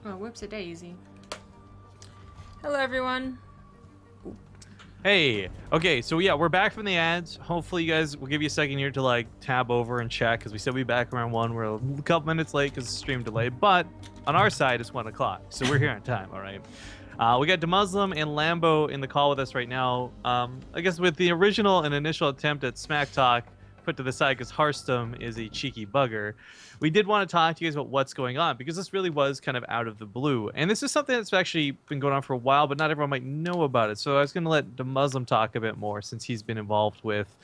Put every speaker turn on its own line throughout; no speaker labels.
Oh, whoops a daisy. Hello, everyone.
Hey, okay, so yeah, we're back from the ads. Hopefully you guys will give you a second here to like tab over and check, because we said we'd be back around 1. We're a couple minutes late because of stream delay, but on our side it's 1 o'clock, so we're here on time. All right, we got DeMuslim and Lambo in the call with us right now. I guess with the original and initial attempt at smack talk put to the side because Hearthstone is a cheeky bugger, we did want to talk to you guys about what's going on, because this really was kind of out of the blue, and this is something that's actually been going on for a while, but not everyone might know about it. So I was going to let DeMuslim talk a bit more, since he's been involved with,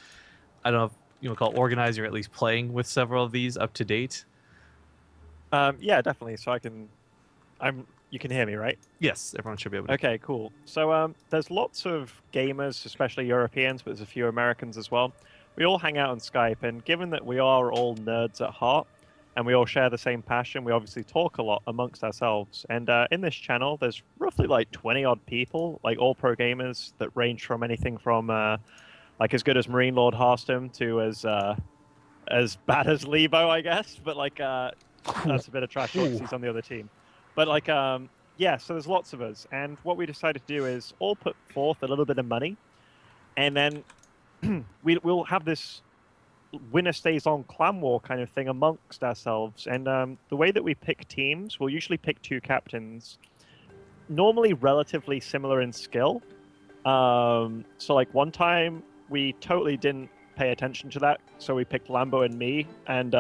I don't know if you want to call it organizing, or at least playing with several of these up to date.
Yeah, definitely. So you can hear me, right?
Yes, everyone should be able to.
Okay, cool. So there's lots of gamers, especially Europeans, but there's a few Americans as well. We all hang out on Skype, and given that we are all nerds at heart, and we all share the same passion, we obviously talk a lot amongst ourselves. And in this channel, there's roughly like 20-odd people, like all pro gamers that range from anything from like as good as Marine Lord Hearthstone to as bad as Lebo, I guess. But like that's a bit of trash talk 'cause he's on the other team. But like yeah, so there's lots of us, and what we decided to do is all put forth a little bit of money, and then we'll have this winner stays on clan war kind of thing amongst ourselves. And the way that we pick teams, we'll usually pick 2 captains, normally relatively similar in skill. So like one time we totally didn't pay attention to that, so we picked Lambo and me, and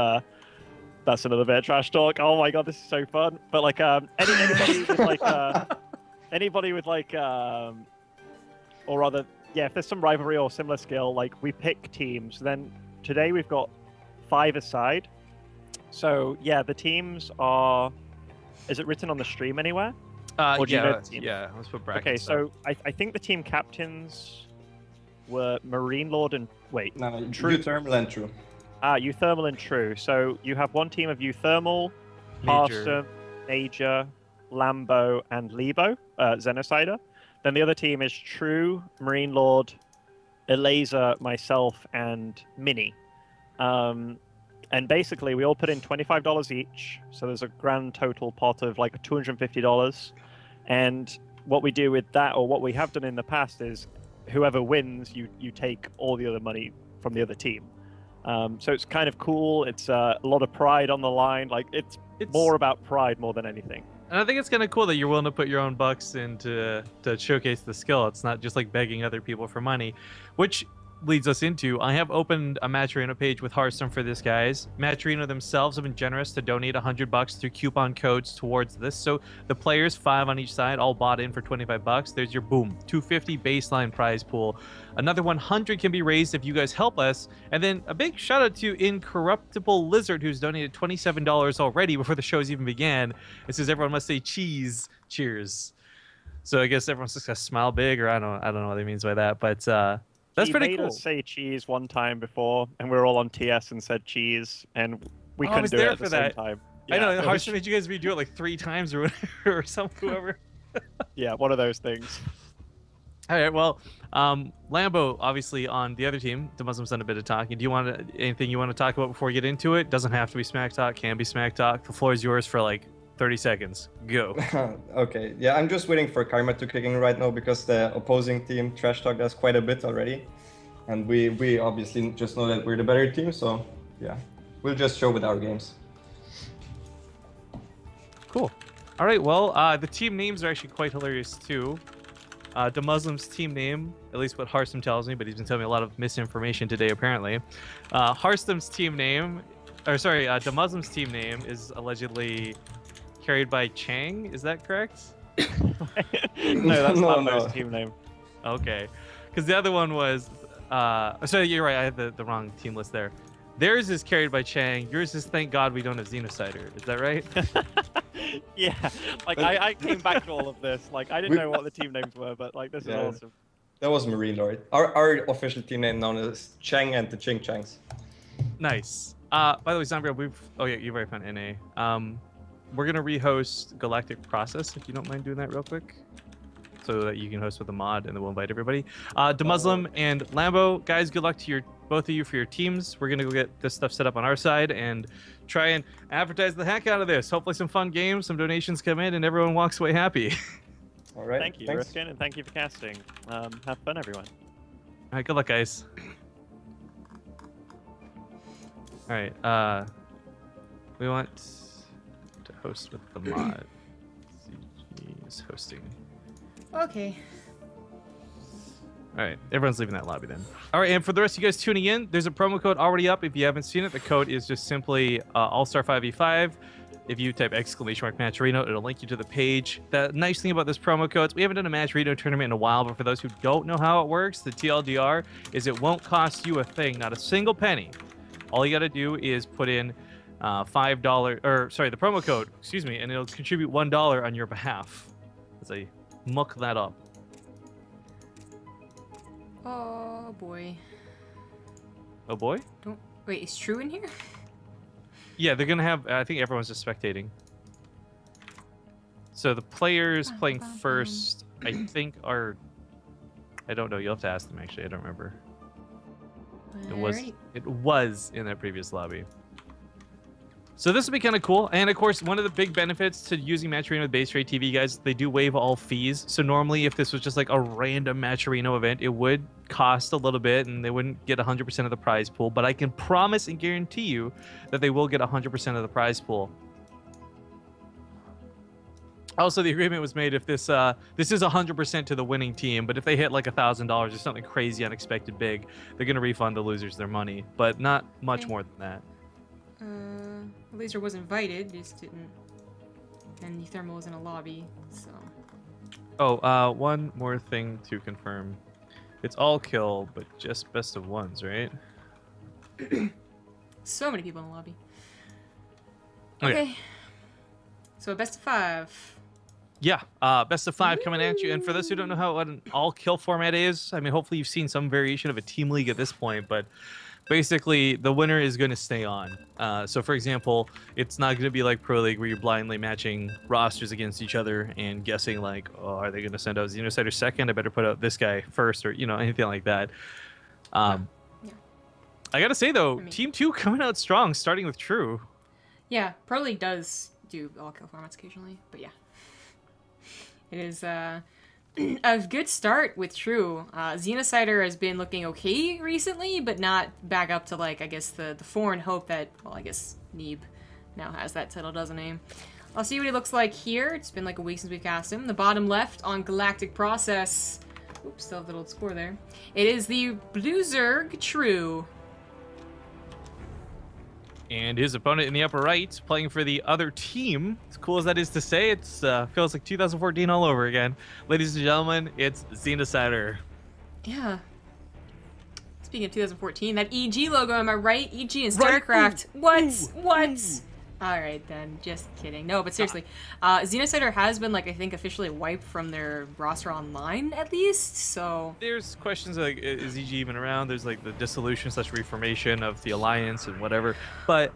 that's another bit of trash talk. Oh my god, this is so fun. But like anybody with like anybody with like or rather, yeah, if there's some rivalry or similar skill, like we pick teams. Then today we've got 5 aside. So yeah, the teams are. Is it written on the stream anywhere?
Or do you know the team? Yeah. Let's put brackets.
Okay, so I think the team captains were Marine Lord and
No,
True.
Uthermal and True.
Uthermal and True. So you have one team of Uthermal, Hearthstone, Major, Lambo, and Lebo, Xenocider. Then the other team is True, Marine Lord, Elaser, myself, and Mini. And basically, we all put in $25 each. So there's a grand total pot of like $250. And what we do with that, or what we have done in the past, is whoever wins, you take all the other money from the other team. So it's kind of cool. It's a lot of pride on the line. Like it's more about pride more than anything.
And I think it's kind of cool that you're willing to put your own bucks in to showcase the skill. It's not just like begging other people for money, which leads us into, I have opened a Match Arena page with Hearthstone for this, guys. Match Arena themselves have been generous to donate $100 through coupon codes towards this. So the players, 5 on each side, all bought in for $25. There's your boom, $250 baseline prize pool. Another 100 can be raised if you guys help us. And then a big shout out to Incorruptible Lizard, who's donated $27 already before the shows even began. It says everyone must say cheese. Cheers. So I guess everyone's just gonna smile big, or I don't know what he means by that, but that's
he
pretty
made
cool.
us say cheese one time before, and we were all on TS and said cheese, and we
I
couldn't
was
do
there
it at
for
the
that.
same time.
I know,
it
Hearthstone made you guys redo it like 3 times or whatever, or whoever.
Yeah, one of those things.
All right, well, Lambo, obviously, on the other team, DeMuslim's done a bit of talking. Do you want anything you want to talk about before we get into it? Doesn't have to be smack talk, can be smack talk. The floor is yours for like 30 seconds. Go.
Okay, yeah, I'm just waiting for Karma to kick in right now because the opposing team trash talked us quite a bit already. And we obviously just know that we're the better team, so yeah, we'll just show with our games.
Cool. All right, well, the team names are actually quite hilarious too. DeMuslim's team name, at least what Hearthstone tells me, but he's been telling me a lot of misinformation today apparently. Hearthstone's team name, or sorry, DeMuslim's team name is allegedly carried by Chang. Is that correct?
No, that's Lambo's team name.
Okay, because the other one was. Sorry, you're right. I had the wrong team list there. Theirs is carried by Chang. Yours is thank God we don't have Xenocider. Is that right?
Yeah. Like I came back to all of this. Like I didn't know what the team names were, but like this is awesome.
That was Marine Lord. Our official team name known as Chang and the Ching Changs.
Nice. By the way, Zambria, oh yeah, you've already found NA. We're gonna rehost Galactic Process if you don't mind doing that real quick, so that you can host with a mod, and then we'll invite everybody. DeMuslim and Lambo, guys, good luck to your both of you for your teams. We're gonna go get this stuff set up on our side and try and advertise the heck out of this. Hopefully some fun games, some donations come in, and everyone walks away happy.
All right.
Thank you,
thanks.
Rifkin, and thank you for casting. Have fun, everyone.
All right, good luck, guys. All right, we want to host with the mod. CG is hosting.
Okay.
All right, everyone's leaving that lobby then. All right, and for the rest of you guys tuning in, there's a promo code already up. If you haven't seen it, the code is just simply All-Star 5v5. If you type !Matcherino, it'll link you to the page. The nice thing about this promo code is we haven't done a Matcherino tournament in a while, but for those who don't know how it works, the TLDR is it won't cost you a thing, not a single penny. All you got to do is put in $5, or sorry, the promo code, excuse me, and it'll contribute $1 on your behalf as I muck that up.
Oh boy.
Oh boy?
Don't wait. Is True in here?
Yeah, they're gonna have. I think everyone's just spectating. So the players playing first, I think, are. I don't know. You'll have to ask them. Actually, I don't remember.
Alrighty.
It was in that previous lobby. So this will be kind of cool. And of course, one of the big benefits to using Matcherino with BaseTradeTV, guys, they do waive all fees. So normally, if this was just like a random Matcherino event, it would cost a little bit and they wouldn't get 100% of the prize pool. But I can promise and guarantee you that they will get 100% of the prize pool. Also, the agreement was made if this is 100% to the winning team, but if they hit like $1,000 or something crazy, unexpected big, they're going to refund the losers their money, but not much more than that.
Laser was invited, just didn't. And the thermal was in a lobby, so.
Oh, one more thing to confirm. It's all kill, but just best of ones, right?
So many people in the lobby.
Okay.
Okay. So a best of 5.
Yeah, best of 5 coming at you. And for those who don't know how what an all kill format is, I mean, hopefully you've seen some variation of a team league at this point, but basically the winner is going to stay on. So for example, it's not going to be like Pro League where you're blindly matching rosters against each other and guessing like, oh, are they going to send out Xenocider second? I better put out this guy first, or, you know, anything like that.
Yeah.
I got to say though,
I mean,
Team 2 coming out strong, starting with True.
Yeah, Pro League does do all kill formats occasionally, but yeah. It is a good start with True. Xenocider has been looking okay recently, but not back up to, like, I guess the foreign hope that, well, I guess Neeb now has that title, doesn't he? I'll see what he looks like here. It's been like a week since we've cast him. The bottom left on Galactic Process. Oops, still have that old score there. It is the Blue Zerg True.
And his opponent in the upper right, playing for the other team. As cool as that is to say, it feels like 2014 all over again. Ladies and gentlemen, it's Xenocider.
Yeah. Speaking of 2014, that EG logo, am I right? EG in StarCraft. Right. What? Alright then, just kidding. No, but seriously, Xenocider has been, like, I think officially wiped from their roster online, at least, so...
There's questions like, is EG even around? There's like the dissolution / reformation of the Alliance and whatever. But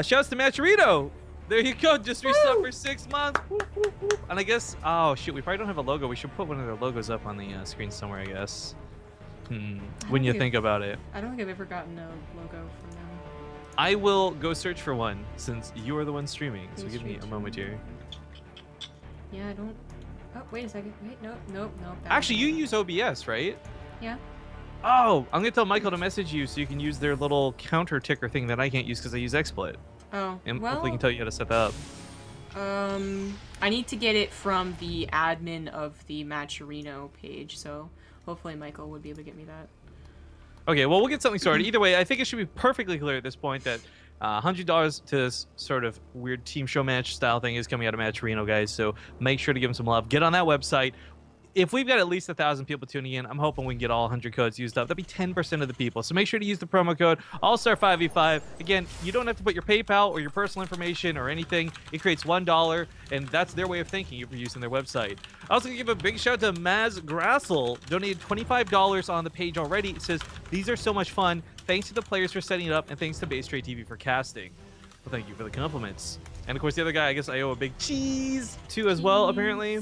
shouts to Matcherino! There you go, just reset for 6 months. Whoop, whoop, whoop. And I guess, oh shoot, we probably don't have a logo. We should put one of their logos up on the screen somewhere, I guess. When you think about it.
I don't think I've ever gotten a logo from them.
I will go search for one since you are the one streaming. So give me a moment here.
Yeah, I don't. Oh, wait a second. Wait, nope.
Actually, you use OBS, right?
Yeah.
Oh, I'm gonna tell Michael to message you so you can use their little counter ticker thing that I can't use because I use XSplit.
Oh,
And
well,
hopefully he can tell you how to set that up.
I need to get it from the admin of the Matcherino page, so hopefully Michael would be able to get me that.
Okay, well, we'll get something sorted. Either way, I think it should be perfectly clear at this point that $100 to this sort of weird team show match style thing is coming out of Matcherino, guys. So make sure to give them some love. Get on that website. If we've got at least 1,000 people tuning in, I'm hoping we can get all 100 codes used up. That'd be 10% of the people. So make sure to use the promo code AllStar5v5. Again, you don't have to put your PayPal or your personal information or anything. It creates $1, and that's their way of thanking you for using their website. I also give a big shout out to Maz Grassel. Donated $25 on the page already. It says, these are so much fun. Thanks to the players for setting it up, and thanks to BaseTradeTV for casting. Well, thank you for the compliments. And of course, the other guy, I guess I owe a big cheese to as well, apparently.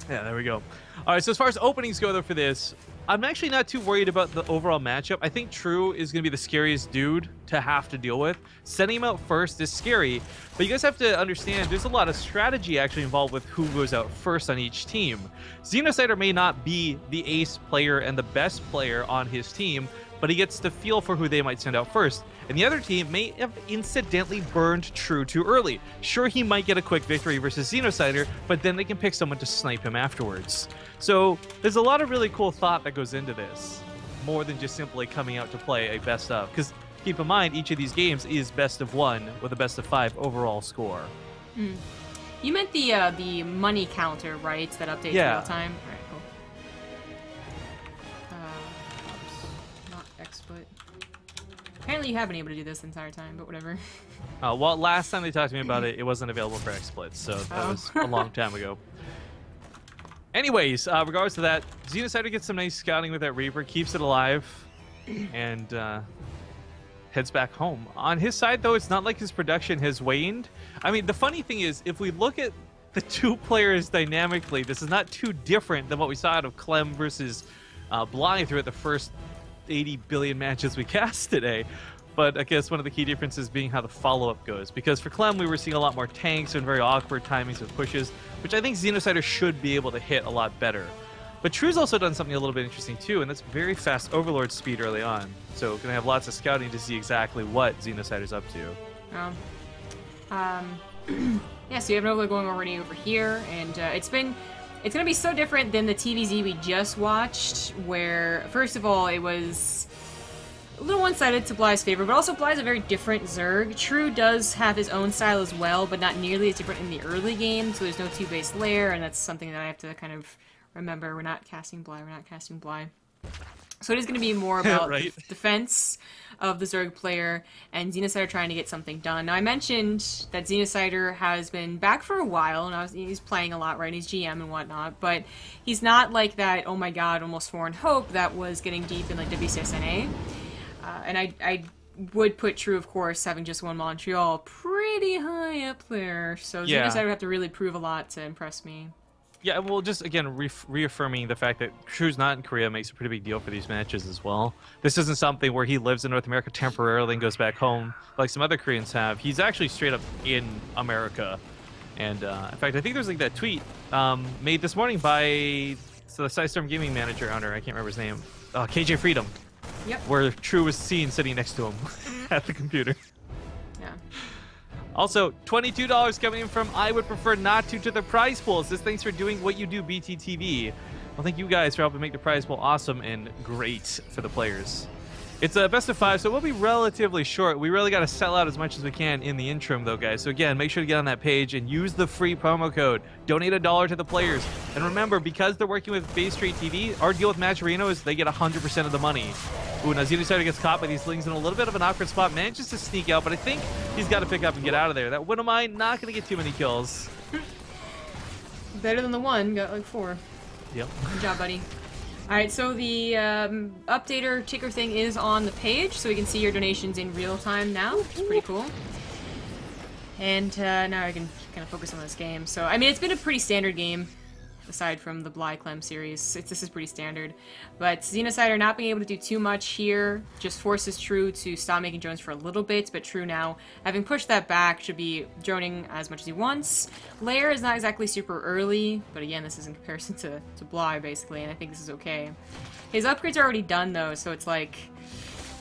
Yeah, there we go. All right, so as far as openings go, though, for this, I'm actually not too worried about the overall matchup. I think True is going to be the scariest dude to have to deal with. Sending him out first is scary, but you guys have to understand there's a lot of strategy actually involved with who goes out first on each team. Xenocider may not be the ace player and the best player on his team, but he gets to feel for who they might send out first. And the other team may have incidentally burned True too early. Sure, he might get a quick victory versus Xenocider, but then they can pick someone to snipe him afterwards. So there's a lot of really cool thought that goes into this, more than just simply coming out to play a best of. Because keep in mind, each of these games is best of 1 with a best of 5 overall score.
Mm. You meant the money counter, right? That updates real time? All right, cool. Oops. Not exploit. Apparently you have been able to do this the entire time, but whatever.
Well, last time they talked to me about it, it wasn't available for XSplits, so that was a long time ago. Anyways, regardless of that, Xenocider gets some nice scouting with that Reaper, keeps it alive, and heads back home. On his side, though, it's not like his production has waned. I mean, the funny thing is, if we look at the two players dynamically, this is not too different than what we saw out of Clem versus Bly throughout the first 80 billion matches we cast today. But I guess one of the key differences being how the follow-up goes. Because for Clem, we were seeing a lot more tanks and very awkward timings with pushes, which I think Xenocider should be able to hit a lot better. But True's also done something a little bit interesting too, and that's very fast Overlord speed early on. So gonna have lots of scouting to see exactly what Xenocider's up to.
Yeah, so you have an Overlord going already over here, and it's gonna be so different than the TVZ we just watched, where first of all it was a little one-sided to Bly's favor, but also Bly's a very different Zerg. True does have his own style as well, but not nearly as different in the early game, so there's no 2-base layer, and that's something that I have to kind of remember. We're not casting Bly. So it is going to be more about
right.
the defense of the Zerg player and Xenocider trying to get something done. Now, I mentioned that Xenocider has been back for a while, and he's playing a lot, right? He's GM and whatnot, but he's not like that, oh my god, almost foreign hope that was getting deep in like WCSNA. And I would put True, of course, having just won Montreal, pretty high up there. So Xenocider would have to really prove a lot to impress me.
Yeah, well, just again, reaffirming the fact that True's not in Korea makes a pretty big deal for these matches as well. This isn't something where he lives in North America temporarily and goes back home like some other Koreans have. He's actually straight up in America. And in fact, I think there's like that tweet made this morning by the Sidestorm Gaming manager owner, I can't remember his name, KJ Freedom.
Yep.
Where True was seen sitting next to him at the computer.
Yeah.
Also, $22 coming in from I Would Prefer Not to the prize pool. It says, thanks for doing what you do, BTTV. Well, thank you guys for helping make the prize pool awesome and great for the players. It's a best of 5, so it will be relatively short. We really got to sell out as much as we can in the interim, though, guys. So again, make sure to get on that page and use the free promo code. Donate $1 to the players. And remember, because they're working with BaseTradeTV, our deal with Matcherino is they get 100% of the money. Ooh, now Xenocider gets caught by these slings in a little bit of an awkward spot, manages to sneak out, but I think he's got to pick up and get out of there. That one of mine, not going to get too many kills.
Better than the one, got like 4.
Yep.
Good job, buddy. Alright, so the updater ticker thing is on the page, so we can see your donations in real time now, which is pretty cool. And now I can kind of focus on this game. So, I mean, it's been a pretty standard game, aside from the Bly Clem series. This is pretty standard. But Xenocider not being able to do too much here just forces True to stop making drones for a little bit, but True now, having pushed that back, should be droning as much as he wants. Lair is not exactly super early, but again, this is in comparison to Bly, basically, and I think this is okay. His upgrades are already done, though, so it's like,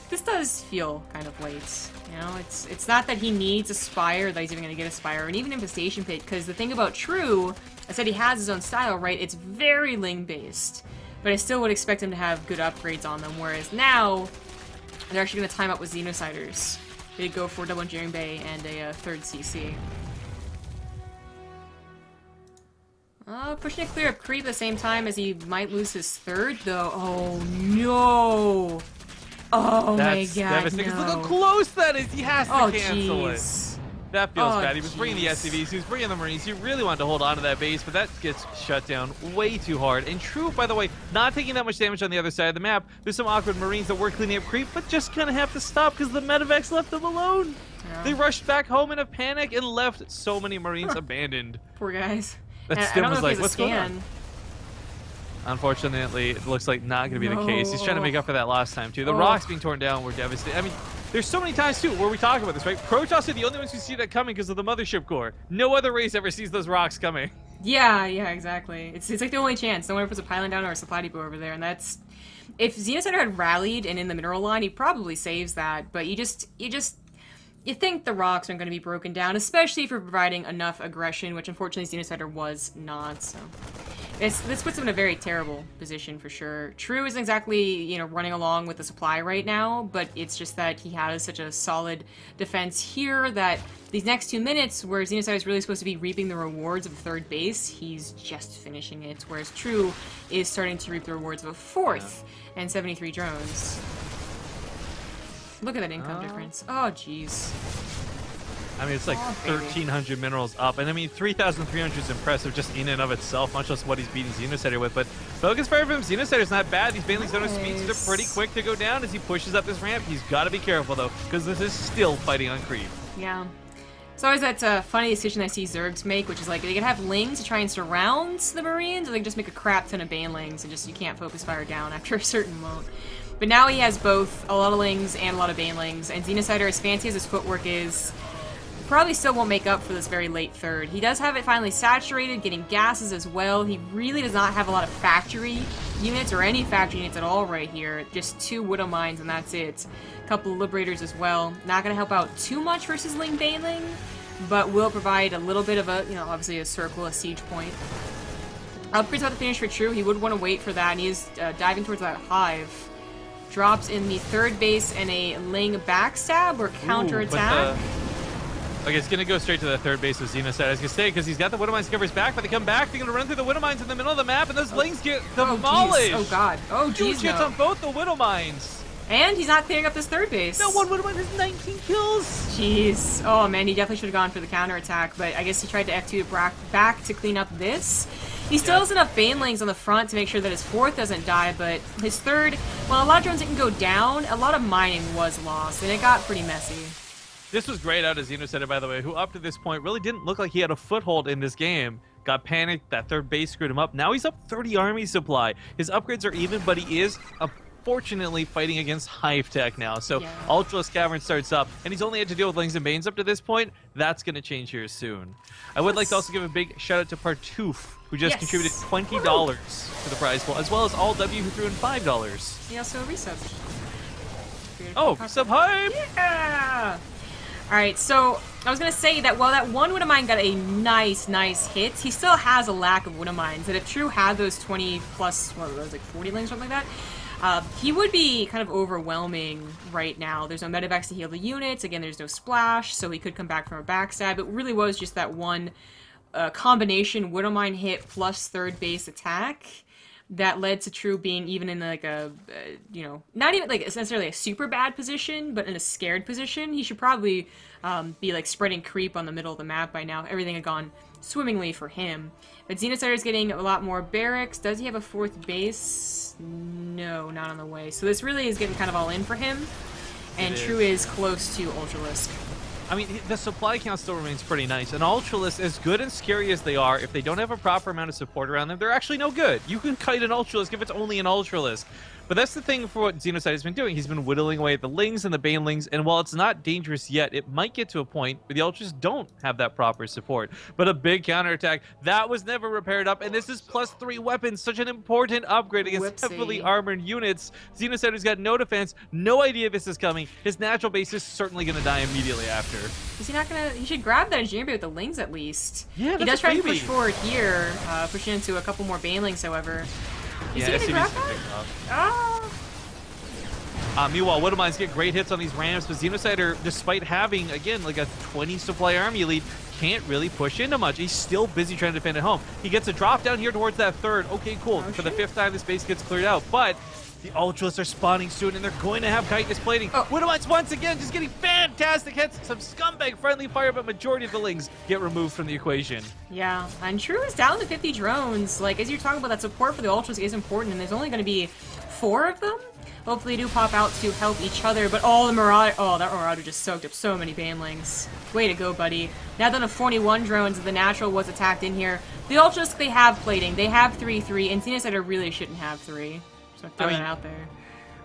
this does feel kind of late. You know, it's not that he needs a Spire, that he's even going to get a Spire, and even Infestation Pit, because the thing about True, I said he has his own style, right? It's very Ling-based, but I still would expect him to have good upgrades on them, whereas now, they're actually going to time up with Xenociders. They go for double Engineering Bay and a third CC. Pushing to clear up creep at the same time as he might lose his third, though. Oh, no! Oh my god, no.
Look how close that is! He has to cancel
geez.
it. That feels bad. He was
Jeez.
bringing the SCVs, he was bringing the Marines, he really wanted to hold on to that base, but that gets shut down way too hard. And True, by the way, not taking that much damage on the other side of the map. There's some awkward Marines that were cleaning up creep, but just kind of have to stop because the medevacs left them alone. Yeah. They rushed back home in a panic and left so many Marines abandoned.
Poor guys.
That
I
Stim
don't
was
know if
like, what's going on? Unfortunately, it looks like not going to be the case. He's trying to make up for that last time, too. The rocks being torn down were devastating. I mean, there's so many times, too, where we talk about this, right? Protoss are the only ones who see that coming because of the mothership core. No other race ever sees those rocks coming.
Yeah, exactly. It's like the only chance. No one ever puts a pylon down or a supply depot over there, and that's... If Xenocider had rallied and in the mineral line, he probably saves that, but you think the rocks aren't going to be broken down, especially if you're providing enough aggression, which unfortunately Xenocider was not, so... This puts him in a very terrible position for sure. True isn't exactly, running along with the supply right now, but it's just that he has such a solid defense here that these next 2 minutes, where Xenocider is really supposed to be reaping the rewards of third base, he's just finishing it, whereas True is starting to reap the rewards of a fourth and 73 drones. Look at that income difference. Oh, jeez.
I mean, it's like 1,300 minerals up, and I mean, 3,300 is impressive just in and of itself, much less what he's beating Xenocider with, but focus fire from Xenocider's not bad. These Banelings don't have speeds, they're pretty quick to go down as he pushes up this ramp. He's got to be careful, though, because this is still fighting on creep.
Yeah. It's always that funny decision I see Zergs make, which is like, they can have Lings to try and surround the Marines, or they can just make a crap ton of Banelings, and just, you can't focus fire down after a certain amount. But now he has both a lot of Lings and a lot of Banelings, and Xenocider, as fancy as his footwork is, probably still won't make up for this very late third. He does have it finally saturated, getting gases as well. He really does not have a lot of factory units, or any factory units at all right here. Just 2 Widow Mines, and that's it. A couple of Liberators as well. Not going to help out too much versus Ling Baneling, but will provide a little bit of a, obviously a circle, a siege point. Upgrades about to finish for True. He would want to wait for that, and he is diving towards that hive. Drops in the third base and a Ling backstab or counterattack.
Okay, it's going to go straight to the third base of Xenocider. I was going to say, because he's got the Widow Mines to cover his back, but they come back, they're going to run through the Widow Mines in the middle of the map, and those Lings get demolished!
Oh, God. Oh, jeez,
Huge hits on both the Widow Mines!
And he's not clearing up this third base.
No, one Widow Mine has 19 kills!
Jeez. Oh, man, he definitely should have gone for the counterattack, but I guess he tried to F2 back to clean up this. He still has enough Banelings on the front to make sure that his fourth doesn't die, but his third, well, a lot of drones didn't go down, a lot of mining was lost, and it got pretty messy.
This was great out of Xenocider, by the way, who up to this point really didn't look like he had a foothold in this game. Got panicked, that third base screwed him up. Now he's up 30 army supply. His upgrades are even, but he is unfortunately fighting against Hive Tech now. So Ultralisk Cavern starts up, and he's only had to deal with Lings and Banes up to this point. That's going to change here soon. I would like to also give a big shout out to Partoof, who just contributed $20 to the prize pool, as well as All W, who threw in $5.
He also resubbed.
Oh, sub hype!
Yeah! Alright, so I was going to say that while that one Widow Mine got a nice hit, he still has a lack of Widow Mines. That if True had those 20 plus, what was it, like 40 Lings, something like that, he would be kind of overwhelming right now. There's no medevacs to heal the units. Again, there's no splash, so he could come back from a backstab. It really was just that one combination Widow Mine hit plus third base attack that led to True being even in like a, not even like necessarily a super bad position, but in a scared position. He should probably be like spreading creep on the middle of the map by now. Everything had gone swimmingly for him. But Xenocider is getting a lot more barracks. Does he have a fourth base? No, not on the way. So this really is getting kind of all in for him. And True is close to Ultralisk.
I mean, the supply count still remains pretty nice. And Ultralisk, as good and scary as they are, if they don't have a proper amount of support around them, they're actually no good. You can kite an Ultralisk if it's only an Ultralisk. But that's the thing for what Xenocider has been doing. He's been whittling away at the Lings and the Banelings, and while it's not dangerous yet, it might get to a point where the Ultras don't have that proper support. But a big counterattack, that was never repaired up, and this is +3 weapons, such an important upgrade against heavily armored units. Xenocider's got no defense, no idea this is coming. His natural base is certainly going to die immediately after.
Is he not going to... He should grab that engineer bay with the Lings at least.
Yeah,
he does try to push forward here, pushing into a couple more Banelings, however. Is he gonna grab that?
Meanwhile, Widow Mines get great hits on these ramps, but Xenocider, despite having, again, like a 20 supply army lead, can't really push into much. He's still busy trying to defend at home. He gets a drop down here towards that third. Okay, cool. For the 5th time, this base gets cleared out, but The Ultralists are spawning soon, and they're going to have chitinous plating.
Oh.
Widowmites once again just getting fantastic hits. Some scumbag-friendly fire, but majority of the Lings get removed from the equation.
Yeah, and True is down to 50 drones. Like, as you're talking about, that support for the Ultras is important, and there's only going to be 4 of them. Hopefully they do pop out to help each other, but the Marauder... Oh, that Marauder just soaked up so many Banelings. Way to go, buddy. Now down to 41 drones, the Natural was attacked in here. The Ultras, they have plating. They have 3-3, and Xenocider really shouldn't have 3. So throwing it out there.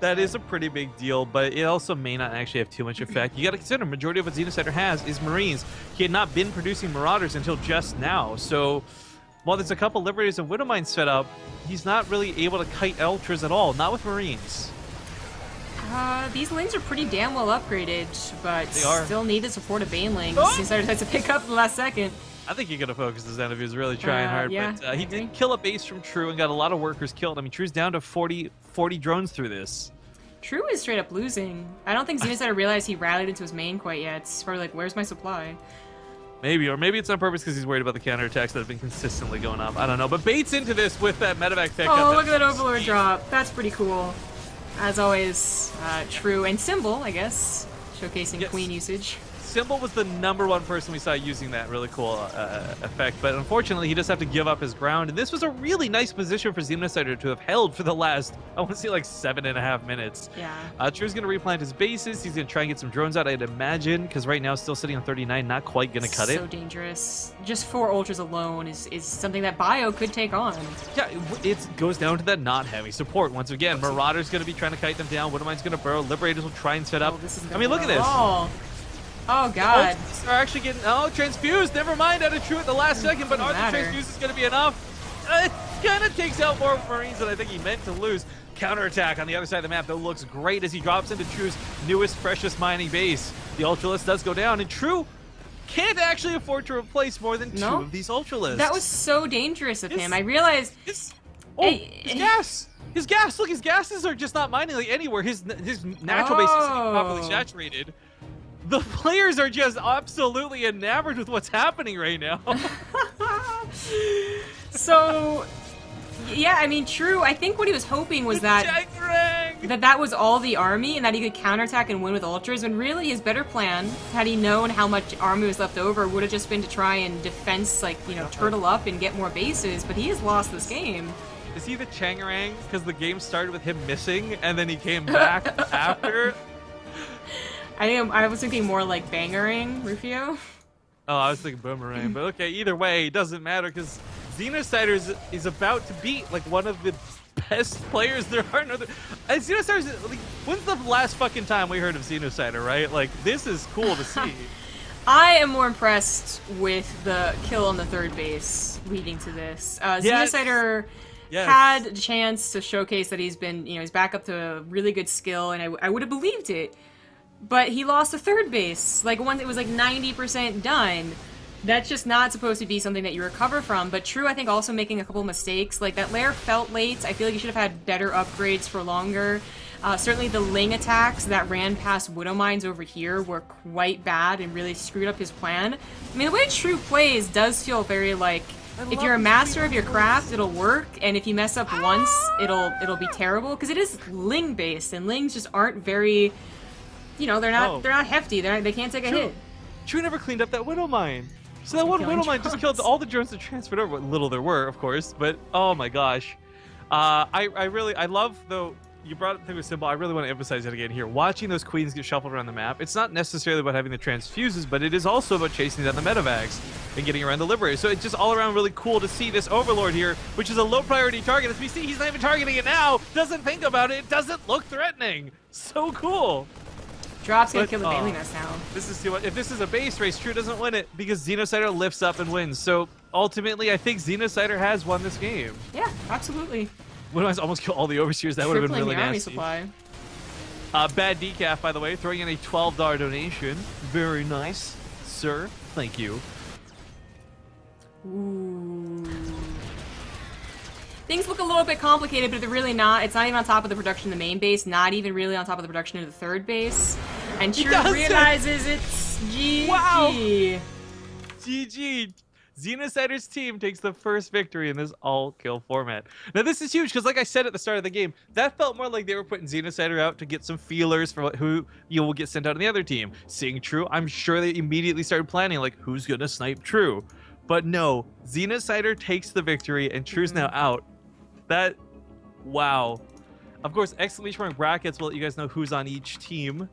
That is a pretty big deal, but it also may not actually have too much effect. You got to consider, majority of what Xenocider has is Marines. He had not been producing Marauders until just now, so while there's a couple Liberators and Widowmines set up, he's not really able to kite Ultras at all, not with Marines.
These lanes are pretty damn well upgraded, but
They are.
still need to support a Baneling.
Oh!
Xenocider has to pick up at the last second.
I think he could have focused his energy. He was really trying hard,
yeah,
but he did kill a base from True and got a lot of workers killed. I mean, True's down to 40 drones through this.
True is straight up losing. I don't think Xenocider realized he rallied into his main quite yet. It's probably like, where's my supply?
Maybe, or maybe it's on purpose because he's worried about the counterattacks that have been consistently going up. I don't know, but baits into this with that medevac pickup.
Oh, look at that Overlord drop. That's pretty cool. As always, True and Symbol, I guess, showcasing
Yes.
Queen usage.
Symbol was the #1 person we saw using that really cool effect, but unfortunately he does have to give up his ground, and this was a really nice position for Xenocider to have held for the last, I want to say, like 7.5 minutes.
Yeah.
True's going to replant his bases. He's going to try and get some drones out, I'd imagine, because right now still sitting on 39, not quite going to cut it.
So dangerous. Just 4 Ultras alone is something that Bio could take on.
Yeah, it goes down to that not having support. Once again, Marauder's going to be trying to kite them down. Widowmine's going to burrow. Liberators will try and set up.
Oh, this is
I mean, look at this.
Oh, God.
Ultras are actually getting... Oh, transfused. Never mind out of True at the last second, but are the
matter.
transfuses going to be enough? It kind of takes out more Marines than I think he meant to lose. Counterattack on the other side of the map that looks great as he drops into True's newest, freshest mining base. The Ultralist does go down, and True can't actually afford to replace more than 2 of these Ultralists.
That was so dangerous of him. I realized...
His gas! His gas! Look, his gases are just not mining like anywhere. His natural base isn't properly saturated. The players are just absolutely enamored with what's happening right now.
So, yeah, I mean, True, I think what he was hoping was that was all the army and that he could counterattack and win with Ultras, when really his better plan, had he known how much army was left over, would have just been to try and defense, like, you know, turtle up and get more bases, but he has lost this game.
Is he the Changarang? Because the game started with him missing and then he came back after?
I was thinking more like Bangerang, Rufio.
Oh, I was thinking Boomerang, but okay, either way, it doesn't matter because Xenocider is about to beat like one of the best players there are. Xenocider's like, when's the last fucking time we heard of Xenocider, right? Like, this is cool to see.
I am more impressed with the kill on the 3rd base leading to this. Xenocider had a chance to showcase that he's been, you know, he's back up to a really good skill, and I would have believed it. But he lost the 3rd base. Like, once it was like 90% done. That's just not supposed to be something that you recover from. But True, I think, also making a couple mistakes. Like, that lair felt late. I feel like you should have had better upgrades for longer. Certainly the Ling attacks that ran past Widowmines over here were quite bad and really screwed up his plan. I mean, the way True plays does feel very like, if you're a master of your craft, it'll work, and if you mess up once, it'll be terrible. Because it is Ling based, and Lings just aren't very... You know, they're not hefty. They can't take a hit.
True never cleaned up that Widow Mine. So that one Widow Mine just killed all the drones that transferred over. What little there were, of course. But oh my gosh, I love though. You brought it through a symbol. I really want to emphasize it again here. Watching those queens get shuffled around the map. It's not necessarily about having the transfuses, but it is also about chasing down the medevacs and getting around the liberators. So it's just all around really cool to see this Overlord here, which is a low priority target. As we see, he's not even targeting it now. Doesn't think about it. It doesn't look threatening. So cool.
Drop's gonna kill the Baneling Nest now.
This is too much. If this is a base race, True doesn't win it because Xenocider lifts up and wins. So ultimately, I think Xenocider has won this game.
Yeah, absolutely.
Would I almost kill all the overseers? That would have been really
the army
nasty.
Supply.
Bad decaf, by the way, throwing in a $12 donation. Very nice, sir. Thank you.
Ooh. Things look a little bit complicated, but they're really not. It's not even on top of the production in the main base, not even really on top of the production in the 3rd base. And True realizes it's GG.
Wow. GG. Xenocider's team takes the first victory in this all-kill format. Now, this is huge because, like I said at the start of the game, that felt more like they were putting Xenocider out to get some feelers for who will get sent out on the other team. Seeing True, I'm sure they immediately started planning, like, who's going to snipe True? But no, Xenocider takes the victory, and True's now out. Wow. Of course, exclamation mark brackets will let you guys know who's on each team.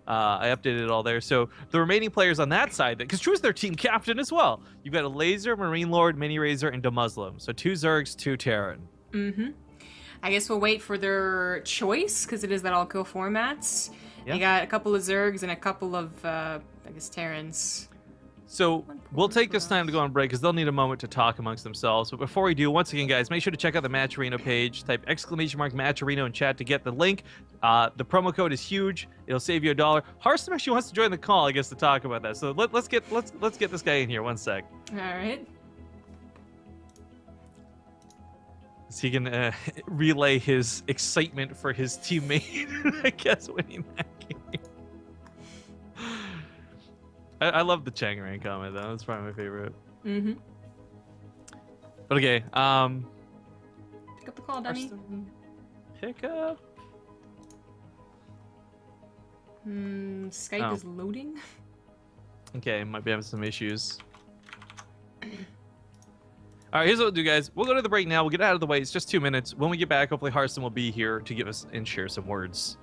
I updated it all there. So the remaining players on that side, because True's their team captain as well. You've got a Laser, Marine Lord, Mini Razor, and a Muslim. So 2 Zergs, 2 Terran.
I guess we'll wait for their choice, because it is that all-kill formats. You got a couple of Zergs and a couple of, I guess, Terrans.
So we'll take this time to go on break because they'll need a moment to talk amongst themselves. But before we do, once again, guys, make sure to check out the Match Arena page. Type exclamation mark Match Arena in chat to get the link. The promo code is huge. It'll save you $1. Hearthstone actually wants to join the call, I guess, to talk about that. So let's get this guy in here. One sec.
All right.
So he can relay his excitement for his teammate, I guess, winning that game. I love the Changarang comment though. That's probably my favorite. But okay,
pick up the call, dummy.
Pick up.
Skype is loading.
Okay, might be having some issues. All right, here's what we'll do, guys. We'll go to the break now. We'll get out of the way. It's just 2 minutes. When we get back, hopefully Hearthstone will be here to give us and share some words.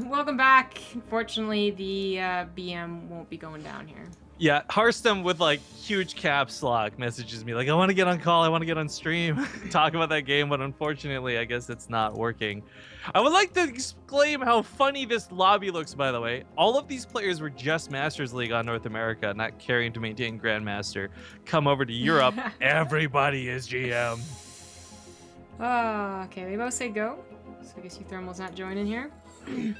Welcome back. Unfortunately, the BM won't be going down here.
Yeah, Hearthstone with like huge caps lock messages me like, I want to get on call, I want to get on stream, talk about that game, but unfortunately, I guess it's not working. I would like to exclaim how funny this lobby looks, by the way. All of these players were just Masters League on North America, not caring to maintain Grandmaster. Come over to Europe, everybody is GM.
Okay, they both say go. So I guess you thermal's not joining here. And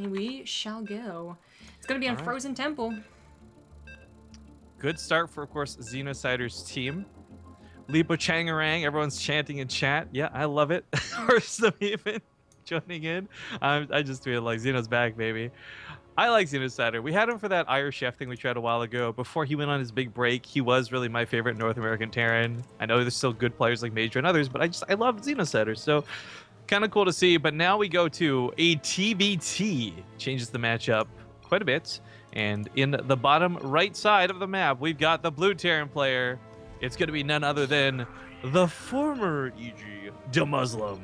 we shall go. It's gonna be on Frozen Temple.
Good start for, of course, Xenocider's team. Lipo Changarang, everyone's chanting in chat. Yeah, I love it. Or some even joining in. I just tweeted like, Xeno's back, baby. I like Xenocider. We had him for that Irish chef thing we tried a while ago. Before he went on his big break, he was really my favorite North American Terran. I know there's still good players like Major and others, but I love Xenocider. So kind of cool to see. But now we go to a TBT. Changes the matchup quite a bit. And in the bottom right side of the map, we've got the blue Terran player. It's going to be none other than the former EG, the Muslim.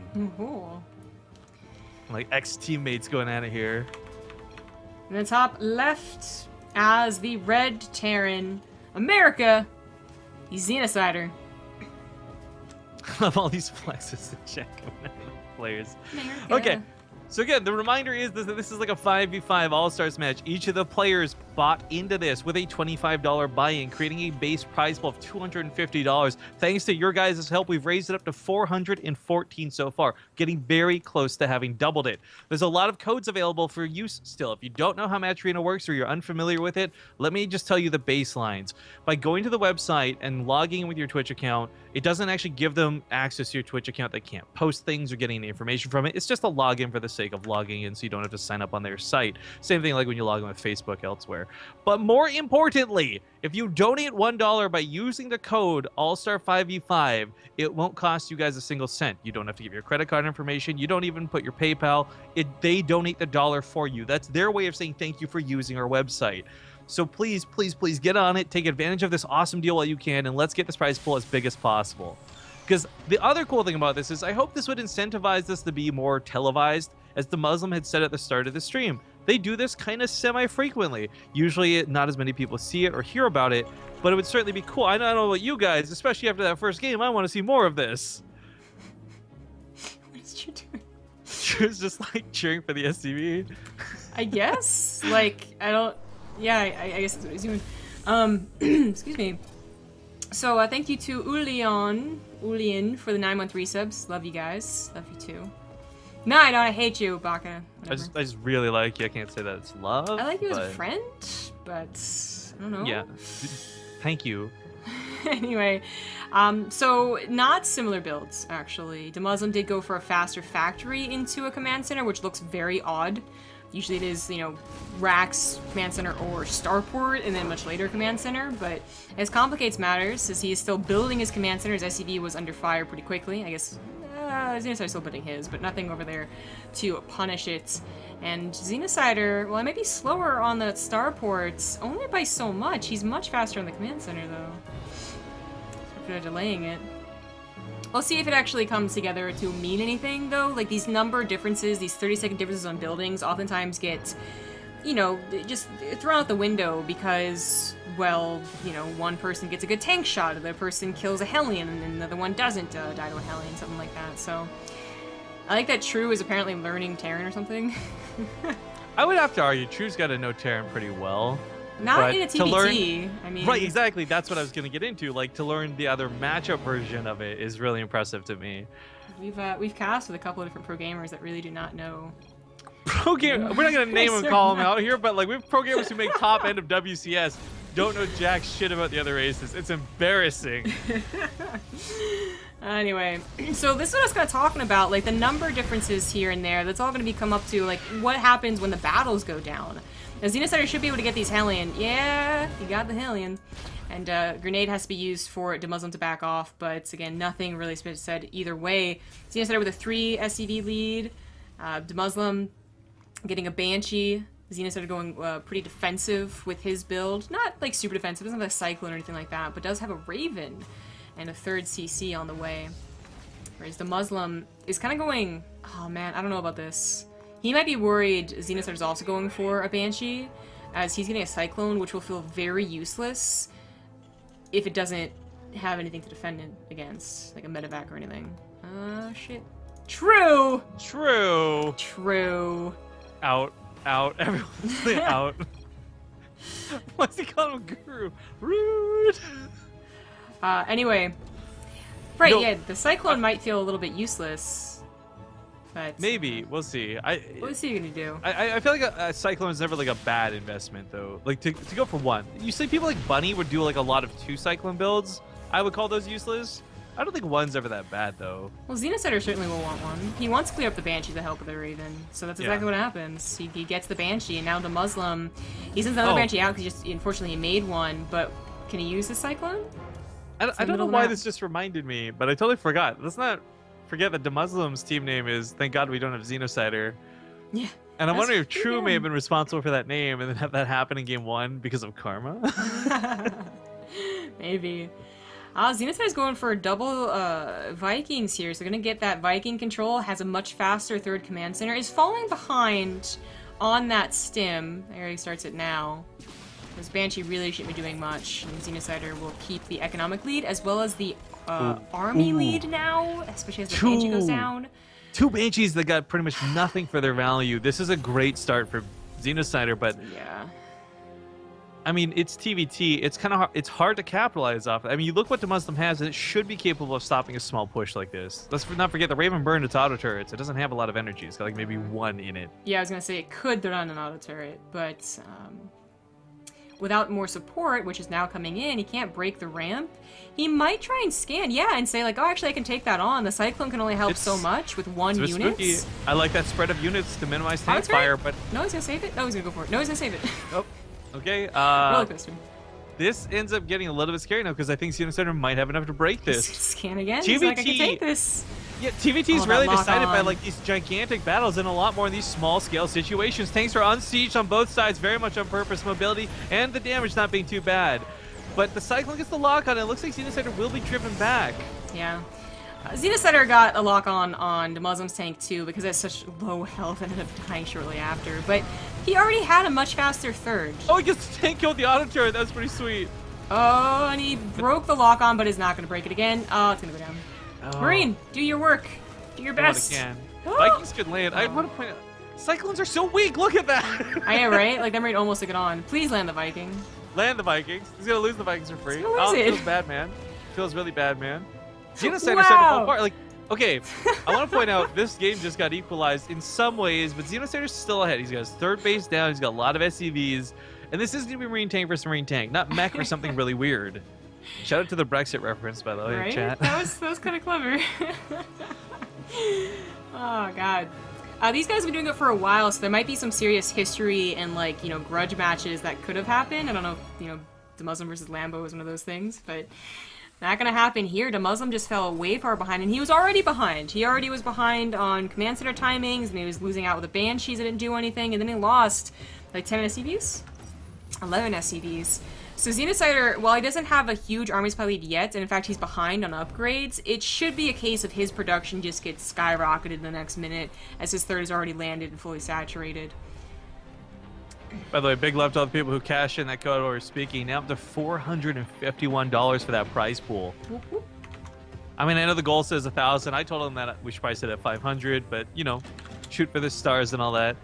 Like ex-teammates going at it here.
In the top left, as the red Terran, America, he's Xenocider.
I love all these flexes and chat coming out of the players.
America.
Okay. So again, the reminder is that this is like a 5v5 All-Stars match. Each of the players bought into this with a $25 buy-in, creating a base prize pool of $250. Thanks to your guys' help, we've raised it up to 414 so far, getting very close to having doubled it. There's a lot of codes available for use still. If you don't know how Match Arena works or you're unfamiliar with it, let me just tell you the baselines. By going to the website and logging in with your Twitch account, it doesn't actually give them access to your Twitch account. They can't post things or get any information from it. It's just a login for the sake of logging in so you don't have to sign up on their site. Same thing like when you log in with Facebook elsewhere. But more importantly, if you donate $1 by using the code AllStar5v5, it won't cost you guys a single cent. You don't have to give your credit card information. You don't even put your PayPal. They donate the dollar for you. That's their way of saying thank you for using our website. So please, please, please get on it. Take advantage of this awesome deal while you can, and let's get this prize pool as big as possible. Because the other cool thing about this is I hope this would incentivize this to be more televised, as the Muslim had said at the start of the stream. They do this kind of semi-frequently. Usually not as many people see it or hear about it, but it would certainly be cool. I don't know about you guys, especially after that first game. I want to see more of this.
What is you doing?
She was just like cheering for the SCV.
I guess. Like, I don't... Yeah, I guess that's what he's doing. Excuse me. So, thank you to Ulian for the 9-month resubs. Love you guys. Love you too. No, I don't. I hate you, Baka.
I just really like you. I can't say that it's love.
I like you as a friend, but I don't know.
Yeah. Thank you.
Anyway, so not similar builds, actually. The Muslim did go for a faster factory into a command center, which looks very odd. Usually it is, Rax, Command Center, or Starport, and then much later Command Center, but it complicates matters, as he is still building his Command Center. His SCV was under fire pretty quickly. I guess Xenocider's still building his, but nothing over there to punish it. And Xenocider, well, I might be slower on the Starports, only by so much. He's much faster on the Command Center, though. So they're delaying it. We'll see if it actually comes together to mean anything, though. Like, these number differences, these 30-second differences on buildings oftentimes get, just thrown out the window because, well, one person gets a good tank shot, the other person kills a Hellion, and then the other one doesn't die to a Hellion, something like that. So, I like that True is apparently learning Terran or something.
I would have to argue True's got to know Terran pretty well.
Not in a TBT. I mean,
right, exactly. That's what I was going to get into. Like, to learn the other matchup version of it is really impressive to me.
We've cast with a couple of different pro gamers that really do not know.
Pro game. We're not going to name and call them out here, but like we have pro gamers who make top end of WCS don't know jack shit about the other races. It's embarrassing.
Anyway, so this is what I was kind of talking about, like the number differences here and there. That's all going to be come up to like what happens when the battles go down. Now, Xenocider should be able to get these Hellion. Yeah, he got the Hellion. And Grenade has to be used for Demuslim to back off, but again, nothing really said either way. Xenocider with a 3 SCV lead. Demuslim getting a Banshee. Xenocider going pretty defensive with his build. Not like super defensive, doesn't have a Cyclone or anything like that, but does have a Raven and a 3rd CC on the way. Whereas Demuslim is kind of going, oh man, I don't know about this. He might be worried Xenocider's also going for a Banshee, as he's getting a Cyclone, which will feel very useless if it doesn't have anything to defend it against, like a medevac or anything. Shit. True!
True!
True.
Out. Everyone's out. Why's he calling him Guru? Rude!
Anyway. Right, yeah, the Cyclone might feel a little bit useless. But
maybe. We'll see.
What is he gonna do?
I feel like a Cyclone is never like a bad investment, though. Like, to go for one. You see people like Bunny would do like a lot of 2 Cyclone builds. I would call those useless. I don't think one's ever that bad, though. Well,
Xenocider certainly will want one. He wants to clear up the Banshee to help with the Raven, so that's exactly what happens. He gets the Banshee, and now the Muslim, he sends another Banshee out because unfortunately, he made one, but can he use the Cyclone?
I don't know why this just reminded me, but I totally forgot. Let's not forget that the Muslim's team name is Thank God We Don't Have Xenocider.
Yeah.
And I'm wondering if True may have been responsible for that name and then have that happen in game 1 because of karma.
Maybe. Xenocider's going for double Vikings here, so they're going to get that Viking control, has a much faster 3rd command center, is falling behind on that stim. There he starts it now. This Banshee really shouldn't be doing much, and Xenocider will keep the economic lead as well as the army lead now, especially as the Banshee goes down.
2 Banshees that got pretty much nothing for their value. This is a great start for Xenocider, but
yeah.
I mean, it's TVT. It's kind of it's hard to capitalize off. I mean, you look what the Muslim has, and it should be capable of stopping a small push like this. Let's not forget the Raven burned its auto turrets. It doesn't have a lot of energy. It's got like maybe 1 in it.
Yeah, I was gonna say it could throw down an auto turret, but without more support, which is now coming in, he can't break the ramp. He might try and scan, and say like, oh, actually, I can take that on. The Cyclone can only help so much with 1 unit.
Spooky. I like that spread of units to minimize tank fire, but
no, he's gonna save it. No, he's gonna go for it. No, he's gonna save it.
Oh. Okay,
roller coaster.
This ends up getting a little bit scary now because I think Xenocider might have enough to break this.
Scan again.
TVT,
he's like, I can take this.
Yeah, TVT is really decided by like these gigantic battles and a lot more in these small scale situations. Tanks are unsieged on both sides, very much on purpose, mobility, and the damage not being too bad. But the Cyclone gets the lock on. It looks like Xenocider will be driven back.
Yeah. Xenocider got a lock on the Muslim's tank too because it has such low health and ended up dying shortly after. But he already had a much faster 3rd.
Oh, he gets the tank killed the auto turret. That's pretty sweet.
Oh, and he broke the lock on, but is not going to break it again. Oh, it's going to go down. Oh. Marine, do your work. Do your best.
Can. Vikings could land. I want to point out, Cyclones are so weak. Look at that.
I know, right? Like, that Marine almost took it on. Please land the Viking.
Land the Vikings. He's going to lose the Vikings for free.
He's gonna lose it.
Feels bad, man. Feels really bad, man. Xenocider started to fall apart. Like, okay, I want to point out this game just got equalized in some ways, but Xenocider's still ahead. He's got his 3rd base down. He's got a lot of SCVs, and this isn't going to be Marine tank versus Marine tank, not mech or something really weird. Shout out to the Brexit reference, by the way, in chat.
That was kind of clever. Oh god. These guys have been doing it for a while, so there might be some serious history and, like, you know, grudge matches that could have happened. I don't know if, you know, the Muslim versus Lambo is one of those things, but not gonna happen here. The Muslim just fell way far behind, and he was already behind. He already was behind on command center timings, and he was losing out with the Banshees that didn't do anything, and then he lost, like, 10 SCVs? 11 SCVs. So Xenocider, while he doesn't have a huge army supply lead yet, and in fact he's behind on upgrades, it should be a case of his production just gets skyrocketed in the next minute as his third is already landed and fully saturated.
By the way, big love to all the people who cash in that code while we're speaking. Now up to $451 for that prize pool.
Whoop, whoop.
I mean, I know the goal says 1,000. I told him that we should price it at 500, but, you know, shoot for the stars and all that.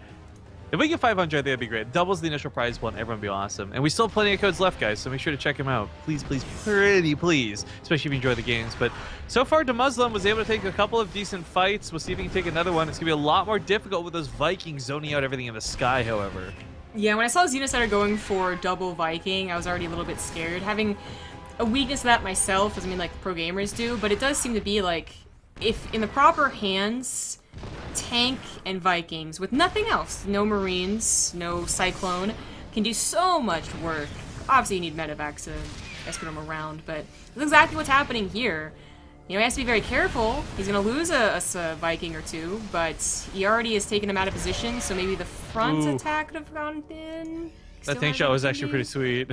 If we get 500, I think that'd be great. Doubles the initial prize pool and everyone would be awesome. And we still have plenty of codes left, guys, so make sure to check them out. Please, please, pretty please. Especially if you enjoy the games. But so far, DeMuslim was able to take a couple of decent fights. We'll see if he can take another one. It's going to be a lot more difficult with those Vikings zoning out everything in the sky, however.
Yeah, when I saw Xenocider going for double Viking, I was already a little bit scared. Having a weakness to that myself doesn't mean like pro gamers do, but it does seem to be like, if in the proper hands, tank and Vikings with nothing else, no Marines, no Cyclone, can do so much work. Obviously you need medevacs to escort them around, but that's exactly what's happening here. You know, he has to be very careful. He's going to lose a Viking or two, but he already has taken him out of position, so maybe the front attack could have gone in.
That tank shot was actually pretty sweet.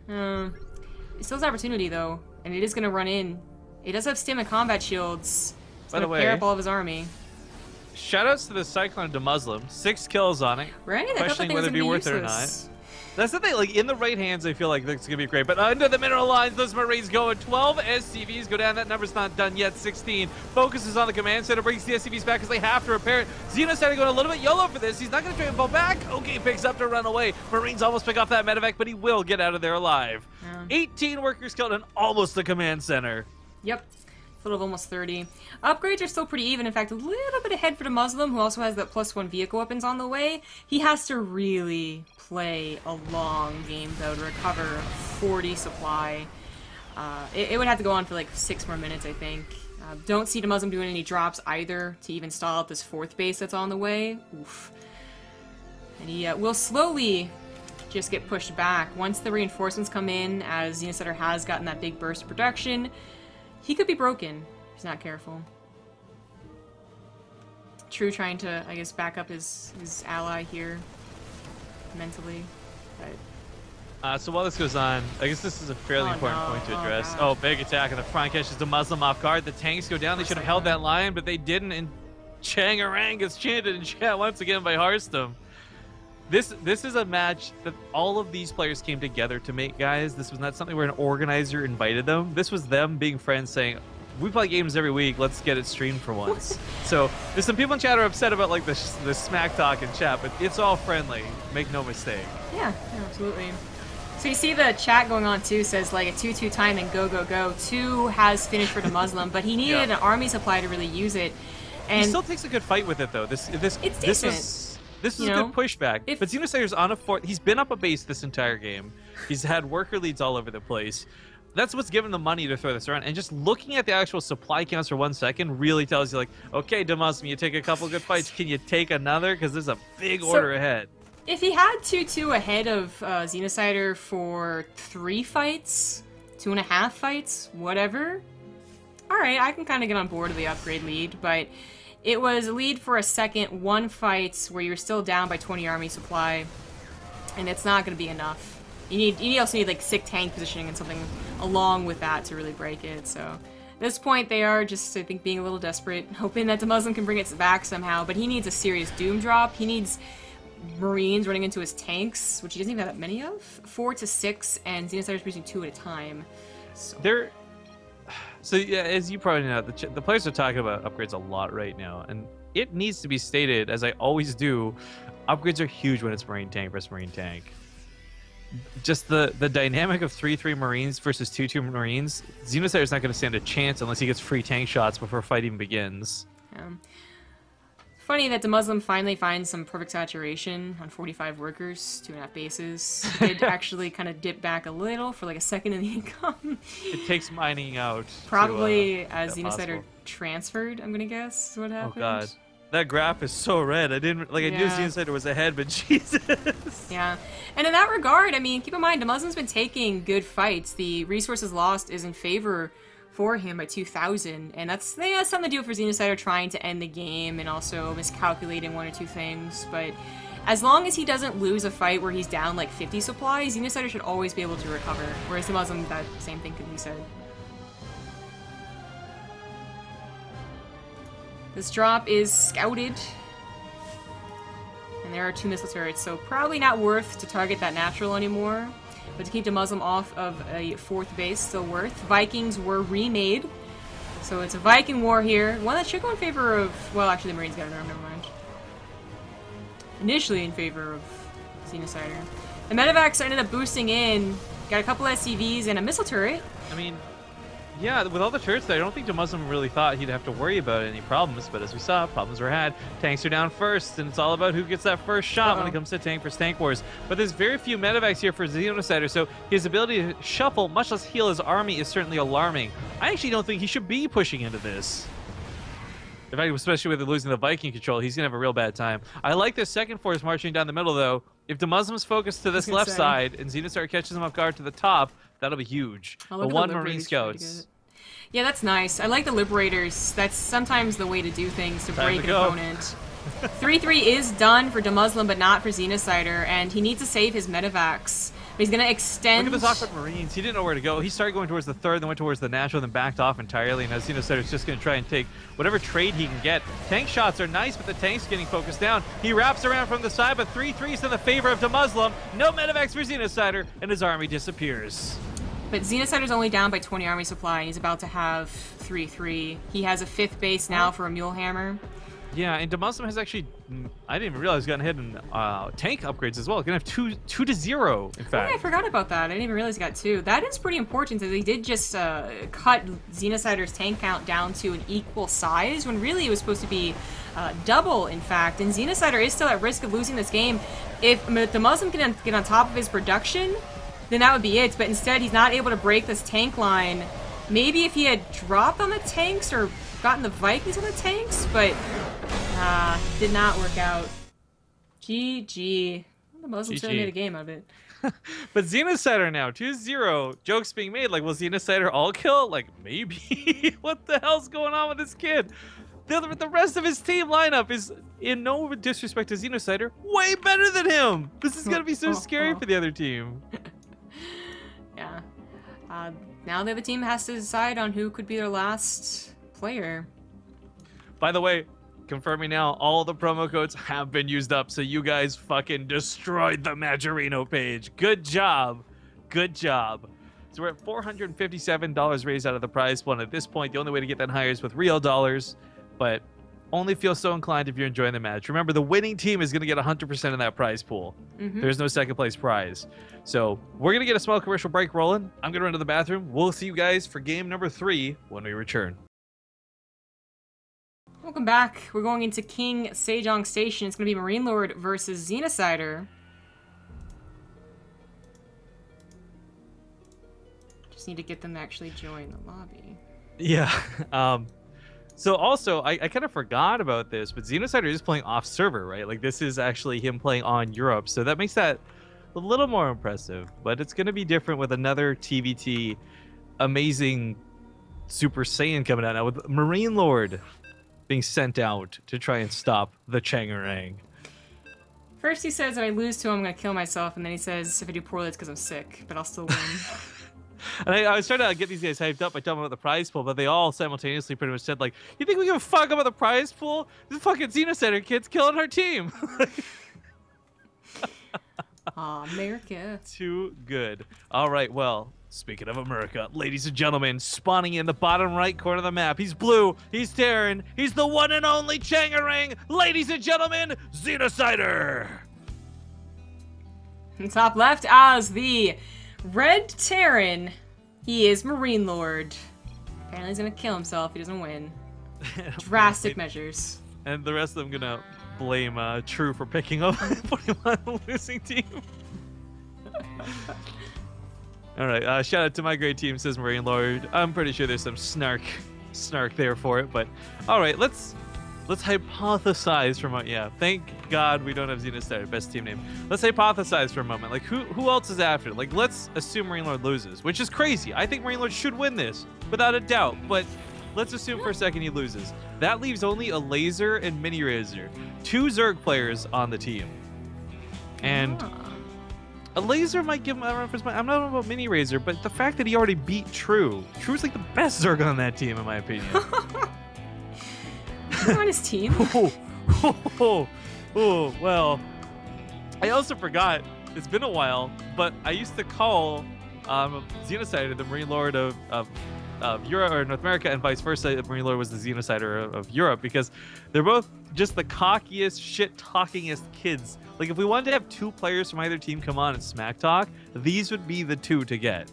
It still has opportunity, though, and it is going to run in. It does have stim and combat shields. It's
By the
going to pair
way,
up all of his army.
Shoutouts to the Cyclone to Muslim. 6 kills on it.
Right?
Questioning whether it'd be worth it or not.
useless.
That's the thing, like, in the right hands, I feel like that's going to be great. But under the mineral lines, those Marines go at 12 SCVs go down. That number's not done yet. 16. Focuses on the command center, brings the SCVs back because they have to repair it. Xenocider going a little bit YOLO for this. He's not going to try and fall back. Okay, picks up to run away. Marines almost pick off that medevac, but he will get out of there alive. 18 workers killed and almost the command center.
Yep. A little of almost 30. Upgrades are still pretty even. In fact, a little bit ahead for the Muslim, who also has that +1 vehicle weapons on the way. He has to really play a long game, though, to recover 40 supply. It would have to go on for like 6 more minutes, I think. Don't see the Muslim doing any drops either to even stall out this 4th base that's on the way. Oof. And he will slowly just get pushed back. Once the reinforcements come in, as Xenocider has gotten that big burst of production, he could be broken if he's not careful. True trying to, I guess, back up his ally here mentally. But
So while this goes on, I guess this is a fairly important point to address. Oh, big attack in the front catches the Muslim off guard. The tanks go down. They should have held that line, but they didn't. And Changarang gets chanted in chat once again by Harstom. This is a match that all of these players came together to make, guys. This was not something where an organizer invited them. This was them being friends saying, we play games every week, let's get it streamed for once. So there's some people in chat who are upset about like the smack talk in chat, but it's all friendly. Make no mistake.
Yeah, absolutely. So you see the chat going on too, says like a 2-2 time and go, go, go. 2 has finished for the Muslim, but he needed an army supply to really use it. And
he still takes a good fight with it though. This
decent.
This is a good pushback. But Xenocider's on a 4th. He's been up a base this entire game. He's had worker leads all over the place. That's what's given the money to throw this around. And just looking at the actual supply counts for 1 second really tells you, like, okay, DeMuslim, you take a couple good fights. Can you take another? Because there's a big order ahead.
If he had 2-2 ahead of Xenocider for 3 fights, 2.5 fights, whatever, alright, I can kind of get on board with the upgrade lead, but it was a lead for a second, 1 fight where you're still down by 20 army supply, and it's not going to be enough. You also need like sick tank positioning and something along with that to really break it. So at this point, they are just, I think, being a little desperate, hoping that the Muslim can bring it back somehow. But he needs a serious doom drop. He needs Marines running into his tanks, which he doesn't even have that many of. 4 to 6, and Xenocider's producing 2 at a time.
So yeah, as you probably know, the players are talking about upgrades a lot right now, and it needs to be stated, as I always do, upgrades are huge when it's Marine tank versus Marine tank. Just the dynamic of 3-3 Marines versus 2-2 Marines, Xenocider's not going to stand a chance unless he gets free tank shots before a fight even begins.
Funny that the Muslim finally finds some perfect saturation on 45 workers, 2.5 bases. Did actually kind of dip back a little for like a second in the income.
It takes mining out.
Probably as Xenocider transferred, I'm gonna guess is what happened.
Oh god. That graph is so red. I didn't like. I knew Xenocider was ahead, but Jesus.
Yeah, and in that regard, I mean, keep in mind, Muslim's been taking good fights. The resources lost is in favor for him by 2,000, and that's something to do for Xenocider trying to end the game and also miscalculating one or two things. But as long as he doesn't lose a fight where he's down like 50 supply, Xenocider should always be able to recover. Whereas the Muslim, that same thing could be said. This drop is scouted. And there are 2 missile turrets, so probably not worth to target that natural anymore. But to keep the Muslim off of a 4th base, still worth. Vikings were remade. So it's a Viking war here. One that should go in favor of... Well, actually the Marines got an arm, never mind. Initially in favor of Xenocider. The medevacs ended up boosting in. Got a couple SCVs and a missile turret.
I mean, yeah, with all the turrets there, I don't think the Muslim really thought he'd have to worry about any problems, but as we saw, problems were had. Tanks are down first, and it's all about who gets that first shot when it comes to tank versus tank wars. But there's very few medevacs here for Xenocider, so his ability to shuffle, much less heal his army, is certainly alarming. I actually don't think he should be pushing into this. In fact, especially with losing the Viking control, he's going to have a real bad time. I like this second force marching down the middle, though. If the Muslims focus to this left side and Xenocider catches them off guard to the top, that'll be huge. The 1 Marine Scouts.
Yeah, that's nice. I like the Liberators. That's sometimes the way to do things, to break an opponent. 3-3 is done for Muslim, but not for Xenocider, and he needs to save his medevacs. But he's going to extend...
Look at those awkward Marines. He didn't know where to go. He started going towards the 3rd, then went towards the natural, then backed off entirely, and now Xenocider's just going to try and take whatever trade he can get. Tank shots are nice, but the tank's getting focused down. He wraps around from the side, but 3-3's in the favor of Muslim. No medevacs for Xenocider, and his army disappears.
But Xenocider's only down by 20 army supply, and he's about to have 3-3. He has a 5th base now for a Mule Hammer.
Yeah, and Muslim has actually, I didn't even realize, gotten hit in tank upgrades as well. Gonna have 2-0, in fact.
Oh, yeah, I forgot about that. I didn't even realize he got 2. That is pretty important, as he did just cut Xenocider's tank count down to an equal size, when really it was supposed to be double, in fact. And Xenocider is still at risk of losing this game. If the Muslim can get on top of his production, then that would be it. But instead, he's not able to break this tank line. Maybe if he had dropped on the tanks or gotten the Vikings on the tanks, but did not work out. GG. The Muslims really made a game out of it.
But Xenocider now, 2-0. Jokes being made, like, will Xenocider all kill? Like, maybe. What the hell's going on with this kid? The rest of his team lineup is, in no disrespect to Xenocider, way better than him. This is going to be so scary for the other team.
Yeah. Now the other team has to decide on who could be their last player.
By the way, confirming now, all the promo codes have been used up, so you guys fucking destroyed the Majorino page. Good job. Good job. So we're at $457 raised out of the prize pool, and at this point, the only way to get that higher is with real dollars, but only feel so inclined if you're enjoying the match. Remember, the winning team is going to get 100% of that prize pool. There's no second place prize. So we're going to get a small commercial break rolling. I'm going to run to the bathroom. We'll see you guys for game number 3 when we return.
Welcome back. We're going into King Sejong Station. It's going to be Marine Lord versus Xenocider. Just need to get them to actually join the lobby.
Yeah. So also, I kind of forgot about this, but Xenocider is playing off server, right? Like, this is actually him playing on Europe, so that makes that a little more impressive. But it's going to be different with another TVT amazing Super Saiyan coming out now, with Marine Lord being sent out to try and stop the Changarang.
First he says, if I lose to him, I'm going to kill myself, and then he says, if I do poorly, it's because I'm sick, but I'll still win.
And I was trying to get these guys hyped up by telling them about the prize pool, but they all simultaneously pretty much said, like, you think we give a fuck about the prize pool? This fucking Xenocider kid's killing our team.
Aw, America.
Too good. All right, well, speaking of America, ladies and gentlemen, spawning in the bottom right corner of the map. He's blue, he's Terran, he's the one and only Changarang. Ladies and gentlemen, Xenocider.
In top left, as the Red Terran, he is Marine Lord. Apparently he's gonna kill himself if he doesn't win. Drastic measures.
And the rest of them gonna blame True for picking up putting him on the losing team. Alright, shout out to my great team, says Marine Lord. I'm pretty sure there's some snark there for it, but alright, let's let's hypothesize for a moment. Yeah, thank God we don't have Xenosider, best team name. Let's hypothesize for a moment. Like, who else is after it? Like, let's assume Marine Lord loses, which is crazy. I think Marine Lord should win this, without a doubt. But let's assume for a second he loses. That leaves only a Laser and Mini Razor. 2 Zerg players on the team. And a Laser might give him a reference. I'm not about Mini Razor, but the fact that he already beat True. True's like the best Zerg on that team, in my opinion.
On his team.
Well, I also forgot, it's been a while, but I used to call Xenosider the Marine Lord of Europe or North America, and vice versa. Marine Lord was the Xenosider of Europe, because they're both just the cockiest, shit-talkingest kids. Like, if we wanted to have 2 players from either team come on and smack talk, these would be the 2 to get.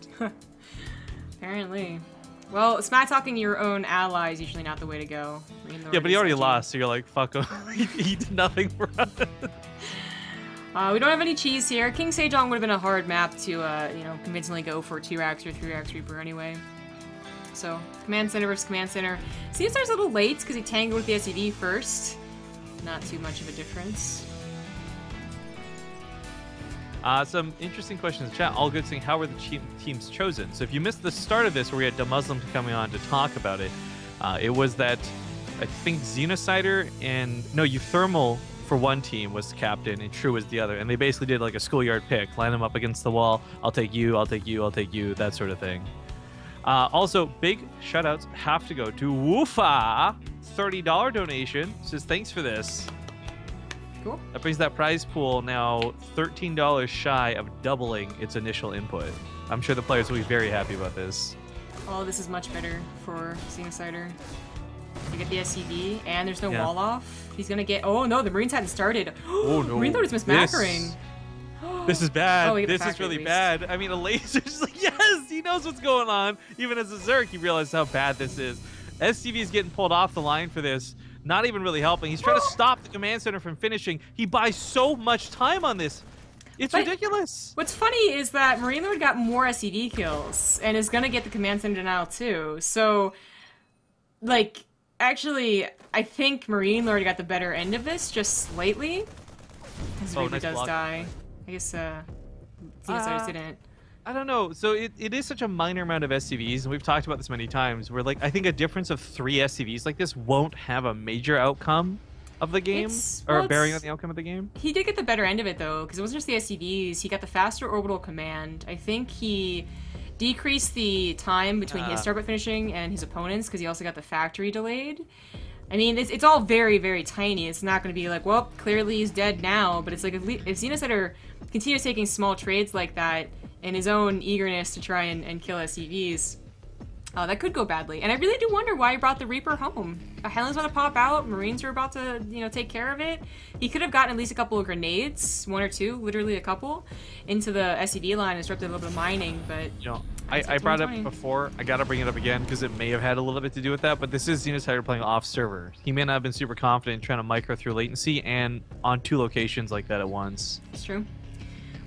Apparently. Well, smack talking your own ally is usually not the way to go.
Yeah, but he already lost, so you're like, fuck him. He did nothing for us.
We don't have any cheese here. King Sejong would have been a hard map to, you know, convincingly go for 2-Rax or 3-Rax Reaper anyway. So, Command Center versus Command Center. Seems there's a little late because he tangled with the SEV first. Not too much of a difference.
Some interesting questions in the chat. All good saying, how were the teams chosen? So if you missed the start of this where we had Muslim coming on to talk about it, it was that I think Xenosider and Euthermal for one team was captain and True was the other, and they basically did like a schoolyard pick, line them up against the wall. I'll take you, I'll take you, I'll take you, that sort of thing. Also, big shoutouts have to go to Woofa, $30 donation. Says thanks for this.
Cool.
That brings that prize pool now $13 shy of doubling its initial input. I'm sure the players will be very happy about this.
Oh, this is much better for Xenosider. You get the SCV, and there's no wall off. He's gonna get. Oh no, the Marines hadn't started.
Oh no,
Marine Lord is mismacking.
This is bad.
Oh,
this is really bad. I mean, a Laser's just like, yes, he knows what's going on. Even as a Zerg, he realized how bad this is. SCV is getting pulled off the line for this. Not even really helping. He's trying to stop the command center from finishing. He buys so much time on this. It's ridiculous.
What's funny is that Marine Lord got more SCV kills and is gonna get the command center denial too. So, like, actually, I think Marine Lord got the better end of this just slightly. His Reaper does die. I guess Xenosider didn't.
I don't know. So it is such a minor amount of SCVs, and we've talked about this many times, where like I think a difference of 3 SCVs like this won't have a major outcome of the game, or bearing on the outcome of the game.
He did get the better end of it though, because it wasn't just the SCVs. He got the faster orbital command. I think he decreased the time between his start finishing and his opponents, because he also got the factory delayed. I mean, it's all very, very tiny. It's not going to be like, well, clearly he's dead now, but it's like if Xenosider continues taking small trades like that in his own eagerness to try and kill SCVs, that could go badly. And I really do wonder why he brought the Reaper home. Helen's about to pop out, Marines are about to, you know, take care of it. He could have gotten at least a couple of grenades, 1 or 2, literally a couple, into the SCV line and disrupted a little bit of mining, but...
You know, I brought it up before. I gotta bring it up again because it may have had a little bit to do with that, but this is Xenosider playing off server. He may not have been super confident in trying to micro through latency and on 2 locations like that at once.
It's true.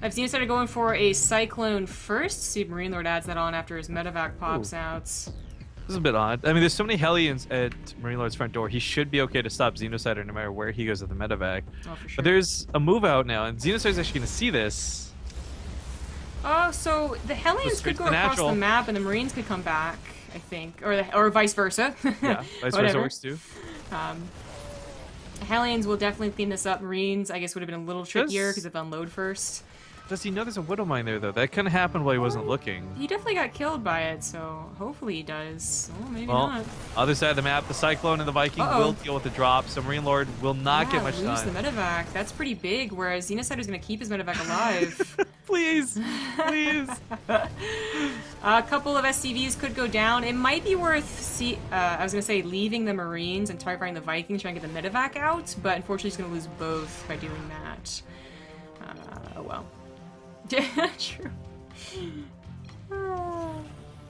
I've seen started going for a Cyclone first. See if Marine Lord adds that on after his medevac pops out.
This is a bit odd. I mean, there's so many Hellions at Marine Lord's front door. He should be okay to stop Xenosider no matter where he goes at the medevac.
Oh, for sure.
But there's a move out now, and Xenosider's actually going to see this.
Oh, so the Hellions could go across the map, and the Marines could come back, I think, or vice versa.
Yeah, vice versa works too.
Hellions will definitely clean this up. Marines, I guess, would have been a little trickier because of unload first.
Does he know there's a Widow Mine there, though? That kind of happened while he wasn't looking.
He definitely got killed by it, so hopefully he does. Oh, maybe not.
Other side of the map, the Cyclone and the Viking will deal with the drop, so Marine Lord will not get much
lose
time.
The medevac. That's pretty big, whereas Xenosider's going to keep his medevac alive.
Please, please.
A couple of SCVs could go down. It might be worth, I was going to say, leaving the Marines and targeting the Vikings, trying to get the medevac out, but unfortunately he's going to lose both by doing that. Oh well. True.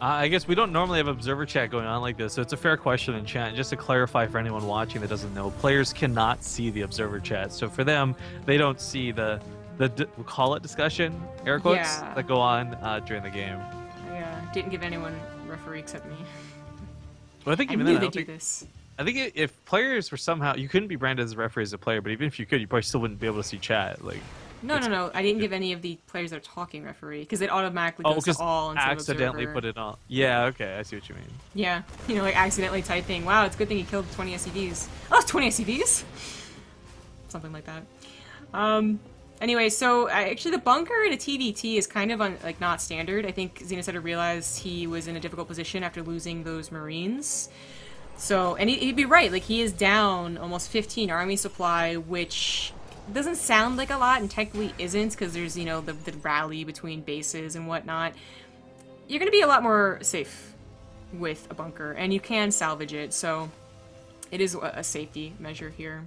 I guess we don't normally have observer chat going on like this, so it's a fair question in chat. Just to clarify for anyone watching that doesn't know, players cannot see the observer chat. So for them, they don't see the we'll call it discussion, air quotes, that go on during the game.
I didn't give anyone referee except me.
Well, I think even
I
then,
knew they do this.
I think if players were somehow, you couldn't be branded as a referee as a player, but even if you could, you probably still wouldn't be able to see chat. Like,
No. I didn't give any of the players that are talking referee because it automatically goes to all instead of
accidentally
observer.
put it on. Yeah, okay, I see what you mean.
Yeah, like accidentally typing, wow, it's a good thing he killed 20 SCVs. Oh, 20 SCVs? Something like that. Anyway, so actually the bunker in a TVT is kind of not standard. I think Xenosider realized he was in a difficult position after losing those Marines. So, and he'd be right, like he is down almost 15 army supply, which doesn't sound like a lot and technically isn't because there's, the rally between bases and whatnot. You're going to be a lot more safe with a bunker, and you can salvage it, so it is a safety measure here.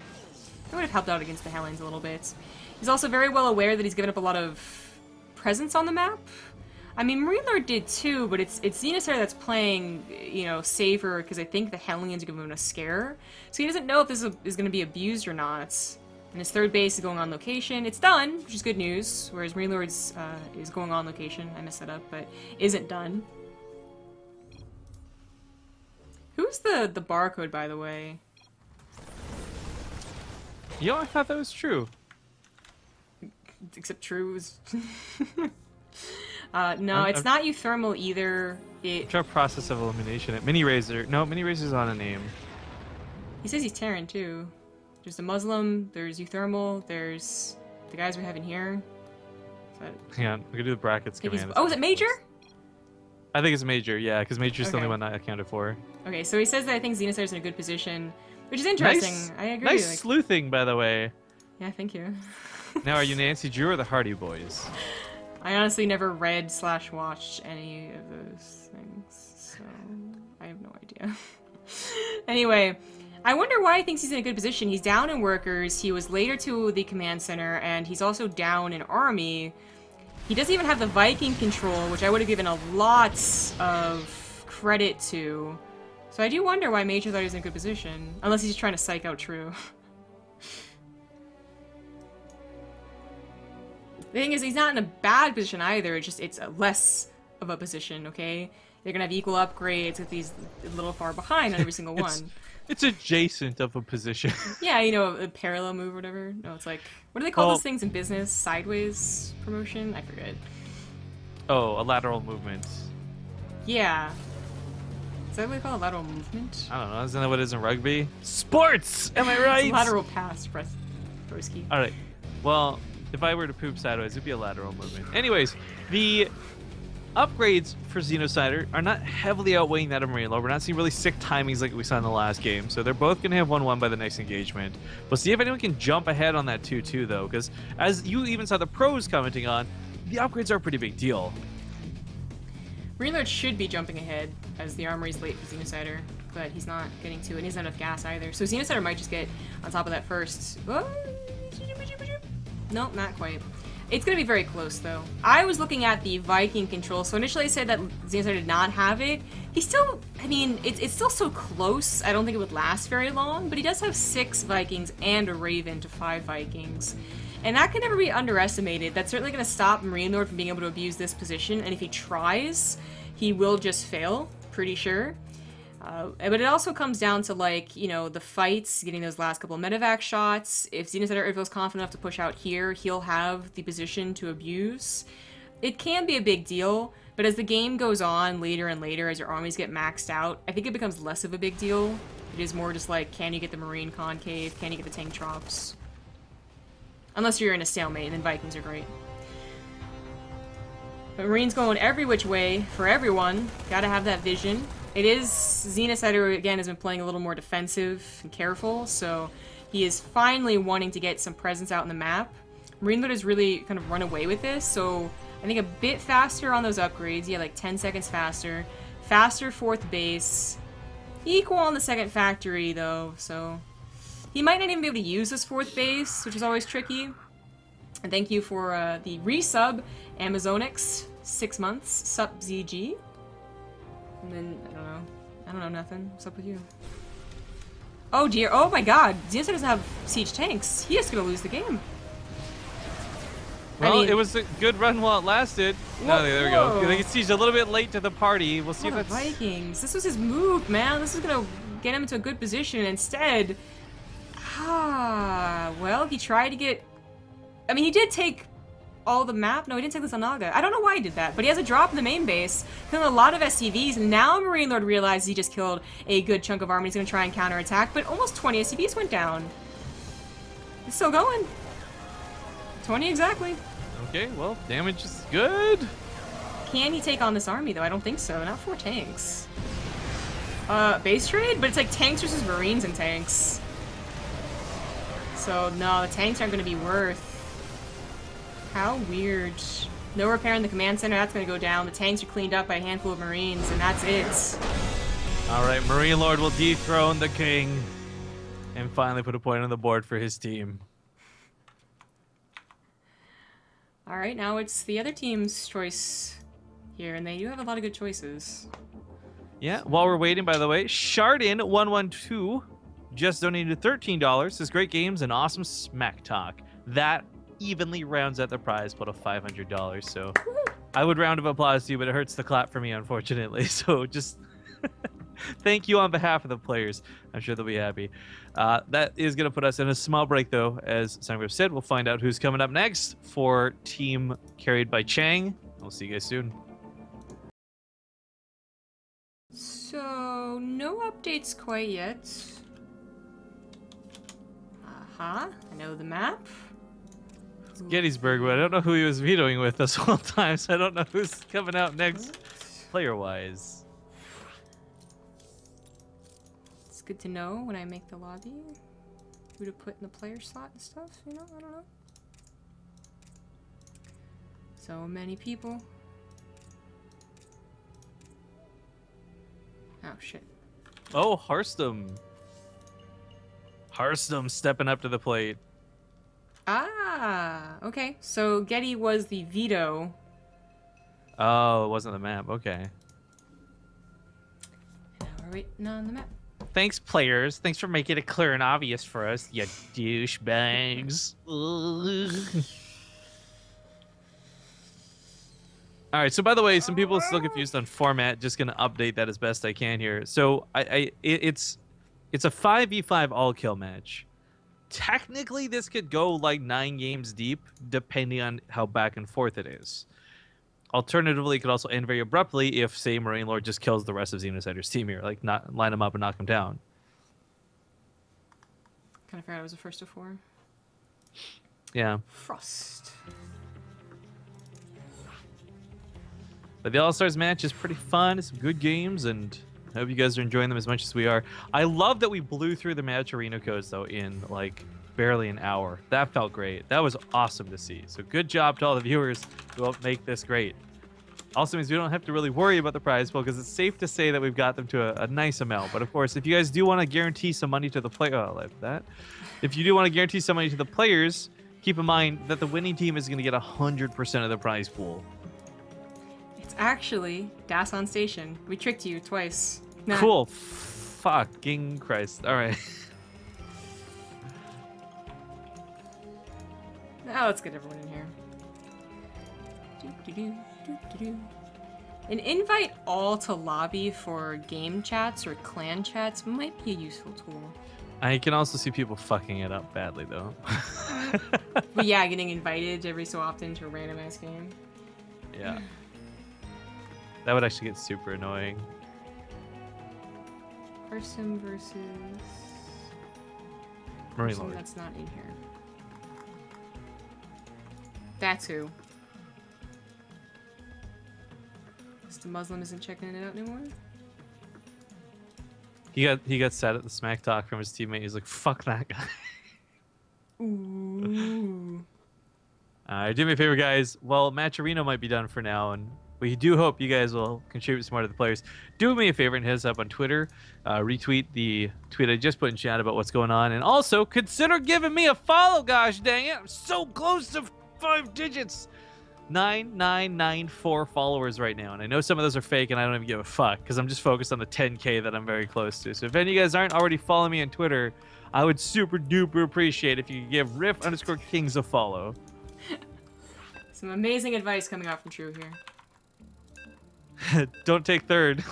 It would have helped out against the Hellions a little bit. He's also very well aware that he's given up a lot of presence on the map. I mean, Marine Lord did too, but it's Xenosider that's playing, safer because I think the Hellions are giving him a scare. So he doesn't know if this is going to be abused or not. And his third base is going on location. It's done, which is good news, whereas Marine Lord's is going on location. I messed that up, but isn't done. Who's the barcode, by the way?
I thought that was true.
Except true is... no, it's not euthermal either.
Try process of elimination. Mini Razor. No, Mini Razor's on a name.
He says he's Terran too. There's the Muslim, there's euthermal, there's the guys we have in here.
Hang on, we can do the brackets command.
Oh, is it Major?
I think it's Major, yeah, because Major's the only one I accounted for.
Okay, so he says that I think Xenosider's in a good position, which is interesting.
Nice,
I agree.
Nice sleuthing, by the way.
Yeah, thank you.
Now, are you Nancy Drew or the Hardy Boys?
I honestly never read/watched any of those things, so I have no idea. Anyway, I wonder why he thinks he's in a good position. He's down in workers, he was later to the command center, and he's also down in army. He doesn't even have the Viking control, which I would have given a lot of credit to. So I do wonder why Major thought he was in a good position. Unless he's trying to psych out True. The thing is, he's not in a bad position either, it's less of a position, okay? They're gonna have equal upgrades if he's a little far behind on every single one.
It's adjacent of a position.
Yeah, a parallel move or whatever. No, it's like, what do they call those things in business? Sideways promotion? I forget.
Oh, a lateral movement.
Yeah. Is that what they call a lateral movement?
I don't know, isn't that what it is in rugby? Sports! Am I right?
It's a lateral pass, broski.
Alright, well, if I were to poop sideways, it'd be a lateral movement. Anyways, the upgrades for Xenosider are not heavily outweighing that of Marine Lord. We're not seeing really sick timings like we saw in the last game, so they're both going to have 1-1 by the next engagement. We'll see if anyone can jump ahead on that 2-2, though, because as you even saw the pros commenting on, the upgrades are a pretty big deal.
Marine Lord should be jumping ahead, as the armory's late for Xenosider, but he's not getting to it, and he's not enough gas either. So Xenosider might just get on top of that first. Nope, not quite. It's going to be very close, though. I was looking at the Viking control, so initially I said that Xenosider did not have it. He still, I mean, it's still so close, I don't think it would last very long, but he does have 6 Vikings and a Raven to 5 Vikings. And that can never be underestimated. That's certainly going to stop Marine Lord from being able to abuse this position, and if he tries, he will just fail, pretty sure. But it also comes down to, like, the fights, getting those last couple of medevac shots. If Xenosider feels confident enough to push out here, he'll have the position to abuse. It can be a big deal, but as the game goes on later and later, as your armies get maxed out, I think it becomes less of a big deal. It is more just like, can you get the Marine concave? Can you get the tank drops? Unless you're in a stalemate, and then Vikings are great. But Marine's going every which way for everyone. Gotta have that vision. It is, Xenosider, again, has been playing a little more defensive and careful, so he is finally wanting to get some presence out in the map. Marine Lord has really kind of run away with this, so I think a bit faster on those upgrades. Yeah, like 10 seconds faster. Faster 4th base. Equal on the 2nd factory, though, so he might not even be able to use this 4th base, which is always tricky. And thank you for the resub, Amazonix, 6 months, sup ZG. And then, I don't know nothing. What's up with you? Oh dear, oh my god, Xenosider doesn't have siege tanks. He is gonna lose the game.
Well,
mean,
it was a good run while it lasted. No, there we go. I guess he's a little bit late to the party. We'll see if
the
that's...
Vikings. This was his move, man. This is gonna get him into a good position. Instead, well, he tried to get... I mean, he did take all the map. No, he didn't take the Zanaga. I don't know why he did that, but he has a drop in the main base, killing a lot of SCVs. Now Marine Lord realizes he just killed a good chunk of army. He's gonna try and counterattack, but almost 20 SCVs went down. It's still going. 20 exactly.
Okay, well, damage is good.
Can he take on this army, though? I don't think so. Not 4 tanks. Base trade? But it's like tanks versus Marines and tanks. So, no, the tanks aren't going to be worth. How weird. No repair in the command center. That's going to go down. The tanks are cleaned up by a handful of Marines, and that's it.
All right, Marine Lord will dethrone the king and finally put a point on the board for his team.
All right, now it's the other team's choice here, and they do have a lot of good choices.
Yeah, while we're waiting, by the way, Shardin112 just donated $13. Says great games and awesome smack talk. That evenly rounds out the prize pool of $500. So I would round of applause to you, but it hurts to clap for me, unfortunately. So just thank you on behalf of the players. I'm sure they'll be happy. That is going to put us in a small break, though. As Sungrove said, we'll find out who's coming up next for team carried by Chang. We'll see you guys soon.
So, no updates quite yet. I know the map.
It's Gettysburg, but I don't know who he was vetoing with this whole time, so I don't know who's coming out next player-wise.
It's good to know when I make the lobby who to put in the player slot and stuff, you know? I don't know. So many people. Oh, shit.
Oh, Harstum. Harstum stepping up to the plate.
Ah, okay. So Getty was the veto.
Oh, it wasn't the map. Okay.
Now we're waiting on the map.
Thanks, players. Thanks for making it clear and obvious for us, you douchebags. All right. So, by the way, some people are still confused on format. Just gonna update that as best I can here. So, it's a 5v5 all kill match. Technically, this could go like 9 games deep, depending on how back and forth it is. Alternatively, it could also end very abruptly if, say, Marine Lord just kills the rest of Xenocider's team here, like not line them up and knock them down.
Kind of forgot it was a first of 4.
Yeah.
Frost.
But the All-Stars match is pretty fun. It's some good games, and I hope you guys are enjoying them as much as we are. I love that we blew through the match arena codes, though, in, like, barely an hour. That felt great. That was awesome to see. So good job to all the viewers who helped make this great. Also means we don't have to really worry about the prize pool because it's safe to say that we've got them to a nice amount. But, of course, if you guys do want to guarantee some money to the player... Oh, like that. If you do want to guarantee some money to the players, keep in mind that the winning team is going to get 100% of the prize pool.
Actually, Das on station. We tricked you twice. Nah.
Cool. Fucking Christ. All right.
Now let's get everyone in here. An invite all to lobby for game chats or clan chats might be a useful tool.
I can also see people fucking it up badly, though.
But yeah, getting invited every so often to a random ass game.
Yeah. That would actually get super annoying.
Person versus...
Marine
person
Lord.
that's not in here. That's who. The Muslim isn't checking it out anymore?
He got sad at the smack talk from his teammate. He's like, fuck that guy.
Ooh.
Do me a favor, guys. Well, Matcherino might be done for now, and we do hope you guys will contribute some more to the players. Do me a favor and hit us up on Twitter. Retweet the tweet I just put in chat about what's going on. And also, consider giving me a follow, gosh dang it. I'm so close to 5 digits. 9994 followers right now. And I know some of those are fake, and I don't even give a fuck, because I'm just focused on the 10K that I'm very close to. So if any of you guys aren't already following me on Twitter, I would super duper appreciate if you could give Riff_Kings a follow.
Some amazing advice coming out from True here.
Don't take third.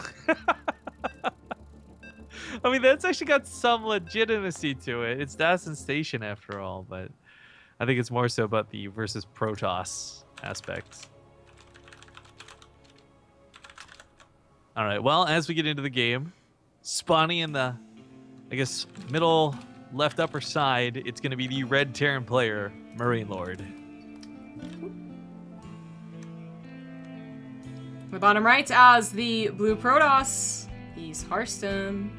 I mean, that's actually got some legitimacy to it. It's Dawson Station after all, but I think it's more so about the versus Protoss aspect. All right, well, as we get into the game, spawning in the, I guess, middle left upper side, it's going to be the red Terran player, Marine Lord.
The bottom right as the blue Protoss, he's Hearthstone.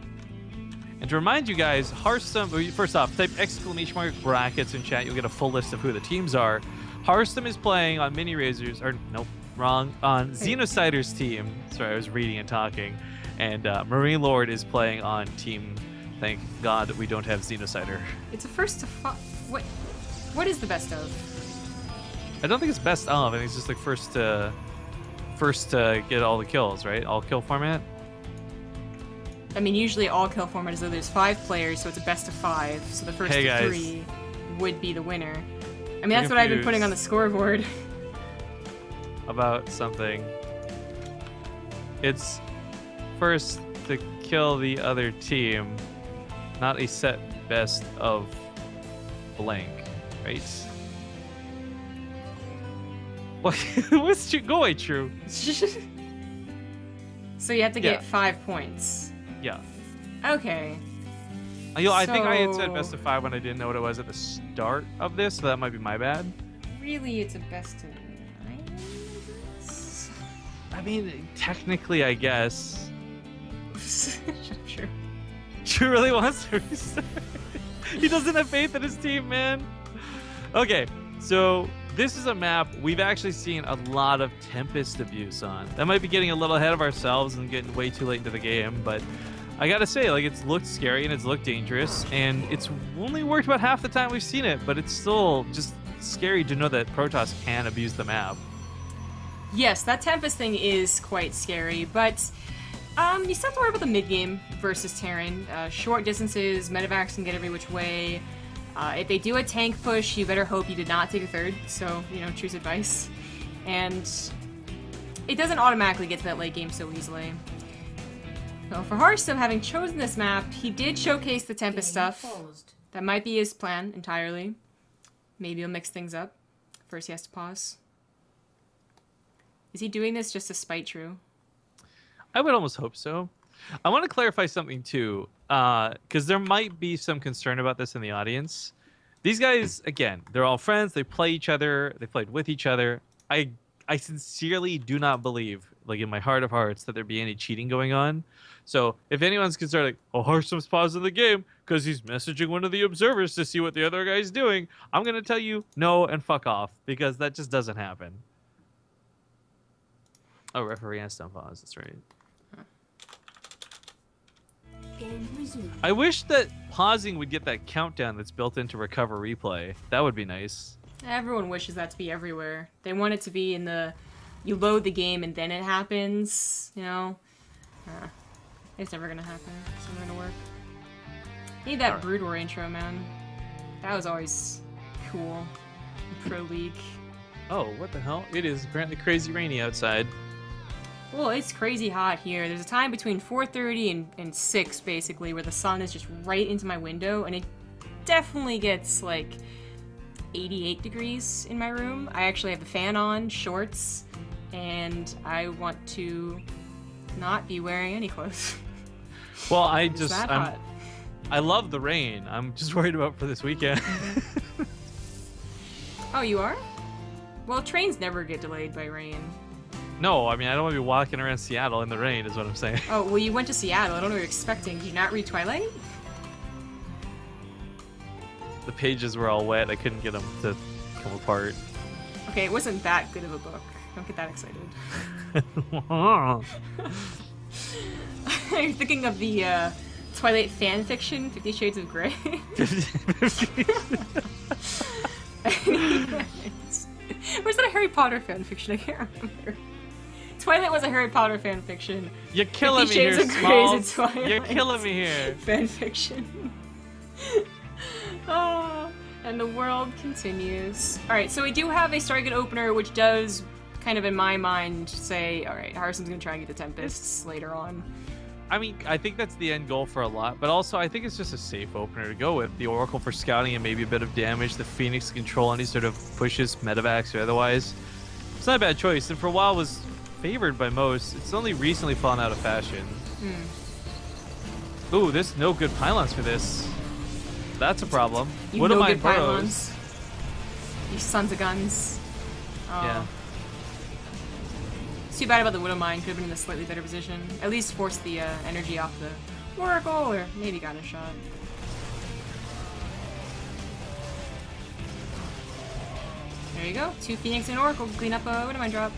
And to remind you guys, Hearthstone, first off, type exclamation mark brackets in chat. You'll get a full list of who the teams are. Hearthstone is playing on Mini Razors, or nope, wrong, on Xenocider's team. Sorry, I was reading and talking. And Marine Lord is playing on team, thank God we don't have Xenocider.
It's a first to what is the best of?
I don't think it's best of. I think it's just like first to get all the kills, right? All kill format.
I mean, usually all kill format is though there's 5 players, so it's a best of 5. So the first to 3 would be the winner. I mean, that's what I've been putting on the scoreboard.
About something. It's first to kill the other team, not a set best of blank, right? What? What's go away, True?
So you have to get 5 points.
Yeah.
Okay.
I think I had said best of 5 when I didn't know what it was at the start of this, so that might be my bad.
Really, it's a best of 9?
I mean, technically, I guess.
Sure.
True really wants to restart. He doesn't have faith in his team, man. Okay, so this is a map we've actually seen a lot of Tempest abuse on. That might be getting a little ahead of ourselves and getting way too late into the game, but I gotta say, like, it's looked scary and it's looked dangerous, and it's only worked about half the time we've seen it, but it's still just scary to know that Protoss can abuse the map.
Yes, that Tempest thing is quite scary, but you still have to worry about the mid-game versus Terran. Short distances, medevacs can get every which way. If they do a tank push, you better hope you did not take a third, so, you know, choose advice. And it doesn't automatically get to that late game so easily. So for Hearthstone, having chosen this map, he did showcase the Tempest stuff. That might be his plan entirely. Maybe he'll mix things up. First he has to pause. Is he doing this just to spite True?
I would almost hope so. I want to clarify something too, because there might be some concern about this in the audience. These guys, again, they're all friends. They play each other. They played with each other. I sincerely do not believe, like in my heart of hearts, that there be any cheating going on. So if anyone's concerned, like, oh, Hearthstone's pausing the game because he's messaging one of the observers to see what the other guy's doing, I'm going to tell you no and fuck off, because that just doesn't happen. Oh, referee has to unpause. That's right. I wish that pausing would get that countdown that's built into Recover Replay. That would be nice.
Everyone wishes that to be everywhere. They want it to be in the... You load the game and then it happens, you know? It's never gonna happen. It's never gonna work. Need that Brood War intro, man. That was always cool. Pro League.
Oh, what the hell? It is apparently crazy rainy outside.
Well, it's crazy hot here. There's a time between 4:30 and 6, basically, where the sun is just right into my window, and it definitely gets, like, 88 degrees in my room. I actually have the fan on, shorts, and I want to not be wearing any clothes.
Well, I love the rain. I'm just worried about for this weekend.
Oh, you are? Well, trains never get delayed by rain.
No, I mean, I don't want to be walking around Seattle in the rain, is what I'm saying.
Oh, well, you went to Seattle. I don't know what you're expecting. Did you not read Twilight?
The pages were all wet. I couldn't get them to come apart.
Okay, it wasn't that good of a book. Don't get that excited. You're thinking of the Twilight fan fiction, 50 Shades of Grey? Was that a Harry Potter fan fiction? I can't remember. Twilight was a Harry Potter fan fiction.
You're killing me here, Smalls. You're killing me here.
Fan fiction. Oh, And the world continues. Alright, so we do have a Stargate opener, which does, kind of in my mind, say, alright, Harson's gonna try and get the Tempests later on.
I mean, I think that's the end goal for a lot, but also I think it's just a safe opener to go with. The Oracle for scouting and maybe a bit of damage, the Phoenix control any sort of pushes, medevacs or otherwise. It's not a bad choice, and for a while was favored by most. It's only recently fallen out of fashion. Ooh, there's no good pylons for this. That's a problem.
You no good pylons. You sons of guns. Oh.
Yeah.
It's too bad about the Widow Mine. Could have been in a slightly better position. At least force the energy off the Oracle, or maybe got a shot. There you go. 2 Phoenix and Oracle clean up a Widow Mine drop.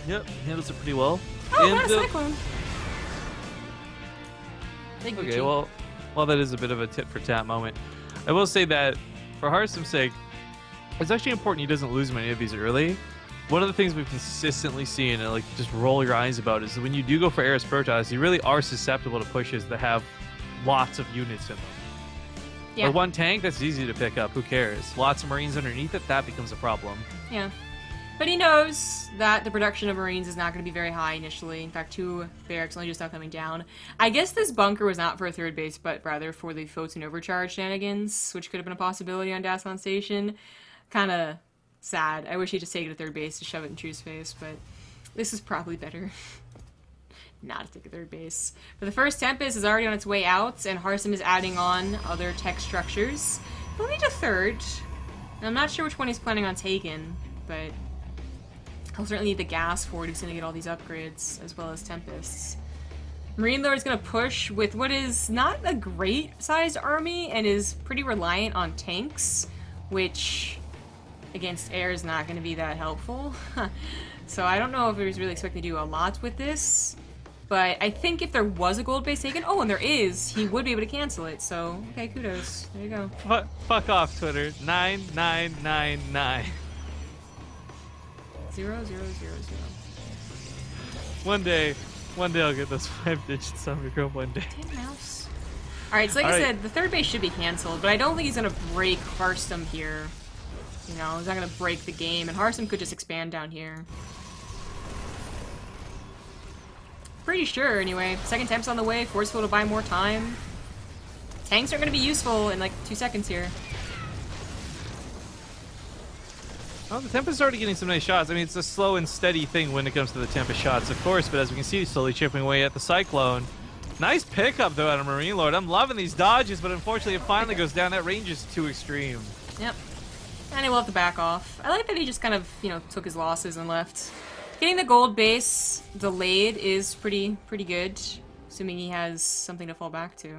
Yep, handles it pretty well.
Oh, and, a Cyclone.
Okay, well, that is a bit of a tit-for-tat moment. I will say that, for Harsum's sake, it's actually important he doesn't lose many of these early. One of the things we've consistently seen, and like just roll your eyes about, is that when you do go for Ares Protoss, you really are susceptible to pushes that have lots of units in them.
Yeah.
For one tank, that's easy to pick up. Who cares? Lots of Marines underneath it, that becomes a problem.
Yeah. But he knows that the production of Marines is not going to be very high initially. In fact, 2 barracks only just now coming down. I guess this bunker was not for a 3rd base, but rather for the Photon Overcharge shenanigans, which could have been a possibility on Dasson Station. Kind of sad. I wish he'd just take it to 3rd base to shove it in True's face, but this is probably better. Not to take a 3rd base. But the first Tempest is already on its way out, and Harsum is adding on other tech structures. He'll need a 3rd. And I'm not sure which one he's planning on taking, but he'll certainly need the gas for it. He's going to get all these upgrades, as well as Tempests. Marine Lord's going to push with what is not a great-sized army, and is pretty reliant on tanks, which against air is not going to be that helpful. So I don't know if he was really expecting to do a lot with this, but I think if there was a gold base taken, oh, and there is, he would be able to cancel it, so, okay, kudos. There you go.
Fuck off, Twitter. 9999.
0, 0, 0, 0.
One day I'll get those 5 digits on the group one day.
Damn mouse. Alright, so like I said, the 3rd base should be canceled, but I don't think he's going to break Harsum here. You know, he's not going to break the game, and Harsum could just expand down here. Pretty sure, anyway. 2nd Temp's on the way, Forceful to buy more time. Tanks are going to be useful in like 2 seconds here.
Well, the Tempest is already getting some nice shots. I mean, it's a slow and steady thing when it comes to the Tempest shots, of course, but as we can see, he's slowly chipping away at the Cyclone. Nice pickup, though, out of Marine Lord. I'm loving these dodges, but unfortunately, it finally goes down. That range is too extreme.
Yep. And he will have to back off. I like that he just kind of, you know, took his losses and left. Getting the gold base delayed is pretty good, assuming he has something to fall back to.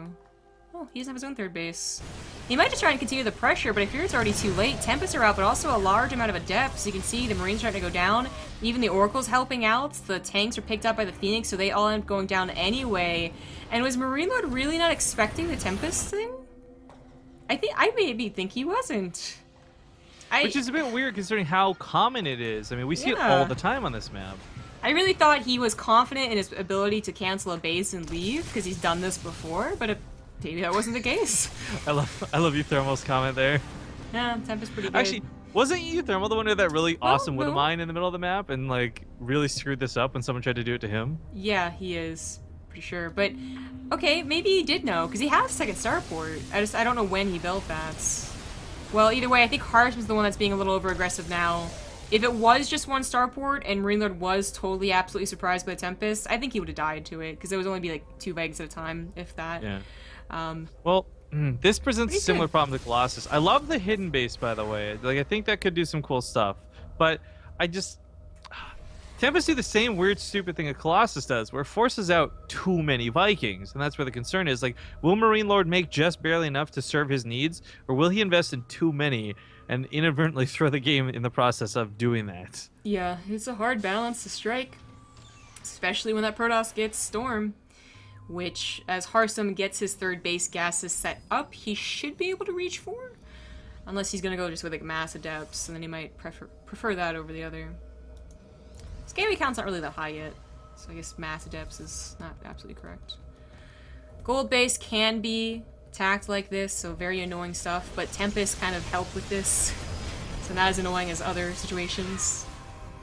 Oh, he doesn't have his own 3rd base. He might just try and continue the pressure, but I fear it's already too late. Tempests are out, but also a large amount of adepts. You can see the Marines starting to go down. Even the Oracle's helping out. The tanks are picked up by the Phoenix, so they all end up going down anyway. And was Marine Lord really not expecting the Tempest thing? I maybe think he wasn't.
Which is a bit weird considering how common it is. I mean, we see it all the time on this map.
I really thought he was confident in his ability to cancel a base and leave, because he's done this before, but maybe that wasn't the case.
I love you, Thermal's comment there.
Yeah, Tempest pretty good.
Actually, wasn't you, Thermal, the one who had that really awesome Widow Mine in the middle of the map and, like, really screwed this up when someone tried to do it to him?
Yeah, he is. Pretty sure. But, okay, maybe he did know, because he has 2nd starport. I don't know when he built that. Well, either way, I think Harsum's the one that's being a little over-aggressive now. If it was just 1 starport and Marine Lord was totally, absolutely surprised by the Tempest, I think he would have died to it, because it would only be like 2 Vegas at a time, if that.
Yeah. Well, this presents a similar problem to Colossus. I love the hidden base, by the way. Like, I think that could do some cool stuff. But I just... Tempest do the same weird, stupid thing that Colossus does, where it forces out too many Vikings, and that's where the concern is. Like, will Marine Lord make just barely enough to serve his needs, or will he invest in too many and inadvertently throw the game in the process of doing that?
Yeah, it's a hard balance to strike, especially when that Protoss gets Storm, which, as Harsum gets his 3rd base gases set up, he should be able to reach for, unless he's going to go just with like mass adepts, and then he might prefer that over the other. Scary count's not really that high yet, so I guess mass adepts is not absolutely correct. Gold base can be attacked like this, so very annoying stuff. But Tempest kind of helped with this, so not as annoying as other situations.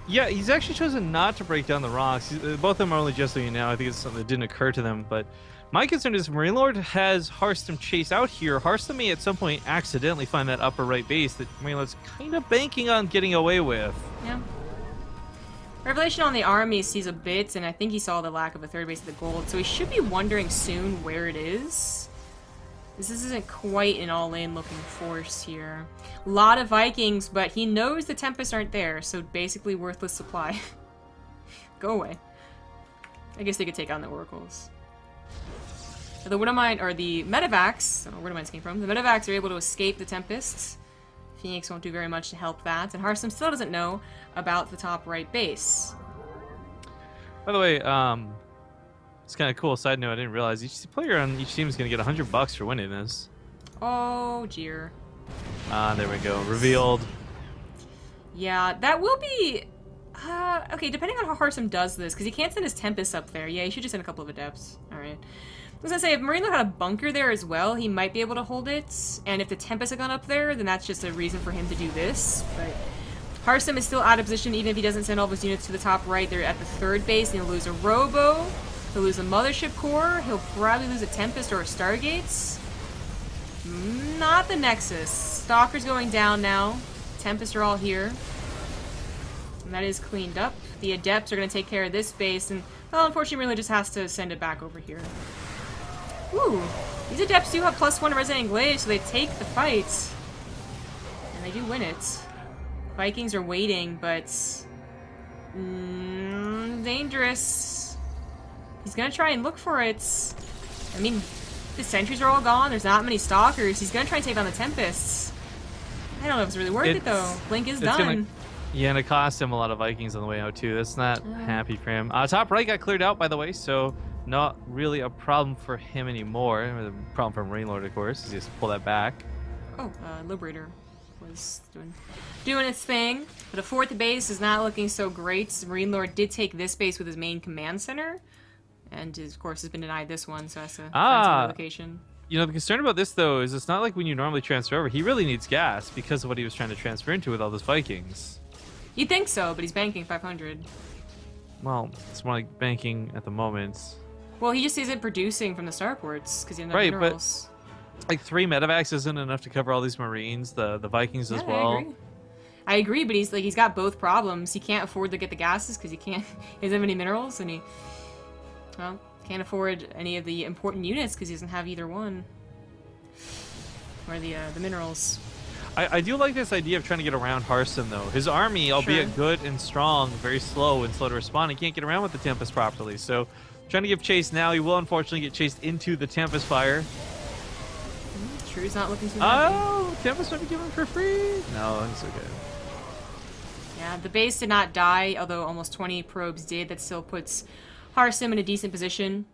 Yeah, he's actually chosen not to break down the rocks. Both of them are only just so you know. I think it's something that didn't occur to them, but my concern is Marine Lord has Hearthstone chase out here. Hearthstone may at some point accidentally find that upper right base that Marine Lord's kind of banking on getting away with.
Yeah. Revelation on the army sees a bit, and I think he saw the lack of a third base of the gold, so he should be wondering soon where it is. This isn't quite an all-in looking force here. A lot of Vikings, but he knows the Tempests aren't there, so basically worthless supply. Go away. I guess they could take on the Oracles. The Widowmine, or the Medivacs, I don't know where Widowmines came from, the Medivacs are able to escape the Tempests. Phoenix won't do very much to help that, and Hearthstone still doesn't know about the top right base.
By the way, it's kind of cool. Side note, I didn't realize each player on each team is going to get $100 for winning this.
Oh, dear.
Ah, there we go. Revealed.
Yeah, that will be... okay, depending on how Hearthstone does this, because he can't send his Tempest up there. Yeah, he should just send a couple of Adepts. Alright. I was gonna say, if Marine Lord had a bunker there as well, he might be able to hold it. And if the Tempest had gone up there, then that's just a reason for him to do this. But Hearthstone is still out of position, even if he doesn't send all of his units to the top right. They're at the third base, and he'll lose a Robo. He'll lose a Mothership Core. He'll probably lose a Tempest or a Stargates. Not the Nexus. Stalker's going down now. Tempests are all here. And that is cleaned up. The Adepts are going to take care of this base, and, well, unfortunately, Marine just has to send it back over here. Ooh, these Adepts do have +1 Resonating Glaive, so they take the fight. And they do win it. Vikings are waiting, but... dangerous. He's gonna try and look for it. I mean, the sentries are all gone, there's not many Stalkers. He's gonna try and take on the Tempests. I don't know if it's really worth it, though. Blink is done.
Yeah, and it cost him a lot of Vikings on the way out, too. That's not happy for him. Top right got cleared out, by the way, so... not really a problem for him anymore. The problem for Marine Lord, of course, is he has to pull that back.
Oh, Liberator was doing its thing. But a fourth base is not looking so great. Marine Lord did take this base with his main command center. And, of course, has been denied this one, so has to find some location.
You know, the concern about this, though, is it's not like when you normally transfer over. He really needs gas because of what he was trying to transfer into with all those Vikings.
You'd think so, but he's banking 500.
Well, it's more like banking at the moment.
Well, he just isn't producing from the starports because he doesn't have minerals.
But like 3 Medivacs isn't enough to cover all these Marines, the Vikings as well.
I agree, but he's got both problems. He can't afford to get the gases because he doesn't have any minerals, and he can't afford any of the important units because he doesn't have either one. Or the minerals.
I do like this idea of trying to get around Hearthstone, though. His army, albeit good and strong, very slow and slow to respond, he can't get around with the Tempest properly. So, trying to give chase now, he will unfortunately get chased into the Tempest Fire.
True's not looking too happy.
Oh, Tempest might be given for free. No, it's okay.
Yeah, the base did not die, although almost 20 probes did. That still puts Hearthstone in a decent position.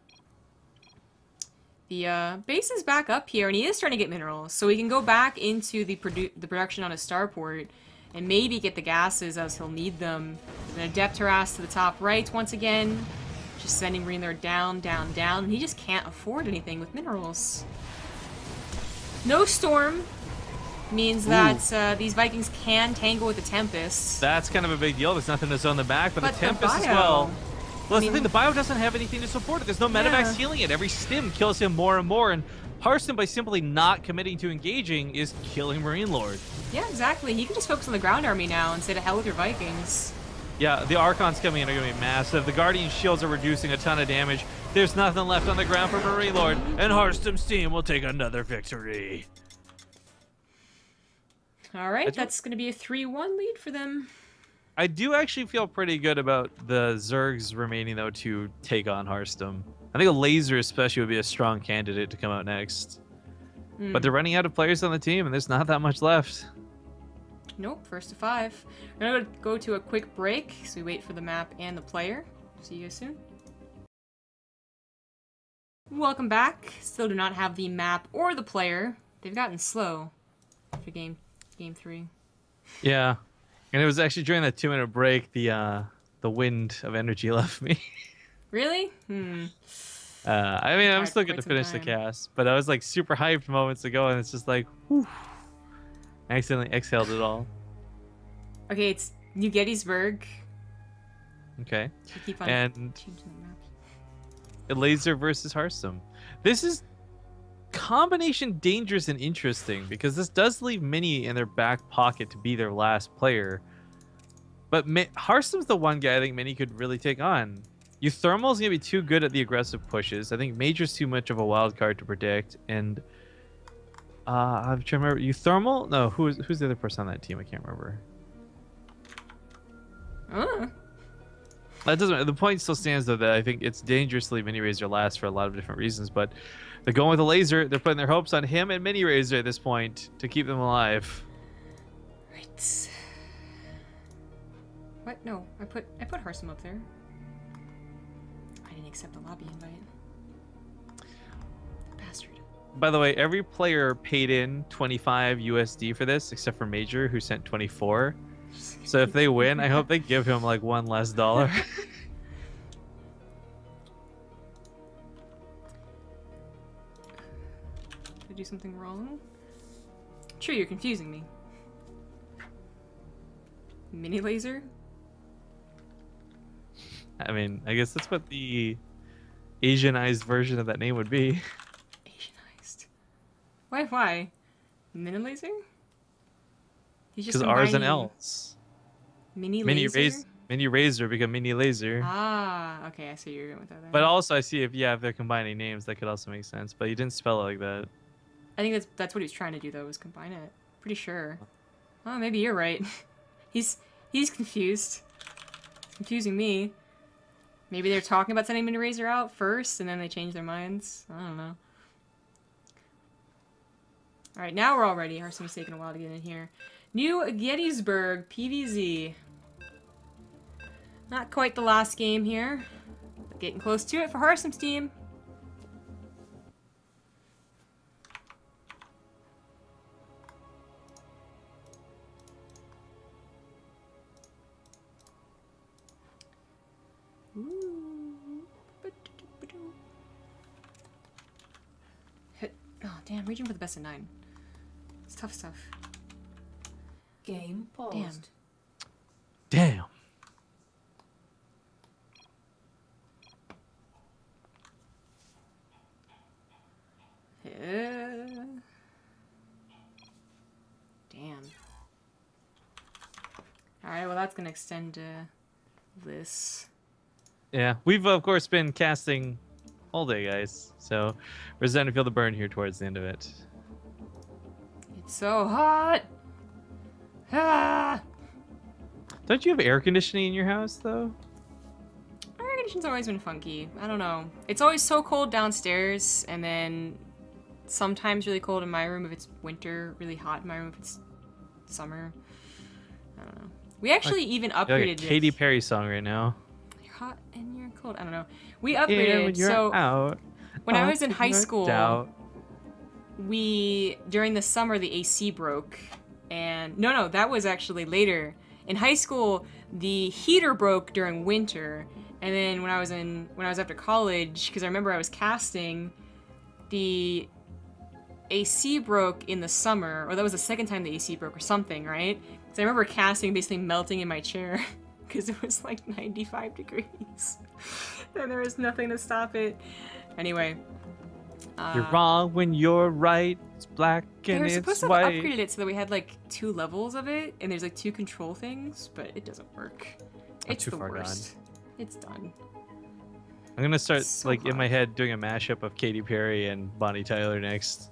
The base is back up here, and he is trying to get minerals, so he can go back into the production on a starport and maybe get the gases as he'll need them. An Adept harass to the top right once again, just sending Marine Lord down, down, down, and he just can't afford anything with minerals. No Storm means that these Vikings can tangle with the Tempest.
That's kind of a big deal. There's nothing to zone the back, but the Tempest as well. Well, that's the thing. The bio doesn't have anything to support it. There's no Medivacs healing it. Every stim kills him more and more, and Hearthstone, by simply not committing to engaging, is killing Marine Lord.
Yeah, exactly. He can just focus on the ground army now and say to hell with your Vikings.
Yeah, the Archons coming in are going to be massive. The Guardian Shields are reducing a ton of damage. There's nothing left on the ground for Marine Lord, and Hearthstone's team will take another victory.
All right, that's going to be a 3-1 lead for them.
I do actually feel pretty good about the Zergs remaining, though, to take on Hearthstone. I think a Laser especially would be a strong candidate to come out next. But they're running out of players on the team, and there's not that much left.
Nope, first to 5. We're going to go to a quick break, so we wait for the map and the player. See you guys soon. Welcome back. Still do not have the map or the player. They've gotten slow for game 3.
Yeah. And it was actually during that 2-minute break, the wind of energy left me.
Really?
I mean, I'm
Tried
still
for
going to
quite some
finish the
time.
cast, but I was like super hyped moments ago, and it's just like, whew. I accidentally exhaled it all.
Okay, it's New Gettysburg.
Okay.
You keep on
And
changing the maps.
Laser versus Hearthstone. This is combination dangerous and interesting because this does leave many in their back pocket to be their last player. But Hearthstone's the one guy I think many could really take on. Euthermal's gonna be too good at the aggressive pushes. I think Major's too much of a wild card to predict. And I'm trying to remember. Euthermal? No, who's the other person on that team? I can't remember. That doesn't. The point still stands though that I think it's dangerously Mini Razor last for a lot of different reasons. But they're going with a laser. They're putting their hopes on him and Mini Razor at this point to keep them alive.
Right. What? No, I put Hearthstone up there. I didn't accept the lobby invite. Bastard.
By the way, every player paid in 25 USD for this, except for Major, who sent 24. So if they win, I hope they give him like $1 less.
Did I do something wrong? Sure, you're confusing me. Mini laser?
I mean, I guess that's what the Asianized version of that name would be.
Asianized. Why? Mini laser? He's just
Because R's and
combining
L's.
Mini laser?
Mini Razor become Mini Laser.
Ah, okay, I see you're going with that.
But also, I see if they're combining names, that could also make sense. But you didn't spell it like that.
I think that's what he was trying to do though, was combine it. Pretty sure. Oh, maybe you're right. he's confused. It's confusing me. Maybe they're talking about sending Mini Razor out first, and then they change their minds. I don't know. All right, now we're all ready. Hearthstone's taking a while to get in here. New Gettysburg PVZ. Not quite the last game here, but getting close to it for Hearthstone's team. Hit. Oh, damn, reaching for the best of 9. It's tough stuff.
Game paused.
Damn.
Damn. Alright, well that's gonna extend this.
Yeah, we've of course been casting all day, guys. So we're starting to feel the burn here towards the end of it.
It's so hot! Ah!
Don't you have air conditioning in your house, though?
Air conditioning's always been funky. I don't know. It's always so cold downstairs, and then sometimes really cold in my room if it's winter, really hot in my room if it's summer. I don't know. We actually even
You're
upgraded
like a Katy
it.
Perry song right now.
You're hot and you're cold. I don't know. We
Yeah,
upgraded.
when you're
So
out,
when I
out
was in high
no
school,
doubt.
during the summer the AC broke, and no, that was actually later. In high school, the heater broke during winter, and then when I was after college, because I remember I was casting, the AC broke in the summer, or that was the second time the AC broke or something, right? So I remember casting basically melting in my chair because it was like 95 degrees, and there was nothing to stop it. Anyway.
You're wrong when you're right. It's black
They
and
were
it's
supposed to have
white.
upgraded it so that we had like 2 levels of it, and there's like 2 control things, but it doesn't work. It's
too
the
far
worst. It's done.
I'm gonna start
So
like in
hot.
my head doing a mashup of Katy Perry and Bonnie Tyler next.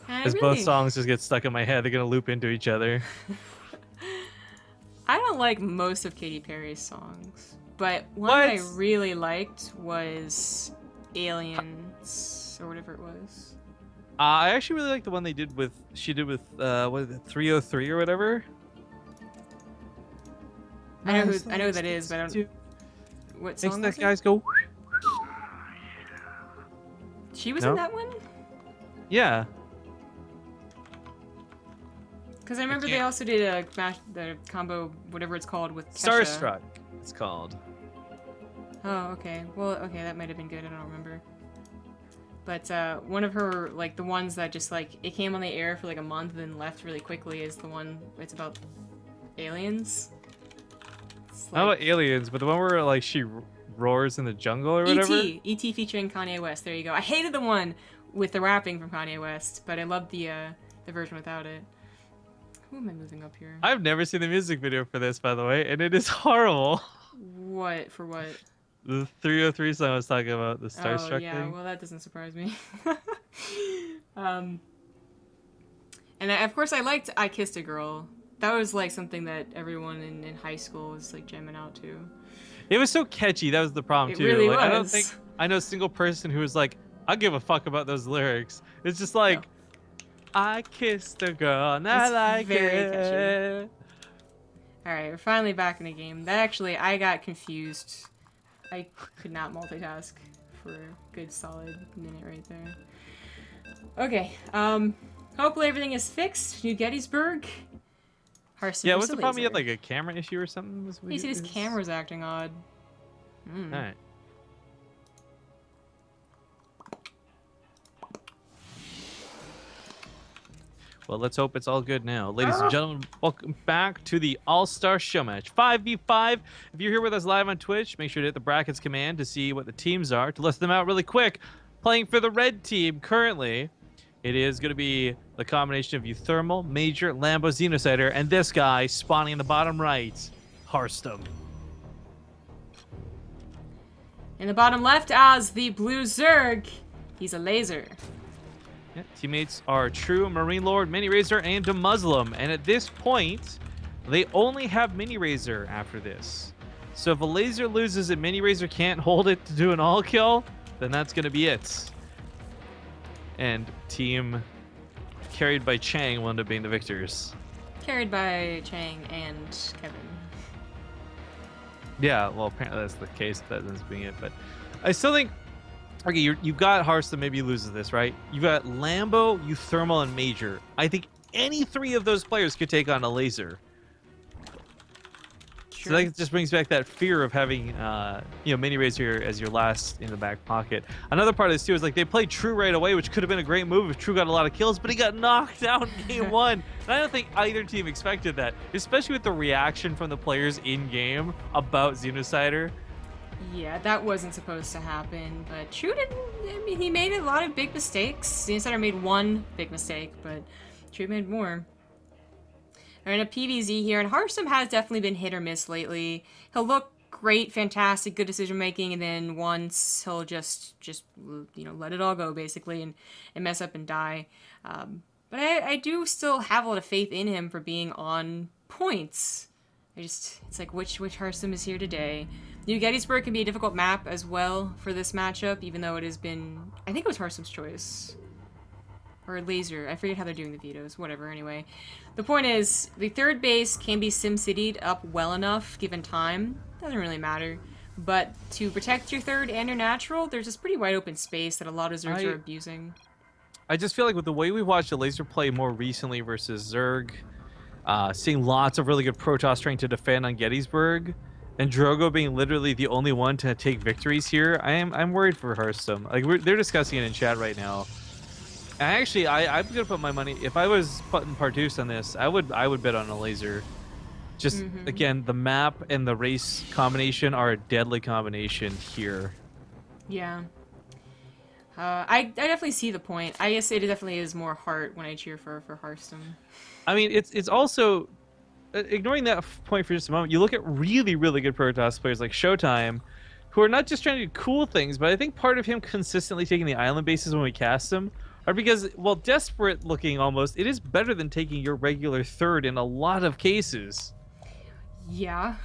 And
As both songs just get stuck in my head, they're gonna loop into each other.
I don't like most of Katy Perry's songs, but one
What?
that I really liked was Aliens or whatever it was.
I actually really like the one she did with what is it, 303 or whatever.
I know who that is, but I don't. What
Makes
song
that
was it?
guys go.
She was
No?
in that one?
Yeah.
Because I remember they
can't-
also did the combo, whatever it's called, with Kesha.
Starstruck, it's called.
Oh, okay. Well, okay, that might have been good. I don't remember. But one of her, like, the ones that just, like, it came on the air for, like, a month and then left really quickly is the one, it's about aliens. It's
Not
like
about aliens, but the one where, like, she roars in the jungle or whatever?
E.T. featuring Kanye West. There you go. I hated the one with the rapping from Kanye West, but I loved the version without it. Who am I moving up here?
I've never seen the music video for this, by the way, and it is horrible.
What? For what?
The 303 song I was talking about, the Starstruck
yeah,
thing.
well, that doesn't surprise me. And of course I liked I Kissed a Girl. That was like something that everyone in high school was like jamming out to.
It was so catchy, that was the problem too.
It really
like,
was.
I don't think I know a single person who was like, I give a fuck about those lyrics. It's just like,
No.
I kissed a girl and I
It's
like
very
it.
catchy. Alright, we're finally back in the game. That actually, I got confused. I could not multitask for a good solid minute right there. Okay, hopefully everything is fixed. New Gettysburg. Hearthstone
Yeah,
for
what's the problem? You had
Laser.
like a camera issue or something?
He said his camera's acting odd.
Alright. Well, let's hope it's all good now. Ladies and gentlemen, welcome back to the All-Star Show Match. 5v5. If you're here with us live on Twitch, make sure to hit the brackets command to see what the teams are. To list them out really quick, playing for the red team currently, it is going to be the combination of Euthermal, Major, Lambo, Xenocider, and this guy spawning in the bottom right, Hearthstone.
In the bottom left, as the blue Zerg, he's a laser.
Yeah, teammates are True, Marine Lord, Mini Razor, and a Muslim. And at this point, they only have Mini Razor after this. So if a laser loses and Mini Razor can't hold it to do an all kill, then that's going to be it. And team carried by Chang will end up being the victors.
Carried by Chang and Kevin.
Yeah, well, apparently that's the case. That ends up being it. But I still think, okay, you've got Hearthstone, maybe he loses this, right? You've got Lambo, Euthermal, and Major. I think any three of those players could take on a laser.
Sure.
So that just brings back that fear of having, Mini Razor as your last in the back pocket. Another part of this, too, is like they played True right away, which could have been a great move if True got a lot of kills, but he got knocked out in game one. And I don't think either team expected that, especially with the reaction from the players in-game about Xenocider.
Yeah, that wasn't supposed to happen, but True didn't. I mean, he made a lot of big mistakes. Xenocider made one big mistake, but True made more. We're in a PvZ here, and Hearthstone has definitely been hit or miss lately. He'll look great, fantastic, good decision making, and then once he'll just let it all go basically, and mess up and die. But I do still have a lot of faith in him for being on points. It's like which Hearthstone is here today. New Gettysburg can be a difficult map as well for this matchup, even though it has been, I think it was Hearthstone's choice. Or Laser, I forget how they're doing the vetoes, whatever, anyway. The point is, the third base can be SimCity'd up well enough, given time. Doesn't really matter. But to protect your third and your natural, there's this pretty wide open space that a lot of Zergs are abusing.
I just feel like with the way we watched the laser play more recently versus Zerg, seeing lots of really good Protoss trying to defend on Gettysburg, and Drogo being literally the only one to take victories here, I'm worried for Hearthstone. Like they're discussing it in chat right now. And actually, I'm gonna put my money. If I was putting Partus on this, I would bet on a laser. Just again, the map and the race combination are a deadly combination here.
Yeah. I definitely see the point. I guess it definitely is more heart when I cheer for Hearthstone.
I mean, it's also ignoring that point for just a moment. You look at really, really good Protoss players like Showtime, who are not just trying to do cool things, but I think part of him consistently taking the island bases when we cast him are because, while desperate looking almost, it is better than taking your regular third in a lot of cases.
Yeah.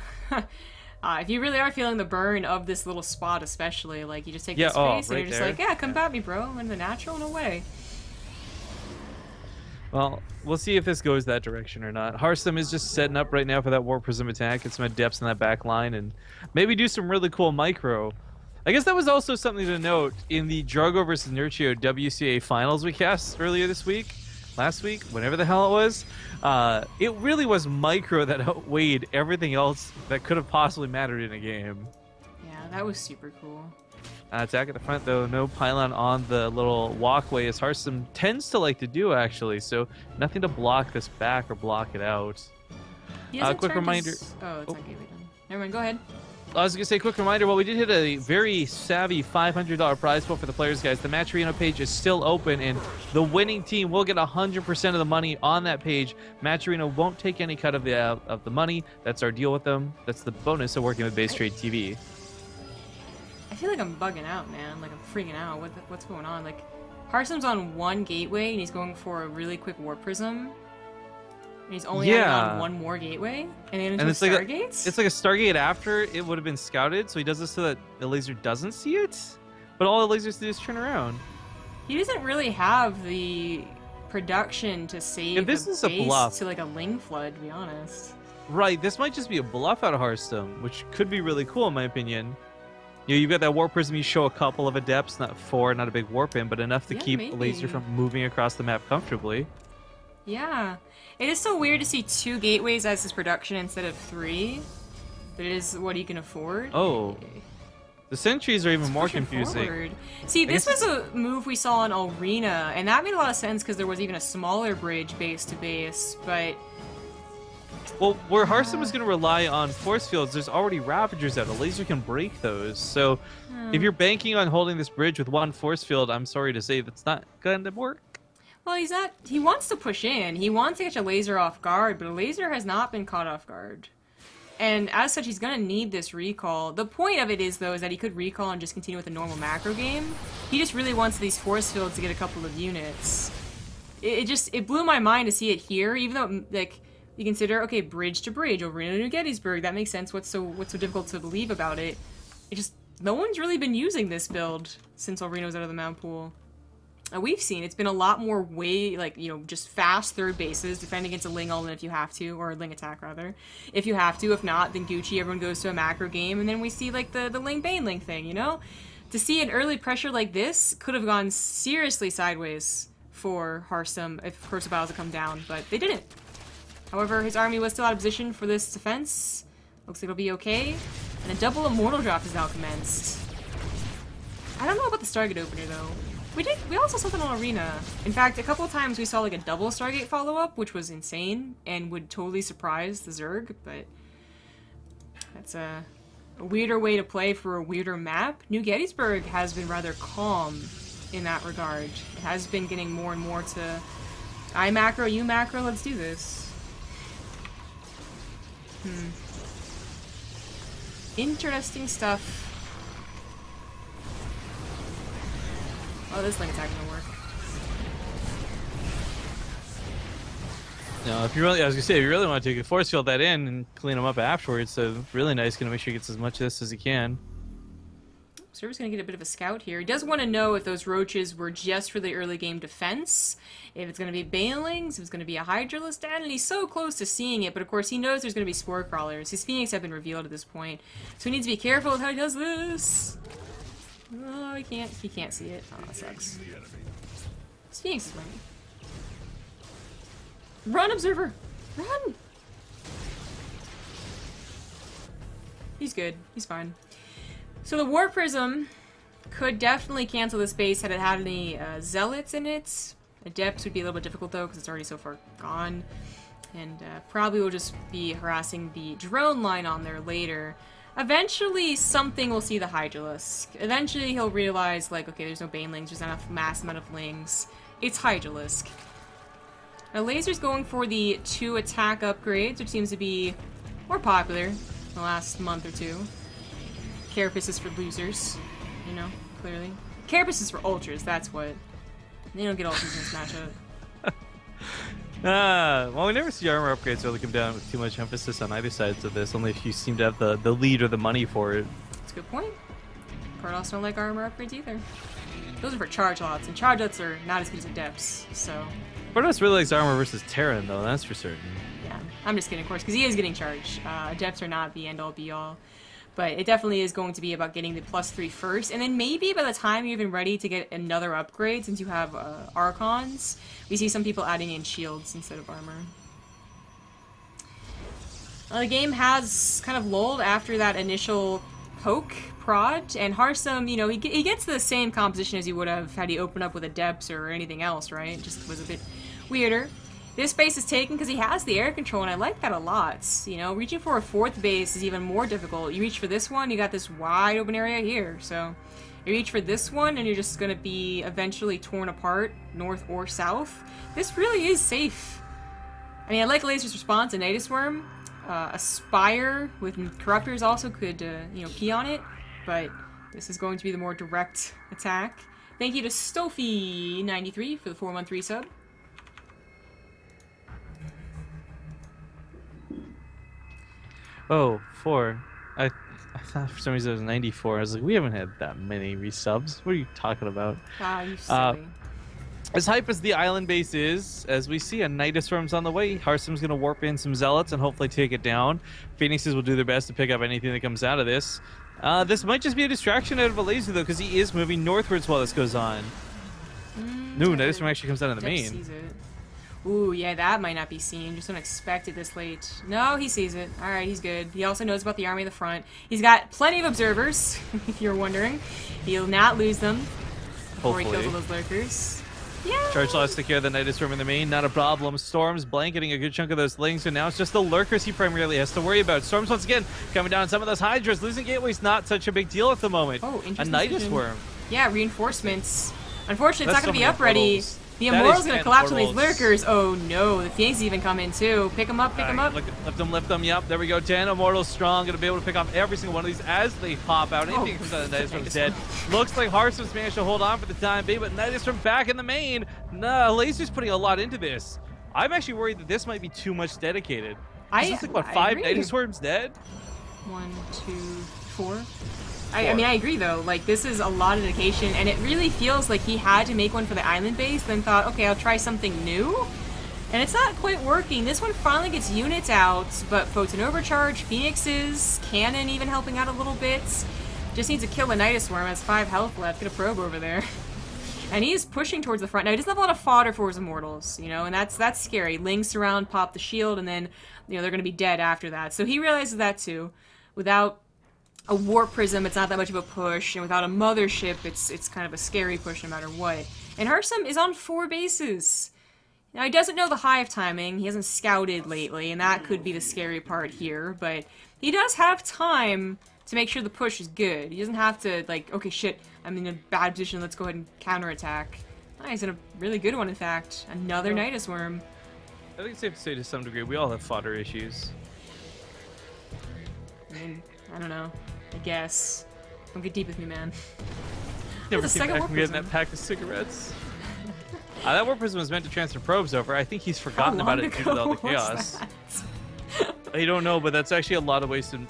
If you really are feeling the burn of this little spot, especially, like, you just take this space and you're just like, yeah, combat me, bro. I'm in the natural, no way.
Well, we'll see if this goes that direction or not. Hearthstone is just setting up right now for that Warp Prism attack, get some adepts in that back line, and maybe do some really cool micro. I guess that was also something to note in the Drogo versus Nurchio WCA finals we cast earlier this week, last week, whenever the hell it was. It really was micro that outweighed everything else that could have possibly mattered in a game.
Yeah, that was super cool.
Attack at the front, though. No pylon on the little walkway, as Hearthstone tends to like to do, actually. So nothing to block this back or block it out.
He hasn't
Quick
turned
reminder.
Oh, it's not gateway done. Never mind, go ahead.
I was going to say, quick reminder, well, we did hit a very savvy $500 prize pool for the players, guys. The Match Arena page is still open, and the winning team will get 100% of the money on that page. Match Arena won't take any cut of the money. That's our deal with them. That's the bonus of working with BaseTradeTV.
I feel like I'm bugging out, man. Like, I'm freaking out. What's going on? Like, Hearthstone's on one gateway, and he's going for a really quick Warp Prism. And he's only adding on one more gateway, and then into Stargates?
It's like a Stargate after it would have been scouted, so he does this so that the laser doesn't see it, but all the lasers do is turn around.
He doesn't really have the production to save
this is a
base
bluff.
to like a Ling Flood, to be honest.
Right, this might just be a bluff out of Hearthstone, which could be really cool in my opinion. You know, you've got that Warp Prism, you show a couple of adepts, not 4, not a big warp in, but enough to keep the laser from moving across the map comfortably.
Yeah. It is so weird to see 2 gateways as his production instead of 3. But it is what he can afford.
Oh. The sentries are even more confusing.
Forward. See, this was a move we saw on Arena, and that made a lot of sense because there was even a smaller bridge base to base, but...
Well, where Hearthstone was going to rely on force fields, there's already Ravagers out. A laser can break those. So if you're banking on holding this bridge with 1 force field, I'm sorry to say that's not going to work.
Well, he's not... He wants to push in. He wants to catch a laser off guard, but a laser has not been caught off guard. And as such, he's going to need this recall. The point of it is, though, is that he could recall and just continue with a normal macro game. He just really wants these force fields to get a couple of units. It blew my mind to see it here, even though, like, you consider, okay, bridge to bridge, Arena to New Gettysburg, that makes sense. What's so difficult to believe about it? It just... No one's really been using this build since Arena was out of the mount pool. We've seen it's been a lot more just fast third bases, defend against a Ling Ultimate if you have to, or a Ling attack rather. If you have to, if not, then Gucci, everyone goes to a macro game, and then we see like the Ling Baneling thing, you know? To see an early pressure like this could have gone seriously sideways for Hearthstone if Corsair Battles had come down, but they didn't. However, his army was still out of position for this defense. Looks like it'll be okay. And a double Immortal Drop is now commenced. I don't know about the Stargate opener though. We also saw that on Arena. In fact, a couple of times we saw like a double Stargate follow-up, which was insane and would totally surprise the Zerg, but that's a weirder way to play for a weirder map. New Gettysburg has been rather calm in that regard. It has been getting more and more to I macro, you macro, let's do this. Interesting stuff. Oh, this Ling attack gonna work.
No, if you really, I was gonna say, if you really want to take a force field that in and clean them up afterwards, so really nice, gonna make sure he gets as much of this as he can.
Server's gonna get a bit of a scout here. He does want to know if those roaches were just for the early game defense, if it's gonna be Banelings, if it's gonna be a Hydralisk, and he's so close to seeing it, but of course he knows there's gonna be Spore Crawlers. His Phoenix have been revealed at this point, so he needs to be careful with how he does this. Oh, he can't see it. Oh, that sucks. His Phoenix is running. Run, Observer! Run! He's good. He's fine. So the Warp Prism could definitely cancel this base had it had any Zealots in it. Adepts would be a little bit difficult though, because it's already so far gone. And probably will just be harassing the drone line on there later. Eventually, something will see the Hydralisk. Eventually, he'll realize, like, okay, there's no Banelings, there's not enough mass amount of Lings. It's Hydralisk. Now, Laser's going for the 2 attack upgrades, which seems to be more popular in the last month or two. Carapace is for losers, you know, clearly. Carapace is for ultras, that's what. They don't get ultras in this matchup.
Well, we never see armor upgrades really come down with too much emphasis on either sides of this, only if you seem to have the lead or the money for it.
That's a good point. Protoss don't like armor upgrades either. Those are for charge lots, and charge lots are not as good as adepts, so...
Protoss really likes armor versus Terran, though, that's for certain.
Yeah, I'm just kidding, of course, because he is getting charged. Adepts are not the end-all, be-all. But it definitely is going to be about getting the +3 first, and then maybe by the time you're even ready to get another upgrade, since you have Archons, we see some people adding in shields instead of armor. The game has kind of lulled after that initial poke prod, and Harsum, you know, he gets the same composition as he would have had he opened up with Adepts or anything else, right? It just was a bit weirder. This base is taken because he has the air control, and I like that a lot. You know, reaching for a 4th base is even more difficult. You reach for this one, you got this wide open area here, so you reach for this one, and you're just going to be eventually torn apart, north or south. This really is safe. I mean, I like Laser's response to Nidus Worm. Aspire with Corruptors also could, you know, key on it, but this is going to be the more direct attack. Thank you to Stofy93 for the 413 sub.
Oh, 4. I thought for some reason it was 94. I was like, we haven't had that many resubs. What are you talking about?
Ah, you silly.
As hype as the island base is, as we see a Nidus Worm's on the way, Harsum's going to warp in some Zealots and hopefully take it down. Phoenixes will do their best to pick up anything that comes out of this. This might just be a distraction out of a laser, though, because he is moving northwards while this goes on. No, Nidus Worm actually comes down to the main.
Sees it. Ooh, yeah, that might not be seen. Just don't expect it this late. No, he sees it. Alright, he's good. He also knows about the army in the front. He's got plenty of observers, if you're wondering. He'll not lose them before he kills all those lurkers. Yeah.
Charge lost to care of the Nidus Worm in the main, not a problem. Storm's blanketing a good chunk of those lings, so now it's just the lurkers he primarily has to worry about. Storm's once again coming down on some of those Hydras. Losing Gateway's not such a big deal at the moment.
Oh, interesting.
A Nidus Worm.
Yeah, reinforcements. Unfortunately, it's not going to be up ready. The Immortal's going to
10
collapse on these
portals.
lurkers. Oh no, the Phoenix even come in too. Pick them up, pick them up.
Lift them, yep, there we go. 10 Immortals strong, going to be able to pick off every single one of these as they pop out. Anything that comes out of the Nidus Worm's dead. Looks like Harsum's managed to hold on for the time being, but Nidus Worm back in the main. No, Laser's putting a lot into this. I'm actually worried that this might be too much dedicated. Is this like, what, 5 Nidus Worms dead?
1, 2, 4. I mean, I agree though. Like, this is a lot of dedication, and it really feels like he had to make one for the island base, then thought, okay, I'll try something new. And it's not quite working. This one finally gets units out, but Photon Overcharge, Phoenixes, Cannon even helping out a little bit. Just needs to kill the Nidus Worm, has 5 health left. Get a probe over there. And he is pushing towards the front. Now, he doesn't have a lot of fodder for his Immortals, you know, and that's scary. Lings surround, pop the shield, and then, you know, they're going to be dead after that. So he realizes that too. Without a Warp Prism, it's not that much of a push, and without a Mothership, it's kind of a scary push no matter what. And Harsum is on 4 bases. Now, he doesn't know the hive timing, he hasn't scouted lately, and that could be the scary part here, but he does have time to make sure the push is good. He doesn't have to, like, okay, shit, I'm in a bad position, let's go ahead and counterattack. Oh, he's in a really good one, in fact. Another Nidus Worm.
I think it's safe to say to some degree we all have fodder issues.
I mean, I don't know. I guess. Don't get deep with me, man.
Never came back from getting that pack of cigarettes. That Warp Prism was meant to transfer probes over. I think he's forgotten about it due to all the chaos. I don't know, but that's actually a lot of wasted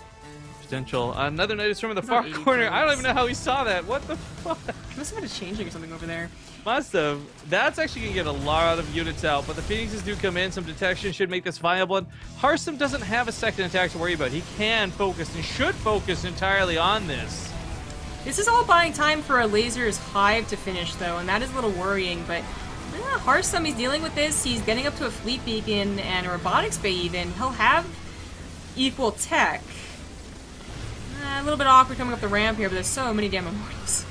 potential. Another Nidus Worm in the far corner. I don't even know how he saw that. What the fuck?
Must have had a changeling or something over there.
Must have. That's actually going to get a lot of units out, but the Phoenixes do come in. Some detection should make this viable. And Harsum doesn't have a second attack to worry about. He can focus and should focus entirely on this.
This is all buying time for a Laser's Hive to finish, though, and that is a little worrying, but yeah, Harsum, he's dealing with this. He's getting up to a Fleet Beacon and a Robotics Bay even. He'll have equal tech. A little bit awkward coming up the ramp here, but there's so many damn Immortals.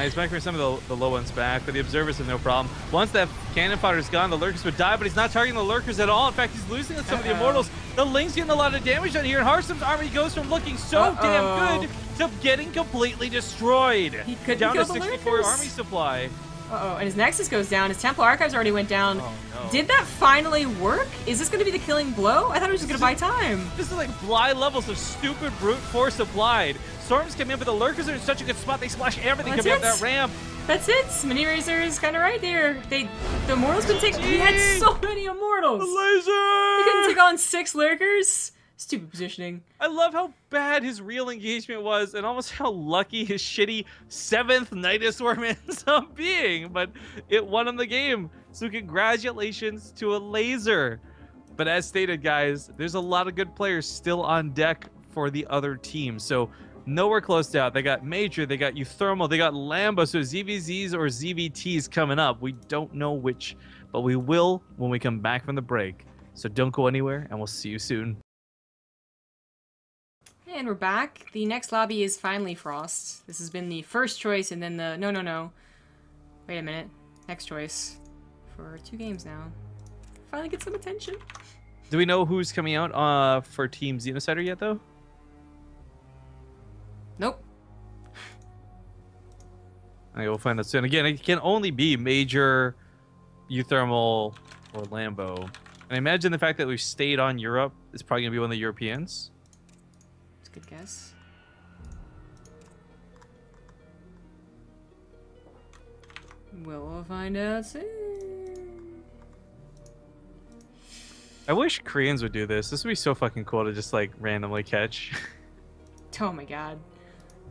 He's back for some of the low ones back, but the Observers have no problem. Once that cannon fodder is gone, the Lurkers would die, but he's not targeting the Lurkers at all. In fact, he's losing some of the Immortals. The Ling's getting a lot of damage on here, and Harsum's army goes from looking so damn good to getting completely destroyed.
He couldn't
down
kill
to
the
64
Lurkers.
army supply.
And his Nexus goes down. His Temple Archives already went down.
Oh, no.
Did that finally work? Is this going to be the killing blow? I thought it was just going to buy time.
This is like Bly levels of stupid brute force applied. Storms come in, but the Lurkers are in such a good spot. They splash everything coming up that ramp.
That's it. Mini Razor is kind of right there. The Immortals couldn't take. He had so many Immortals.
The laser.
He couldn't take on 6 Lurkers. Stupid positioning.
I love how bad his real engagement was, and almost how lucky his shitty 7th Nidus Worm ends up being. But it won him the game. So congratulations to a laser. But as stated, guys, there's a lot of good players still on deck for the other team. So nowhere close to out. They got Major, they got Euthermal, they got Lambo, so ZVZs or ZVTs coming up. We don't know which, but we will when we come back from the break. So don't go anywhere, and we'll see you soon.
and we're back. The next lobby is finally Frost. This has been the first choice, and then the no. Wait a minute. Next choice for 2 games now. Finally get some attention.
Do we know who's coming out for Team Xenocider yet, though?
Nope.
I will find that soon. Again, it can only be Major, Euthermal, or Lambo. And I imagine the fact that we've stayed on Europe is probably going to be one of the Europeans.
That's a good guess. We'll find out soon.
I wish Koreans would do this. This would be so fucking cool to just like randomly catch.
Oh my god.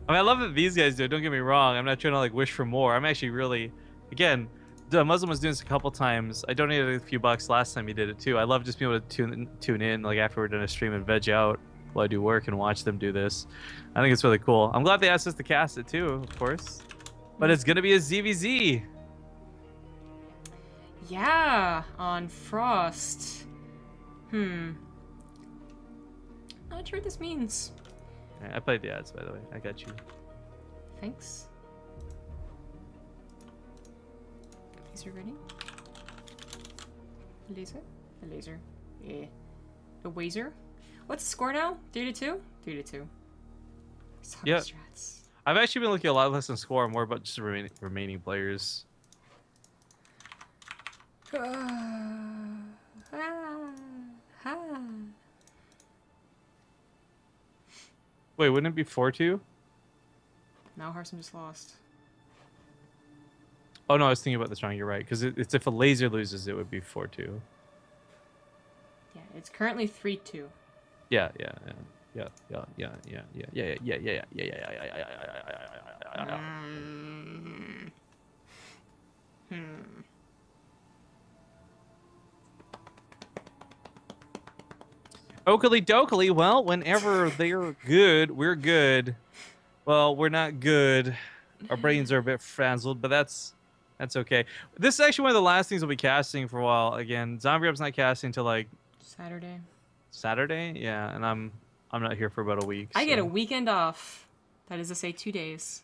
I mean, I love that these guys do it. Don't get me wrong. I'm not trying to like wish for more. I'm actually really, again, the Muslim was doing this a couple times. I donated a few bucks last time he did it too. I love just being able to tune in like after we're done a stream and veg out while I do work and watch them do this. I think it's really cool. I'm glad they asked us to cast it too, of course. But it's gonna be a ZVZ.
Yeah, on Frost. Not sure what this means.
I played the ads, by the way. I got you.
Thanks. Laser ready? Laser? A laser. Yeah. A wazer? What's the score now? 3-2? 3-2.
Yeah.
Strats.
I've actually been looking a lot less on score and more about just the remaining players. Wait, wouldn't it be 4-2?
Now Harson just lost.
Oh no, I was thinking about this wrong. You're right, because it's if a laser loses, it would be 4-2.
Yeah, it's currently 3-2.
Yeah. Oakley dokley, well, whenever they're good, we're good. Well, we're not good. Our brains are a bit frazzled, but that's okay. This is actually one of the last things we'll be casting for a while. Again, Zombie Up's not casting until like Saturday? Yeah, and I'm not here for about a week.
I get a weekend off. That is to say 2 days.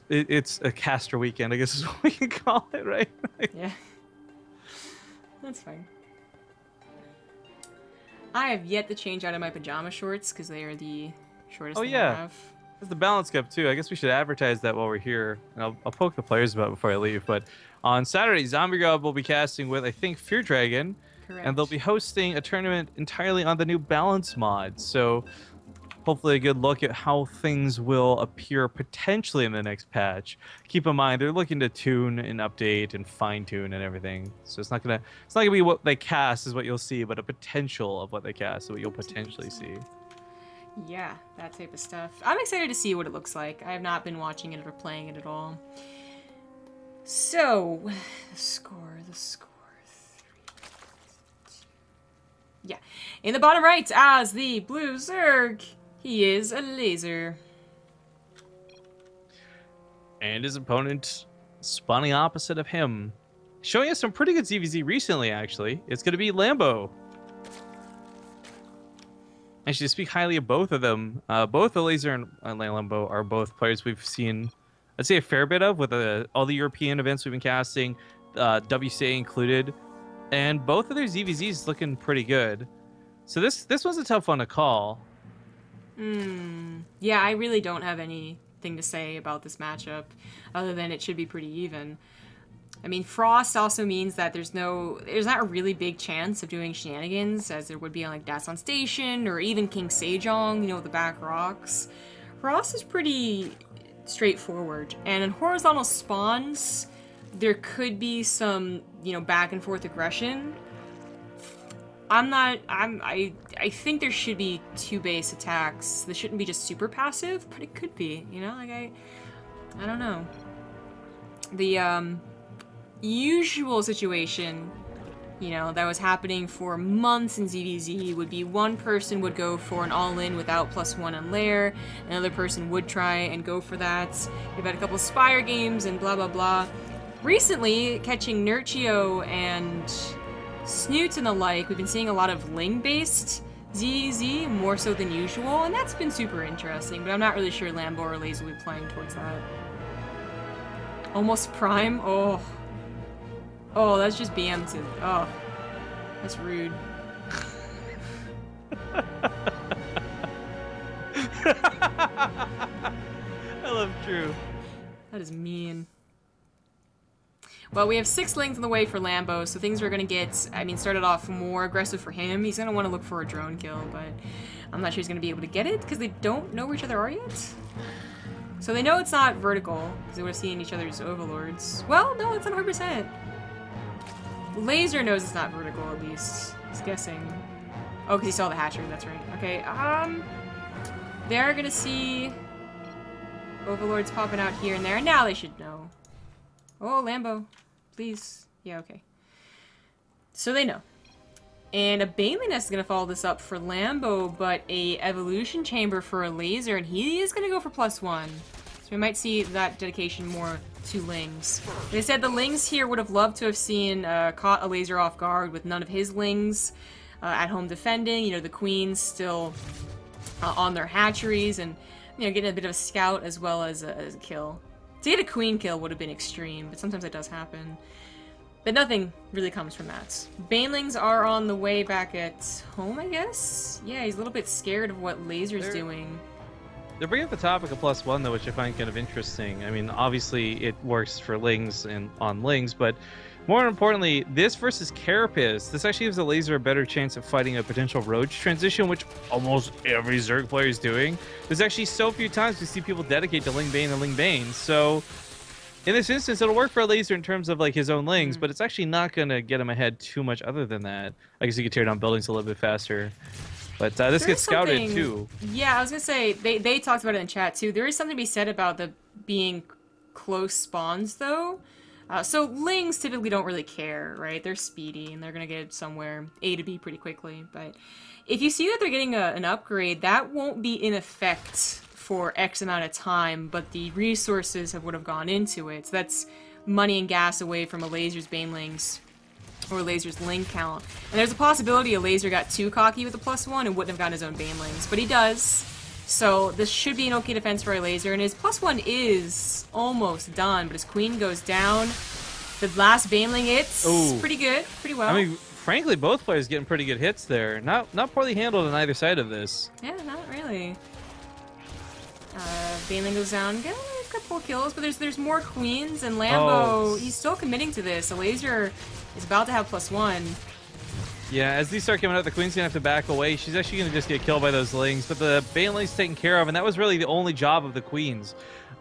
It's a caster weekend, I guess is what we can call it, right?
Yeah. That's fine. I have yet to change out of my pajama shorts because they are the shortest thing I have.
There's the balance cup too. I guess we should advertise that while we're here. And I'll poke the players about it before I leave. But on Saturday, Zombie God will be casting with, I think, Fear Dragon.
Correct.
And they'll be hosting a tournament entirely on the new balance mod. So hopefully a good look at how things will appear potentially in the next patch. Keep in mind, they're looking to tune and update and fine tune and everything. So it's not gonna be what they cast is what you'll see, but a potential of what they cast is what you'll potentially see.
Yeah, that type of stuff. I'm excited to see what it looks like. I have not been watching it or playing it at all. So, the score. Yeah. In the bottom right, as the blue Zerg, he is a laser.
And his opponent spawning opposite of him. Showing us some pretty good ZVZ recently, actually. It's going to be Lambo. Actually, to speak highly of both of them, both the Laser and Lambo are both players we've seen, I'd say, a fair bit of with all the European events we've been casting, WCA included, and both of their ZVZs looking pretty good. So this one's a tough one to call.
Yeah, I really don't have anything to say about this matchup, other than it should be pretty even. I mean, Frost also means that there's not a really big chance of doing shenanigans, as there would be on like Dasan Station or even King Sejong, you know, the back rocks. Frost is pretty straightforward, and in horizontal spawns, there could be some, you know, back and forth aggression. I think there should be 2 base attacks. This shouldn't be just super passive, but it could be, you know, like I don't know. The, usual situation, you know, that was happening for months in ZVZ would be one person would go for an all-in without +1 on lair, another person would try and go for that. We've had a couple Spire games and blah blah blah. Recently, catching Nurchio and Snoots and the like, we've been seeing a lot of Ling-based ZZ more so than usual, and that's been super interesting, but I'm not really sure Lambo or Laser will be playing towards that. Almost Prime? Oh. Oh, that's just BM to... Oh. That's rude.
I love Drew.
That is mean. Well, we have 6 lanes in the way for Lambo, so things are going to get, I mean, started off more aggressive for him. He's going to want to look for a drone kill, but I'm not sure he's going to be able to get it because they don't know where each other are yet. So they know it's not vertical because they would have seen each other's overlords. Well, no, it's not 100%. Laser knows it's not vertical, at least. He's guessing. Oh, because he saw the hatchery, that's right. Okay, they're going to see overlords popping out here and there, and now they should know. Oh, Lambo. Please. Yeah, okay. So they know. And a Baneling Nest is going to follow this up for Lambo, but a Evolution Chamber for a Laser, and he is going to go for +1. So we might see that dedication more to Lings. They said the Lings here would have loved to have seen caught a Laser off guard with none of his Lings at home defending. You know, the Queens still on their hatcheries, and, you know, getting a bit of a scout as well as a kill. To get a Queen kill would have been extreme, but sometimes it does happen. But nothing really comes from that. Banelings are on the way back at home, I guess? Yeah, he's a little bit scared of what Laser's doing.
They're bringing up the topic of +1, though, which I find kind of interesting. I mean, obviously, it works for Lings and on Lings, but more importantly, this versus Carapace, this actually gives the Laser a better chance of fighting a potential Roach transition, which almost every Zerg player is doing. There's actually so few times we see people dedicate to Ling Bane and Ling Bane, so in this instance, it'll work for a Laser in terms of like his own Lings, but it's actually not going to get him ahead too much other than that. I guess he could tear down buildings a little bit faster. But this gets scouted too.
Yeah, I was going to say, they talked about it in chat too. There is something to be said about the being close spawns though. So Lings typically don't really care, right? They're speedy and they're going to get somewhere A to B pretty quickly. But if you see that they're getting an upgrade, that won't be in effect for X amount of time, but the resources would have gone into it. So that's money and gas away from a Laser's Banelings or a Laser's Ling count. And there's a possibility a Laser got too cocky with a +1 and wouldn't have gotten his own Banelings, but he does. So this should be an okay defense for a Laser, and his +1 is almost done, but his Queen goes down. The last Baneling hits pretty good, pretty well.
I mean, frankly, both players getting pretty good hits there. Not poorly handled on either side of this.
Yeah, not really. Baneling goes down, got a couple kills, but there's more Queens, and Lambo, he's still committing to this. A Laser is about to have +1.
Yeah, as these start coming out, the Queen's going to have to back away. She's actually going to just get killed by those Lings, but the Baneling's taken care of, and that was really the only job of the Queens.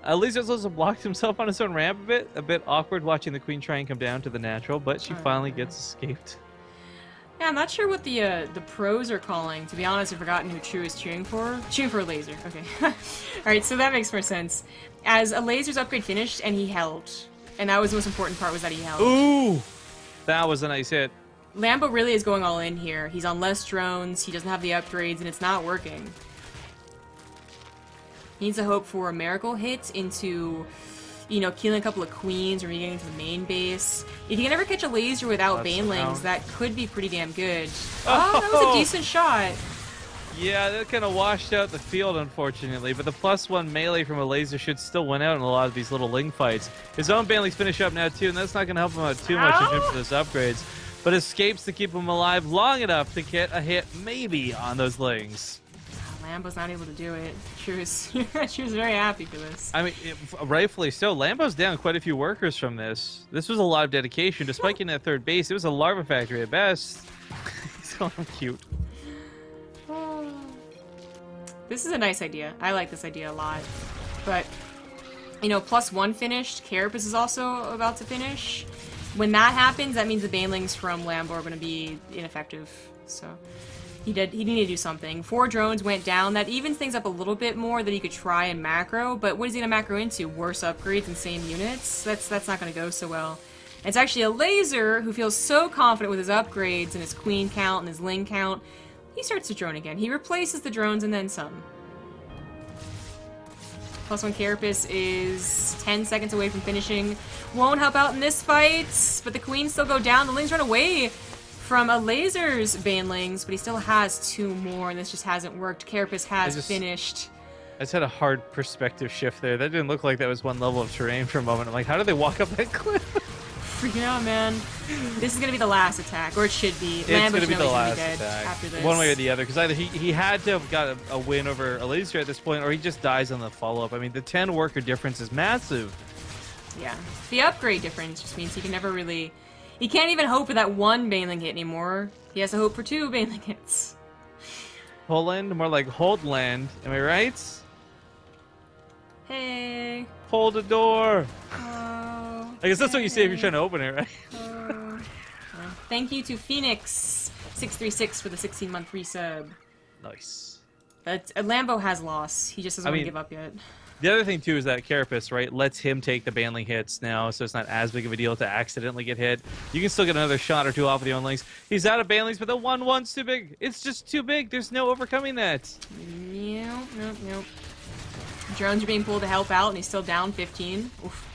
Laser's also blocked himself on his own ramp a bit awkward watching the Queen try and come down to the natural, but she finally gets escaped.
Yeah, I'm not sure what the pros are calling. To be honest, I've forgotten who True is cheering for. Cheering for a Laser, okay. Alright, so that makes more sense. As a Laser's upgrade finished, and he held. And that was the most important part, was that he held.
Ooh! That was a nice hit.
Lambo really is going all in here. He's on less drones, he doesn't have the upgrades, and it's not working. He needs to hope for a miracle hit into, you know, killing a couple of Queens or getting to the main base. If you can ever catch a Laser without Banelings, that could be pretty damn good. Oh, that was a decent shot.
Yeah, that kind of washed out the field, unfortunately, but the +1 melee from a Laser should still win out in a lot of these little Ling fights. His own Banelings finish up now, too, and that's not going to help him out too much in terms of those upgrades, but escapes to keep him alive long enough to get a hit, maybe, on those Lings.
Lambo's not able to do it. She was very happy for this.
I mean, rightfully so. Lambo's down quite a few workers from this. This was a lot of dedication. Despite getting that third base, it was a larva factory at best. So cute.
This is a nice idea. I like this idea a lot. But, you know, +1 finished. Carapace is also about to finish. When that happens, that means the Banelings from Lambo are going to be ineffective. So he needed to do something. 4 drones went down. That evens things up a little bit more that he could try and macro. But what is he going to macro into? Worse upgrades and same units? That's not going to go so well. And it's actually a Laser who feels so confident with his upgrades and his Queen count and his Ling count. He starts to drone again. He replaces the drones and then some. +1 Carapace is 10 seconds away from finishing. Won't help out in this fight, but the Queens still go down. The Lings run away from a Laser's banelings, but he still has 2 more, and this just hasn't worked. Carapace has finished.
I just had a hard perspective shift there. That didn't look like that was one level of terrain for a moment. I'm like, how do they walk up that cliff?
Freaking out, man. This is gonna be the last attack, or it should be.
It's
Lambo
gonna be the last
dead
attack.
after this.
One way or the other, because either he had to have got a win over a Laser at this point, or he just dies on the follow-up. I mean, the 10 worker difference is massive.
Yeah. The upgrade difference just means he can never really... He can't even hope for that 1 baneling hit anymore. He has to hope for 2 baneling hits.
Poland, more like hold land. Am I right?
Hey.
Hold the door.
Oh.
I guess that's what you say if you're trying to open it, right?
Oh. Thank you to Phoenix636 for the 16-month resub.
Nice.
But Lambo has loss. He just doesn't want to give up yet.
The other thing, too, is that Carapace, right, lets him take the banling hits now, so it's not as big of a deal to accidentally get hit. You can still get another shot or 2 off of the onlings. He's out of banlings, but the 1-1's too big. It's just too big. There's no overcoming that.
Nope. Drones are being pulled to help out, and he's still down 15. Oof.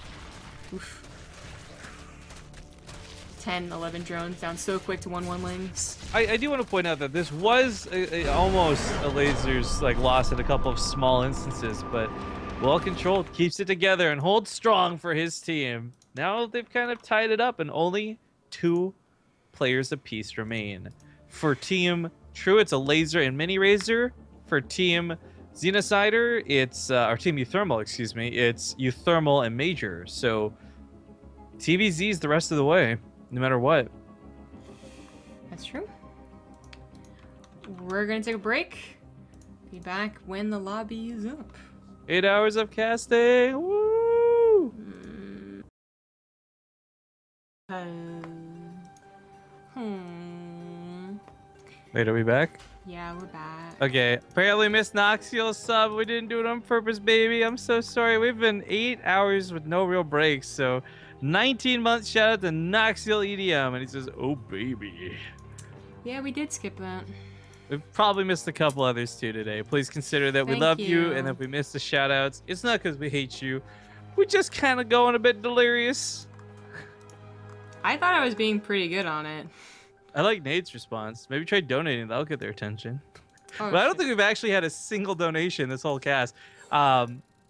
10, 11 drones down so quick to 1-1lings.
I do want to point out that this was almost a Laser's loss in a couple of small instances, but well controlled, keeps it together, and holds strong for his team. Now they've kind of tied it up, and only 2 players apiece remain. For Team True, it's a Laser and Mini Razor. For Team Xenocider, it's or Team Euthermal, excuse me, it's Euthermal and Major. So TVZ's the rest of the way, no matter what.
That's true. We're gonna take a break. Be back when the lobby is up.
8 hours of casting. Woo! Wait, are we back?
Yeah, we're back.
Okay, apparently Miss Noxiel sub. We didn't do it on purpose, baby. I'm so sorry. We've been 8 hours with no real breaks, so 19 months. Shout out to Noxiel EDM, and he says, "Oh baby."
Yeah, we did skip that.
We've probably missed a couple others too today. Please consider that we love you, and if we missed the shout outs, it's not because we hate you. We're just kind of going a bit delirious.
I thought I was being pretty good on it.
I like Nate's response. Maybe try donating. That'll get their attention.
Oh,
but I don't think we've actually had a single donation this whole cast.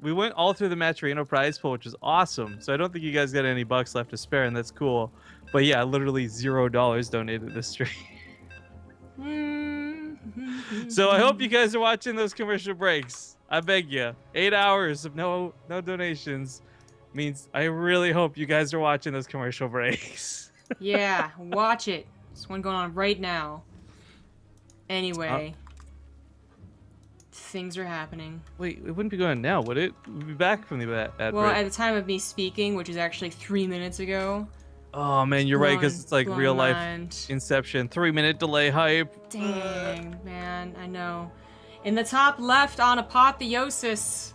We went all through the Maturino prize pool, which is awesome. So I don't think you guys got any bucks left to spare, and that's cool. But yeah, literally $0 donated this stream. So I hope you guys are watching those commercial breaks. I beg you. 8 hours of no donations means I really hope you guys are watching those commercial breaks.
Yeah, watch it. There's one going on right now. Anyway, things are happening.
Wait, it wouldn't be going now, would it? We'd be back from the ad
well,
break.
at the time of me speaking, which is actually 3 minutes ago.
Oh man, you're right, because it's like real life Inception. 3-minute delay hype.
Dang, man, I know. In the top left on Apotheosis,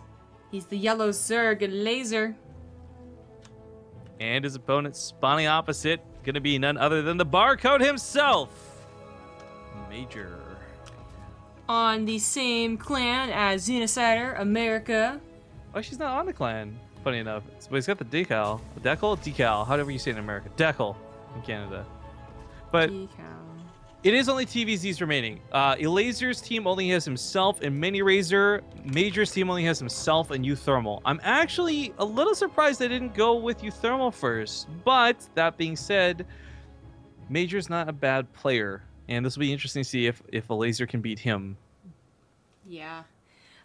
he's the yellow Zerg Laser.
And his opponent spawning opposite, gonna be none other than the barcode himself, Major.
On the same clan as Xenocider, America.
Oh, she's not on the clan. Funny enough, but he's got the decal, decal, however you say it in America, decal in Canada. But it is only TVZs remaining. Elazer's team only has himself and Mini Razor. Major's team only has himself and Euthermal. I'm actually a little surprised they didn't go with Euthermal first. But that being said, Major's not a bad player, and this will be interesting to see if Elazer can beat him.
Yeah.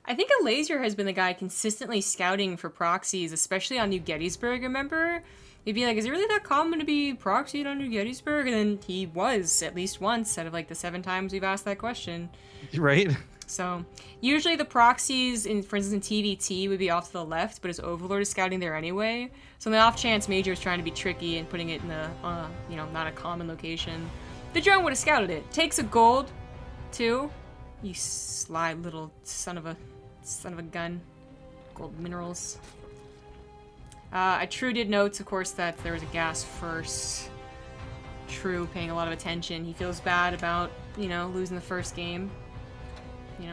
I think a Laser has been the guy consistently scouting for proxies, especially on New Gettysburg, remember? He'd be like, is it really that common to be proxied on New Gettysburg? And then he was, at least once, out of like the 7 times we've asked that question.
Right?
So, usually the proxies, for instance in TVT, would be off to the left, but his Overlord is scouting there anyway. So on the off chance Major is trying to be tricky and putting it in a, not a common location, the drone would have scouted it. Takes a gold, too. You sly little son of a gun. Gold minerals. I True did note, of course, that there was a gas first. True paying a lot of attention. He feels bad about, losing the first game. He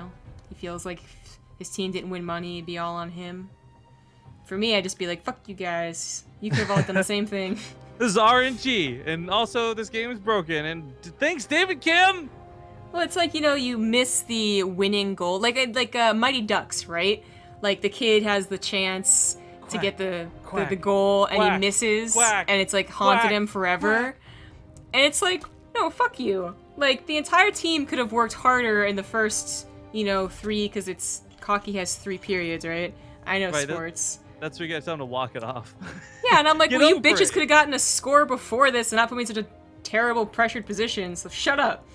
feels like if his team didn't win money, it'd be all on him. For me, I'd just be like, fuck you guys. You could have all done the same thing.
This is RNG, and also this game is broken. And thanks, David Kim.
Well, it's like, you know, you miss the winning goal, like Mighty Ducks, right? Like the kid has the chance to get the goal, and he misses, and it's like haunted him forever. And it's like, no, fuck you. Like the entire team could have worked harder in the first, you know, 3, because it's hockey has 3 periods, right? I know sports.
That's where you guys tell them to walk it off.
Yeah, and I'm like, well, you bitches could have gotten a score before this and not put me in such a terrible pressured position. So shut up.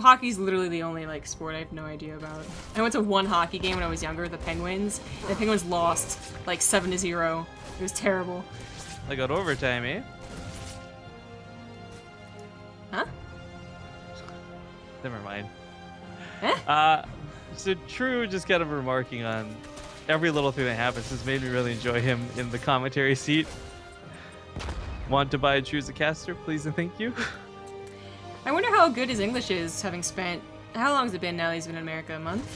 Hockey's literally the only like sport I have no idea about. I went to one hockey game when I was younger, the Penguins. And the Penguins lost like 7-0. It was terrible.
I got overtime, eh?
Huh?
Never mind.
Eh?
So True just kind of remarking on every little thing that happens has made me really enjoy him in the commentary seat. Want to buy and choose a caster, please and thank you.
I wonder how good his English is, having spent... How long has it been now he's been in America? A month?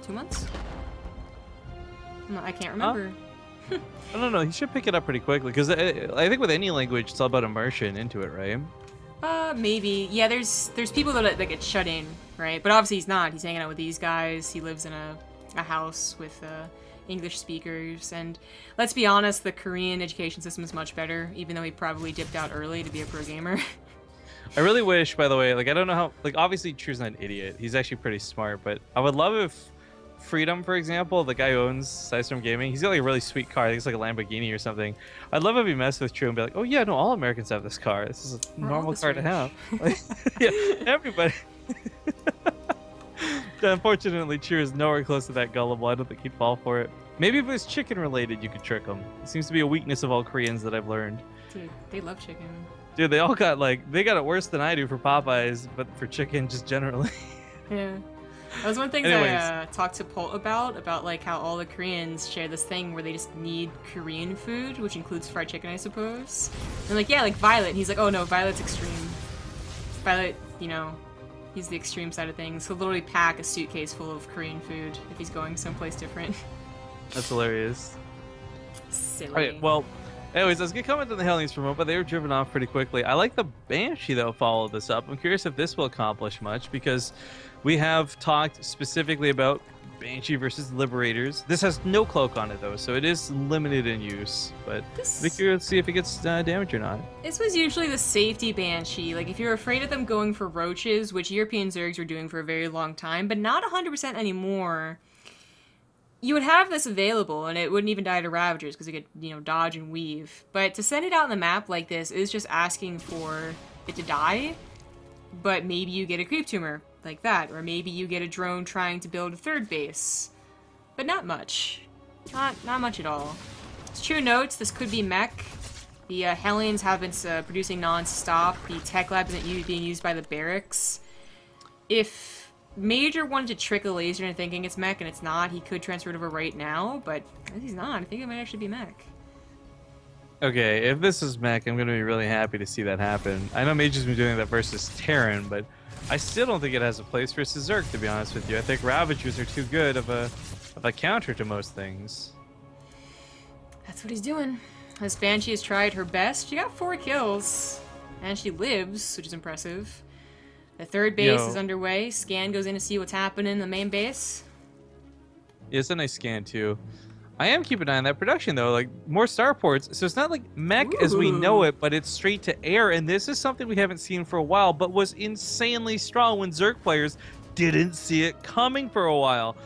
2 months? No, I can't remember.
I don't know. He should pick it up pretty quickly, because I think with any language, it's all about immersion into it, right?
Maybe. Yeah, there's people that get shut in, right? But obviously he's not. He's hanging out with these guys. He lives in a house with English speakers. And let's be honest, the Korean education system is much better, even though he probably dipped out early to be a pro gamer.
I really wish, by the way, like, I don't know how, like, obviously True's not an idiot. He's actually pretty smart, but I would love if Freedom, for example, the guy who owns Sidestorm Gaming, he's got like a really sweet car. I think it's like a Lamborghini or something. I'd love if he messed with True and be like, oh yeah, no, all Americans have this car. This is a normal car to have. Like, yeah, everybody. Unfortunately, True is nowhere close to that gullible. I don't think he'd fall for it. Maybe if it was chicken related, you could trick him. It seems to be a weakness of all Koreans that I've learned.
Dude, they love chicken.
Dude, they all got like, they got it worse than I do for Popeyes, but for chicken just generally.
Yeah. That was one thing I talked to Polt about like how all the Koreans share this thing where they just need Korean food, which includes fried chicken, I suppose. And like, yeah, like Violet. And he's like, oh no, Violet's extreme. Violet, you know, he's the extreme side of things. He'll literally pack a suitcase full of Korean food if he's going someplace different.
That's hilarious.
Silly.
Alright, well, anyways, let's get comment on the Hellions for a moment, but they were driven off pretty quickly. I like the Banshee, though, followed this up. I'm curious if this will accomplish much, because we have talked specifically about Banshee versus Liberators. This has no cloak on it, though, so it is limited in use. But be curious to see if it gets damage or not.
This was usually the safety Banshee. Like, if you're afraid of them going for roaches, which European Zergs were doing for a very long time, but not 100% anymore, you would have this available, and it wouldn't even die to Ravagers, because it could, you know, dodge and weave. But to send it out on the map like this is just asking for it to die, but maybe you get a creep tumor like that, or maybe you get a drone trying to build a third base. But not much. Not much at all. It's True notes, this could be mech. The Hellions have been producing non-stop. The tech lab isn't being used by the barracks. If Major wanted to trick a laser into thinking it's mech and it's not, he could transfer it over right now, but he's not. I think it might actually be mech.
Okay, if this is mech, I'm going to be really happy to see that happen. I know Major's been doing that versus Terran, but I still don't think it has a place versus Zerg, to be honest with you. I think Ravagers are too good of a counter to most things.
That's what he's doing. This Banshee has tried her best. She got 4 kills, and she lives, which is impressive. The third base is underway. Scan goes in to see what's happening in the main base.
Yeah, it's a nice scan, too. I am keeping an eye on that production, though. Like, more starports. So it's not like mech as we know it, but it's straight to air. And this is something we haven't seen for a while, but was insanely strong when Zerg players didn't see it coming for a while.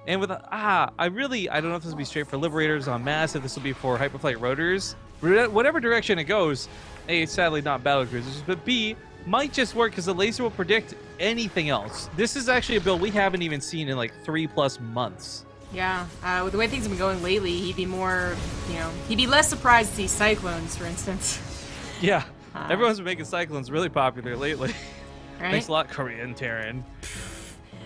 And with, I don't know if this will be straight for Liberators on mass, if this will be for Hyperflight Rotors. Whatever direction it goes, A, sadly not Battlecruisers, but B, might just work because the laser will predict anything else. This is actually a build we haven't even seen in like 3+ months.
Yeah, with the way things have been going lately, he'd be more, you know, he'd be less surprised to see Cyclones, for instance.
Yeah, everyone's been making Cyclones really popular lately.
Right?
Thanks a lot, Korean Terran.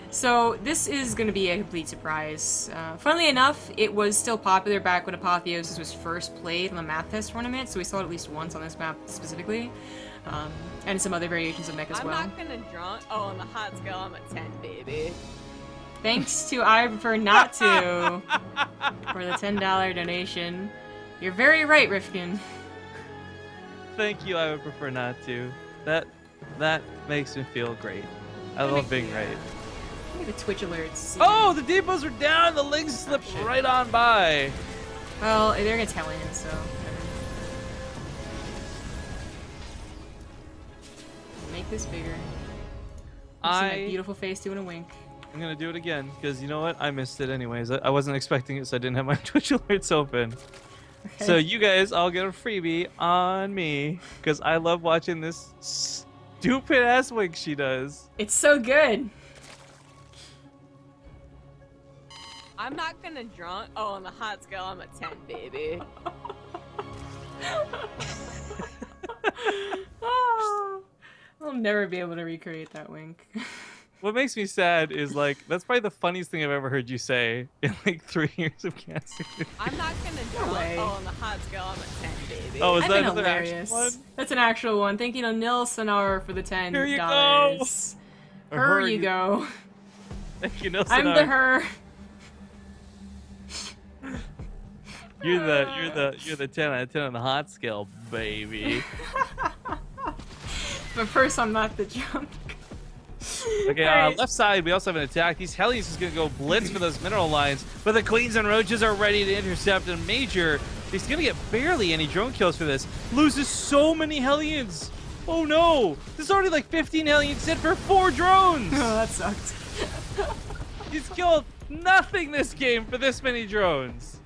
So this is going to be a complete surprise. Funnily enough, it was still popular back when Apotheosis was first played on the map test tournament, so we saw it at least once on this map specifically. And some other variations of mech as well.
I'm not gonna draw. Oh, on the hot scale, I'm a 10, baby.
Thanks to I Prefer Not To for the $10 donation. You're very right, Rifkin.
Thank you. I would prefer not to. That makes me feel great. I love being right.
Look at the Twitch alerts.
Oh, the depots were down. The links slipped right on by.
Well, they're Italian, so. Make this bigger. I see my beautiful face doing a wink.
I'm gonna do it again because you know what? I missed it anyways. I wasn't expecting it, so I didn't have my Twitch alerts open. Okay. So you guys all get a freebie on me because I love watching this stupid ass wink she does.
It's so good.
I'm not gonna drunk. Oh, on the hot scale, I'm a 10, baby.
Oh, I'll never be able to recreate that wink.
What makes me sad is like that's probably the funniest thing I've ever heard you say in like 3 years of casting.
I'm not gonna drunk.
way.
Oh, on the hot scale, I'm a 10, baby.
Oh, is
I've
that
been
another actual
hilarious.
one?
That's an actual one. Thank you to Nil Sonar for the $10.
Here you go.
Her you go.
Thank you, Nelson.
I'm the her.
You're the 10 out of 10 on the hot scale, baby.
But first, I'm not the junk.
Okay,
Right.
left side, we also have an attack. These Hellions is going to go blitz for those mineral lines, but the Queens and Roaches are ready to intercept and Major. He's going to get barely any drone kills for this. Loses so many Hellions. Oh no! There's already like 15 Hellions hit for 4 drones!
Oh, that sucked.
He's killed nothing this game for this many drones.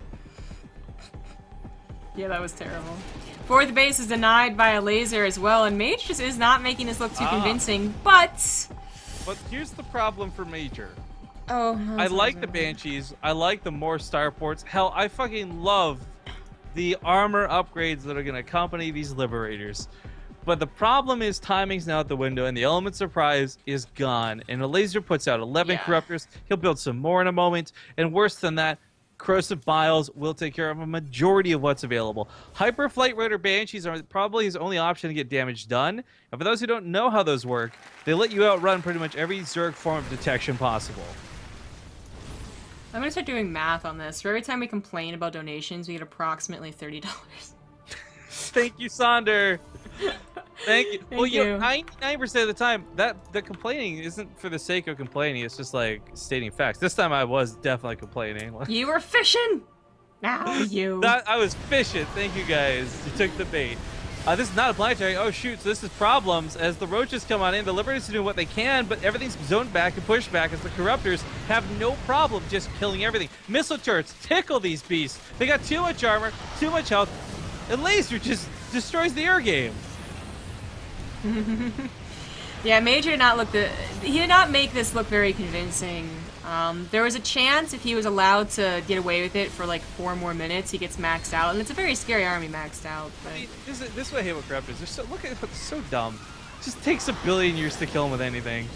Yeah, that was terrible. Fourth base is denied by a laser as well, and Mage just is not making this look too convincing, but...
But here's the problem for Major.
Oh, no,
I like the Banshees. I like the more starports. Hell, I fucking love the armor upgrades that are going to accompany these Liberators. But the problem is timing's now out the window, and the element surprise is gone. And a laser puts out 11 corruptors. He'll build some more in a moment. And worse than that, Corrosive Biles will take care of a majority of what's available. Hyper Flight Raider Banshees are probably his only option to get damage done. And for those who don't know how those work, they let you outrun pretty much every Zerg form of detection possible.
I'm gonna start doing math on this. For every time we complain about donations, we get approximately $30.
Thank you, Sonder. Thank you.
Thank you.
99% of the time, the complaining isn't for the sake of complaining. It's just like stating facts. This time I was definitely complaining.
You were fishing! Now you.
I was fishing. Thank you guys. You took the bait. This is not a planetary. Oh shoot, so this is problems. As the Roaches come on in, the Liberators are doing what they can, but everything's zoned back and pushed back as the Corruptors have no problem just killing everything. Missile turrets tickle these beasts. They got too much armor, too much health, and Laser just destroys the air game.
Yeah, Major did not look he did not make this look very convincing. There was a chance if he was allowed to get away with it for like 4 more minutes, he gets maxed out, and it's a very scary army maxed out. But...
I mean, this is what I hate about Corruptors. They're so so dumb. It just takes a billion years to kill them with anything.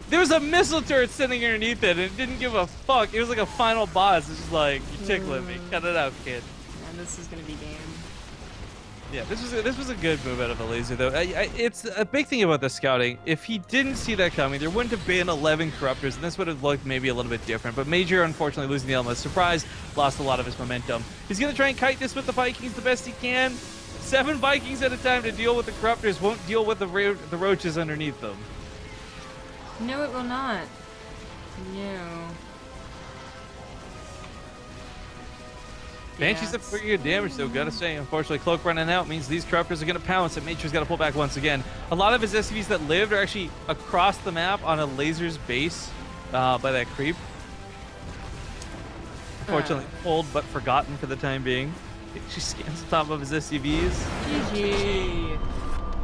There was a missile turret sitting underneath it, and it didn't give a fuck. It was like a final boss. It's just like, you're tickling me. Cut it out, kid.
And this is gonna be game.
Yeah, this was a good move out of the laser, though. It's a big thing about the scouting. If he didn't see that coming, there wouldn't have been 11 Corruptors, and this would have looked maybe a little bit different. But Major, unfortunately, losing the element of surprise, lost a lot of his momentum. He's going to try and kite this with the Vikings the best he can. 7 Vikings at a time to deal with the Corruptors won't deal with the Roaches underneath them.
No, it will not. No.
Banshees have pretty good damage, though, gotta say. Unfortunately, Cloak running out means these Corruptors are gonna pounce, and Major's gotta pull back once again. A lot of his SCVs that lived are actually across the map on a laser's base by that creep. Unfortunately, pulled but forgotten for the time being. She scans the top of his SCVs.
GG.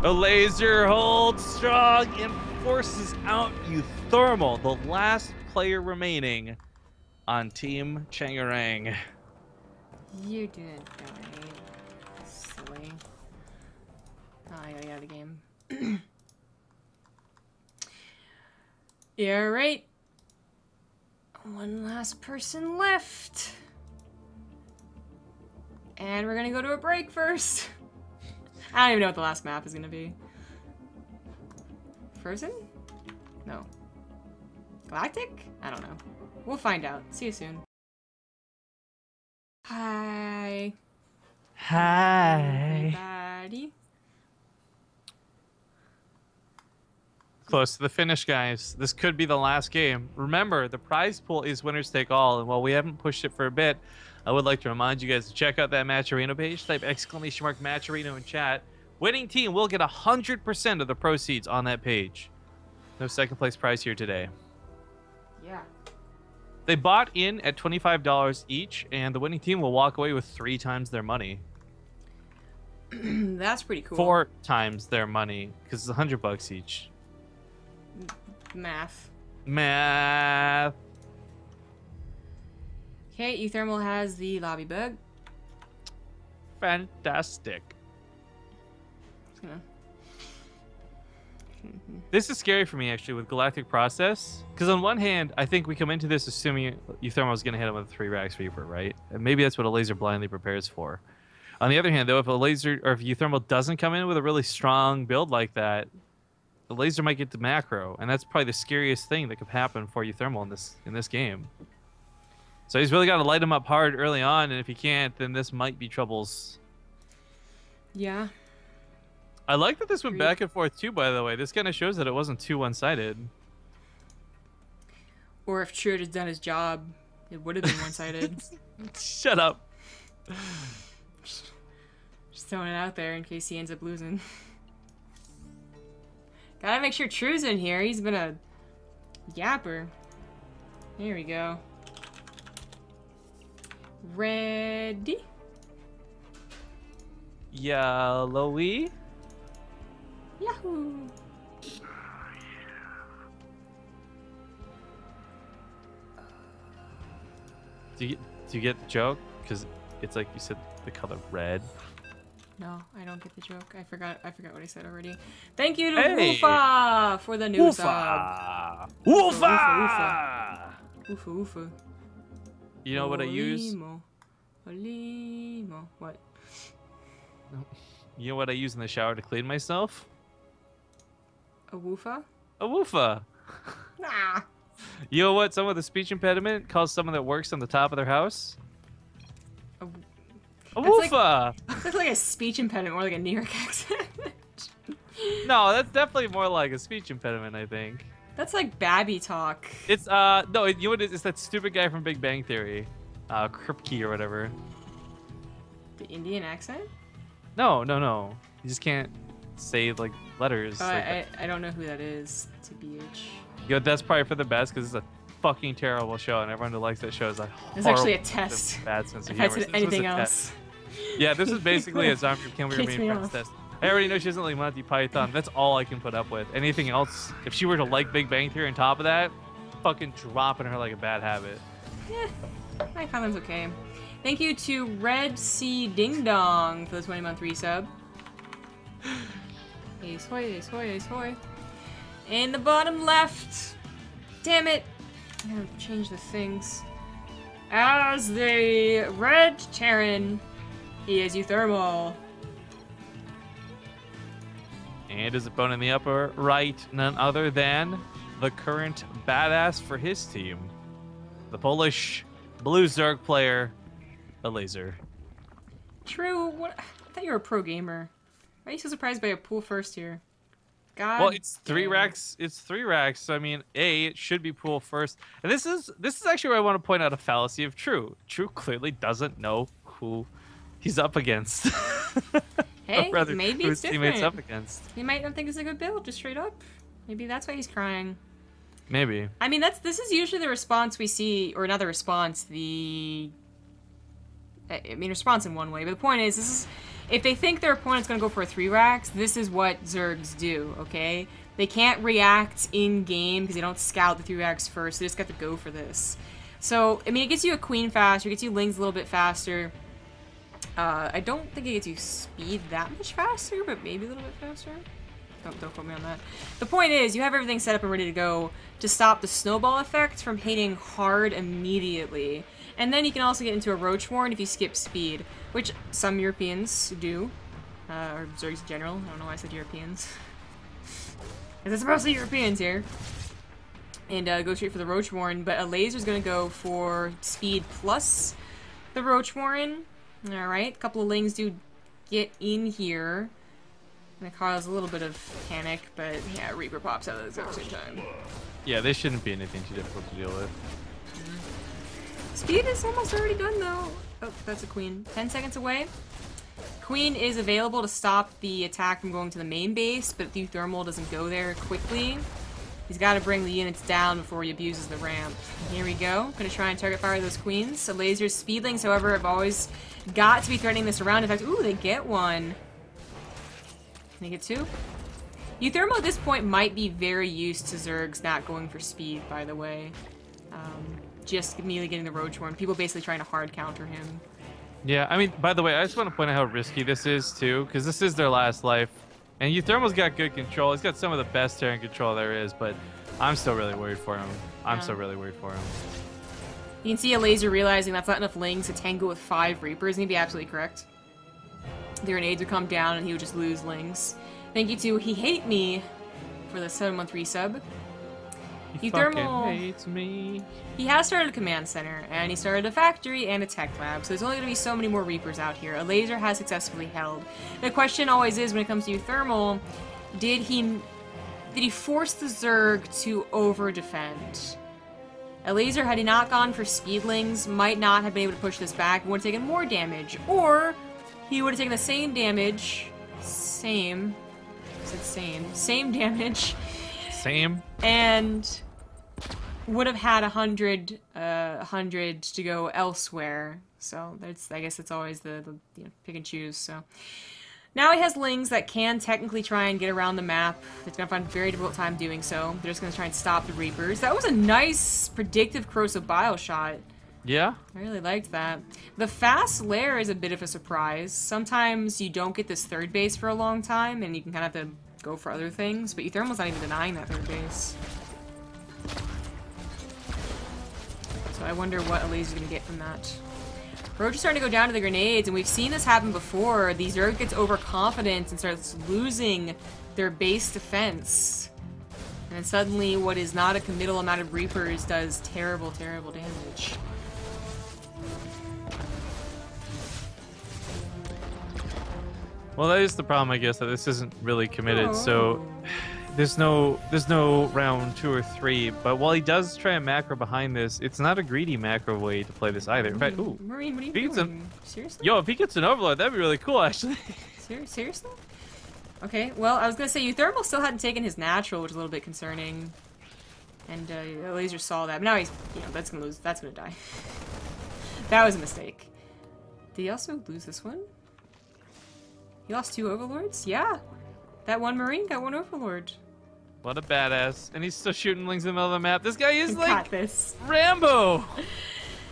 A laser holds strong and forces out Euthermal, the last player remaining on Team Changarang.
You didn't donate. Silly. Oh, I gotta get out of the game. Yeah, right. One last person left. And we're gonna go to a break first. I don't even know what the last map is gonna be. Frozen? No. Galactic? I don't know. We'll find out. See you soon. Hi.
Hi.
Everybody.
Close to the finish, guys. This could be the last game. Remember, the prize pool is winners take all, and while we haven't pushed it for a bit, I would like to remind you guys to check out that Matcherino page. Type !Matcherino in chat. Winning team will get 100% of the proceeds on that page. No second place prize here today.
Yeah.
They bought in at $25 each, and the winning team will walk away with 3 times their money.
That's pretty cool.
4 times their money, because it's $100 each.
Math.
Math.
Okay, Euthermal has the lobby bug.
Fantastic.
Just gonna...
This is scary for me, actually, with Galactic Process. Because on one hand, I think we come into this assuming Euthermal is going to hit him with a 3 Rax Reaper, right? And maybe that's what a laser blindly prepares for. On the other hand, though, if a laser or if Euthermal doesn't come in with a really strong build like that, the laser might get to macro, and that's probably the scariest thing that could happen for Euthermal in this game. So he's really got to light him up hard early on, and if he can't, then this might be troubles.
Yeah.
I like that this went back and forth too, by the way. This kind of shows that it wasn't too one-sided.
Or if True had done his job, it would have been one-sided.
Shut up.
Just throwing it out there in case he ends up losing. Gotta make sure True's in here. He's been a yapper. Here we go. Ready?
Yellowy.
Yahoo!
Do you get the joke? Because it's like you said the color red.
No, I don't get the joke. I forgot what I said already. Thank you to
Hey!
Woofa for the new sub.
Woofa!
Woofa woofa.
You know what I use?
Olimo. What?
You know what I use in the shower to clean myself?
A woofa?
A woofa.
Nah.
You know what someone with a speech impediment calls someone that works on the top of their house?
A
A
That's like-
woofa.
That's like a speech impediment, more like a New York accent.
No, that's definitely more like a speech impediment, I think.
That's like Babby talk.
It's no, you know what it is? It's that stupid guy from Big Bang Theory, Kripke or whatever.
The Indian accent?
No. You just can't say like letters.
Oh,
like
I don't know who that is, TBH.
Yo, that's probably for the best because it's a fucking terrible show, and everyone who likes that show is like
It's actually a
horrible,
test.
bad sense of
If I
humor.
said
This was
anything
a
else.
test. Yeah, this is basically a zombie can we
Kicks
remain
me
friends
off.
test. I already know she doesn't like Monty Python. That's all I can put up with. Anything else, if she were to like Big Bang Theory on top of that, fucking dropping her like a bad habit.
Yeah, I found them's okay. Thank you to Red Sea Ding Dong for the 20-month resub. Ace hoy, ace hoy, ace hoy. In the bottom left. Damn it. I gotta change the things. As the Red Terran, he is Euthermal.
And his opponent in the upper right, none other than the current badass for his team, the Polish Blue Zerg player, a laser.
True. What? I thought you were a pro gamer. Why are you so surprised by a pool first here? God.
Well, it's 3
damn.
racks. It's 3 racks. So I mean, it should be pool first. And this is actually where I want to point out a fallacy of True. True clearly doesn't know who he's up against.
Hey,
Or rather,
maybe
who
it's
his teammates
different.
up against.
He might not think it's a good build, just straight up. Maybe that's why he's crying.
Maybe.
I mean, this is usually the response we see, or not the response, response in one way. But the point is, this is if they think their opponent's gonna go for a 3 racks, this is what Zergs do. Okay, they can't react in game because they don't scout the 3 racks first. They just got to go for this. So I mean, it gets you a queen faster, it gets you lings a little bit faster. I don't think it gets you speed that much faster, but maybe a little bit faster. Don't quote me on that. The point is, you have everything set up and ready to go to stop the snowball effect from hitting hard immediately. And then you can also get into a Roach Warren if you skip speed, which some Europeans do. Or Zergs in general. I don't know why I said Europeans. Because it's mostly Europeans here. And go straight for the Roach Warren, but a laser's going to go for speed plus the Roach Warren. Alright, a couple of lings do get in here. Gonna cause a little bit of panic, but yeah, Reaper pops out at the same time.
Yeah, this shouldn't be anything too difficult to deal with.
Speed is almost already done though. Oh, that's a queen. 10 seconds away. Queen is available to stop the attack from going to the main base, but the thermal doesn't go there quickly. He's got to bring the units down before he abuses the ramp. Here we go. Gonna try and target fire those queens. So lasers, speedlings, however, have always got to be threatening this around. In fact, ooh, they get one. Can they get two? Euthermal at this point might be very used to Zergs not going for speed, by the way. Just immediately getting the Roach Horn. People basically trying to hard counter him.
Yeah, I mean, by the way, I just want to point out how risky this is, too, because this is their last life. And Euthermal's got good control. He's got some of the best Terran control there is, but I'm still really worried for him. I'm still really worried for him.
You can see a laser realizing that's not enough lings to tangle with 5 Reapers, and he'd be absolutely correct. The grenades would come down and he would just lose lings. Thank you to He Hate Me for the 7-month resub.
He fucking hates me.
He has started a command center, and he started a factory and a tech lab, so there's only going to be so many more Reapers out here. A laser has successfully held. The question always is, when it comes to Euthermal, did he force the Zerg to over-defend? A laser, had he not gone for speedlings, might not have been able to push this back and would have taken more damage, or he would have taken the same damage, same damage, and would have had 100 to go elsewhere. So that's, I guess it's always the you know, pick and choose. So now he has lings that can technically try and get around the map. It's gonna find a very difficult time doing so. They're just gonna try and stop the Reapers. That was a nice predictive corrosive bile shot.
Yeah?
I really liked that. The fast lair is a bit of a surprise. Sometimes you don't get this third base for a long time, and you can kind of have to go for other things, but Euthermal's not even denying that third base. So I wonder what a laser's gonna get from that. Roach is starting to go down to the grenades, and we've seen this happen before. The Zerg gets overconfident and starts losing their base defense. And then suddenly what is not a committal amount of Reapers does terrible, terrible damage.
Well, that is the problem, I guess, that this isn't really committed. So there's no round 2 or 3. But while he does try a macro behind this, it's not a greedy macro way to play this either. In fact, ooh,
Marine, what are you
If he gets
doing? Seriously?
yo, if he gets an overlord, that'd be really cool, actually.
Seriously? Okay, well, I was gonna say Euthermal still hadn't taken his natural, which is a little bit concerning. And the laser saw that. But now he's, you know, that's gonna lose. That's gonna die. That was a mistake. Did he also lose this one? He lost 2 overlords? Yeah. That one Marine got 1 overlord.
What a badass. And he's still shooting lings in the middle of the map. This guy is
Got
like
this.
Rambo.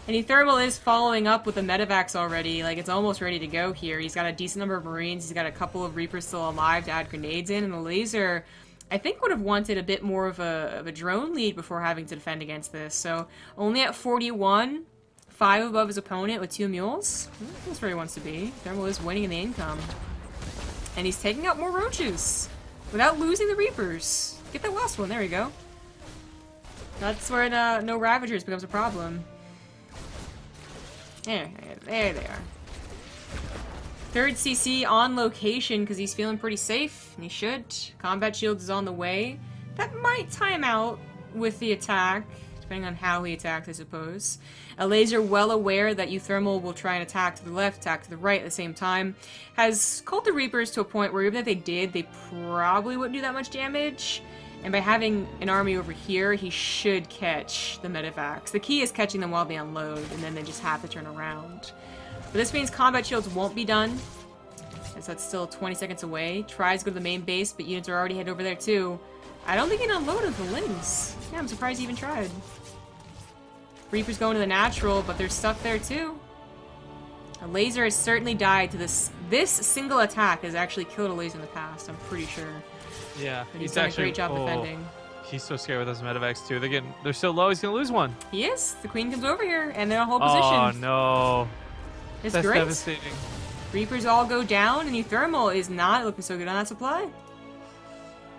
And Euthermal is following up with the medevacs already. Like, it's almost ready to go here. He's got a decent number of Marines. He's got a couple of Reapers still alive to add grenades in. And the laser, I think, would have wanted a bit more of a drone lead before having to defend against this. So, only at 41, 5 above his opponent with 2 mules. That's where he wants to be. Euthermal is winning in the income. And he's taking out more Roaches without losing the Reapers. Get that last one. There we go. That's where no Ravagers becomes a problem. There they are. Third CC on location because he's feeling pretty safe, and he should. Combat Shields is on the way. That might time out with the attack, depending on how he attacks, I suppose. A laser, well aware that Euthermal will try and attack to the left, attack to the right at the same time, has called the Reapers to a point where even if they did, they probably wouldn't do that much damage. And by having an army over here, he should catch the medevacs. The key is catching them while they unload, and then they just have to turn around. But this means combat shields won't be done, as that's still 20 seconds away. Tries to go to the main base, but units are already headed over there too. I don't think he unloaded the lings. Yeah, I'm surprised he even tried. Reaper's going to the natural, but there's stuff there too. A laser has certainly died to this. This single attack has actually killed a laser in the past, I'm pretty sure.
Yeah,
And he's done a great job defending.
He's so scared with those medevacs too. They're so low. He's gonna lose one.
He is. The queen comes over here, and they're in whole
Oh
position.
no,
It's
that's
great.
devastating.
Reapers all go down, and Euthermal is not looking so good on that supply.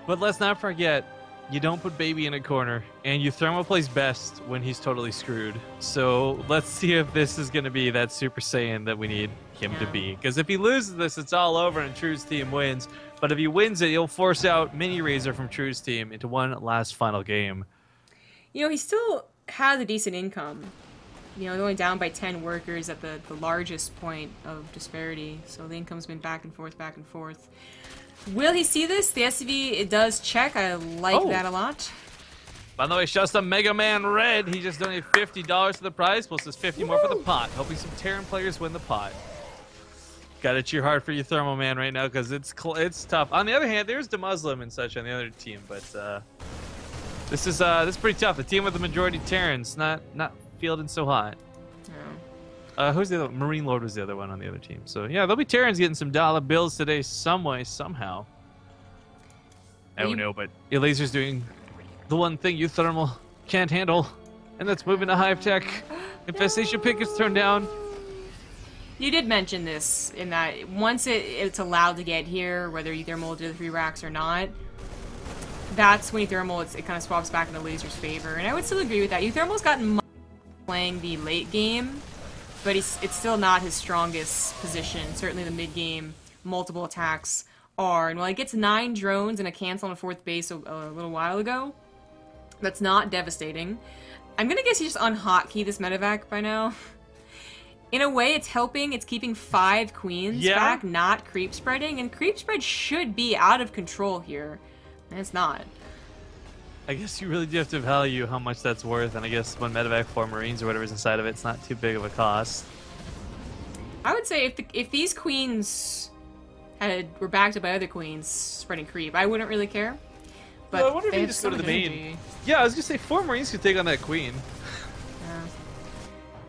But let's not forget, you don't put baby in a corner, and Euthermal plays best when he's totally screwed. So let's see if this is going to be that Super Saiyan that we need him to be. Because if he loses this, it's all over and True's team wins. But if he wins it, he'll force out Mini Razor from True's team into one last final game.
You know, he still has a decent income. You know, he's only down by 10 workers at the largest point of disparity. So the income's been back and forth, back and forth. Will he see this? The SCV, it does check. I like that a lot.
By the way, just a Mega Man Red. He just donated $50 to the prize, plus his 50 more for the pot. Hoping some Terran players win the pot. Gotta cheer hard for you, Thermal Man, right now, because it's tough. On the other hand, there's the Muslim and such on the other team, but this is pretty tough. The team with the majority Terrans not fielding so hot. Who's the other? Marine Lord was the other one on the other team. So yeah, there'll be Terrans getting some dollar bills today, some way, somehow. I don't know, but Laser's doing the one thing Euthermal can't handle, and that's moving to Hive Tech. Infestation Pick is thrown down.
You did mention this in that once it's allowed to get here, whether Euthermal did the 3 racks or not, that's when Euthermal it kind of swaps back into Laser's favor, and I would still agree with that. Euthermal's gotten much playing the late game. But it's still not his strongest position. Certainly the mid-game multiple attacks are. And while he gets 9 drones and a cancel on 4th base a little while ago, that's not devastating. I'm gonna guess he just unhotkeyed this medevac by now. In a way, it's helping. It's keeping 5 queens back, not creep spreading. And creep spread should be out of control here. And it's not.
I guess you really do have to value how much that's worth, and I guess when medevac 4 Marines or whatever's inside of it, it's not too big of a cost.
I would say if these queens were backed up by other queens spreading creep, I wouldn't really care. But
well, I wonder if you just go to the main. Yeah, I was gonna say 4 Marines could take on that queen.
Yeah.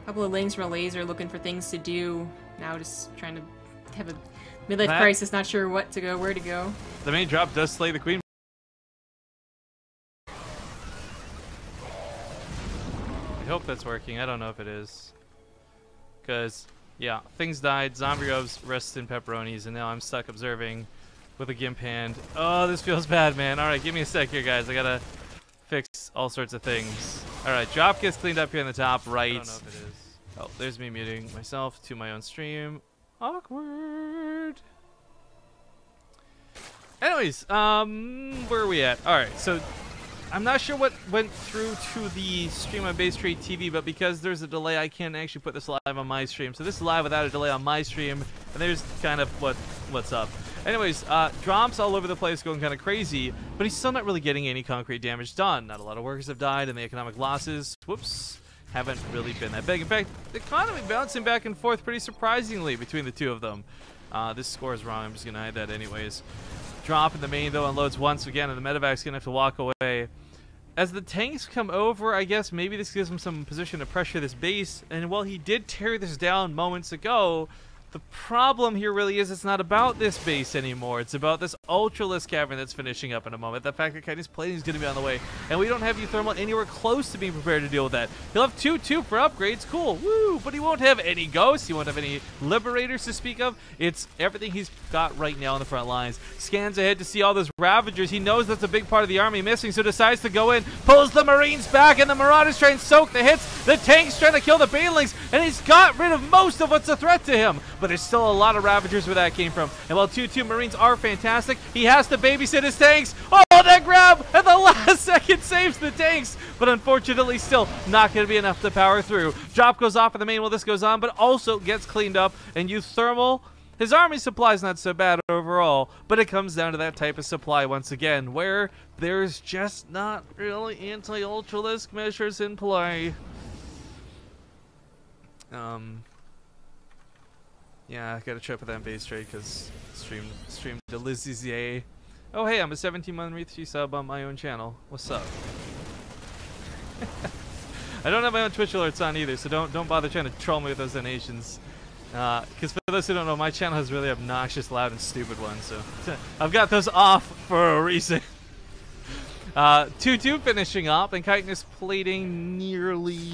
A couple of lings from a Laser looking for things to do. Now just trying to have a midlife crisis, not sure where to go.
The main drop does slay the queen. I hope that's working. I don't know if it is. Because, yeah, things died. Zombie Robes rested in pepperonis, and now I'm stuck observing with a gimp hand. Oh, this feels bad, man. All right, give me a sec here, guys. I gotta fix all sorts of things. All right, drop gets cleaned up here in the top right. I don't know if it is. Oh, there's me muting myself to my own stream. Awkward. Anyways, where are we at? All right, so I'm not sure what went through to the stream on BaseTradeTV, but because there's a delay, I can't actually put this live on my stream. So this is live without a delay on my stream, and there's kind of what's up. Anyways, drops all over the place going kind of crazy, but he's still not really getting any concrete damage done. Not a lot of workers have died, and the economic losses, whoops, haven't really been that big. In fact, the economy bouncing back and forth pretty surprisingly between the two of them. This score is wrong. I'm just going to hide that anyways. Drop in the main, though, unloads once again, and the medevac's going to have to walk away. As the tanks come over, I guess maybe this gives him some position to pressure this base. And while he did tear this down moments ago, the problem here really is it's not about this base anymore. It's about this Ultralisk cavern that's finishing up in a moment. The fact that Kai's plating is going to be on the way. And we don't have Euthermal anywhere close to being prepared to deal with that. He'll have 2-2 for upgrades. Cool. Woo! But he won't have any ghosts. He won't have any Liberators to speak of. It's everything he's got right now on the front lines. Scans ahead to see all those Ravagers. He knows that's a big part of the army missing, so decides to go in. Pulls the Marines back, and the Marauders try and soak the hits. The tanks trying to kill the Banelings, and he's got rid of most of what's a threat to him. But there's still a lot of Ravagers where that came from. And while 2-2 Marines are fantastic, he has to babysit his tanks. Oh, that grab at the last second saves the tanks. But unfortunately, still not going to be enough to power through. Drop goes off in the main while this goes on, but also gets cleaned up. And Euthermal, his army supply is not so bad overall, but it comes down to that type of supply once again, where there's just not really anti-Ultralisk measures in play. Yeah, I gotta trip with that base trade because stream to Lizzie. Oh hey, I'm a 17-month Reethy sub on my own channel. What's up? I don't have my own Twitch alerts on either, so don't bother trying to troll me with those donations. Because for those who don't know, my channel has really obnoxious, loud, and stupid ones, so I've got those off for a reason. 2-2 finishing up, and Chitinous plating nearly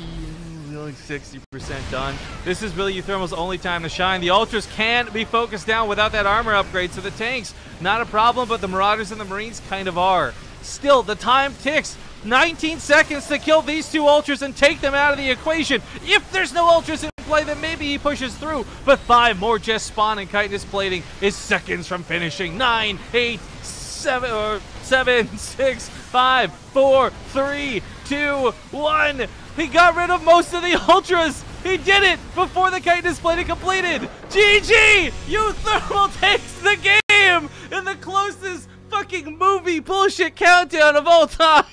60% done. This is really Euthermal's only time to shine. The Ultras can't be focused down without that armor upgrade, so the tanks, not a problem, but the Marauders and the Marines kind of are. Still, the time ticks. 19 seconds to kill these two ultras and take them out of the equation. If there's no ultras in play, then maybe he pushes through. But 5 more just spawn, and Chitinous Plating is seconds from finishing. 9, 8, 7, 6, 5, 4, 3, 2, 1. He got rid of most of the ultras. He did it before the Chitinous Plating completed. GG! Thermal takes the game in the closest fucking movie bullshit countdown of all time.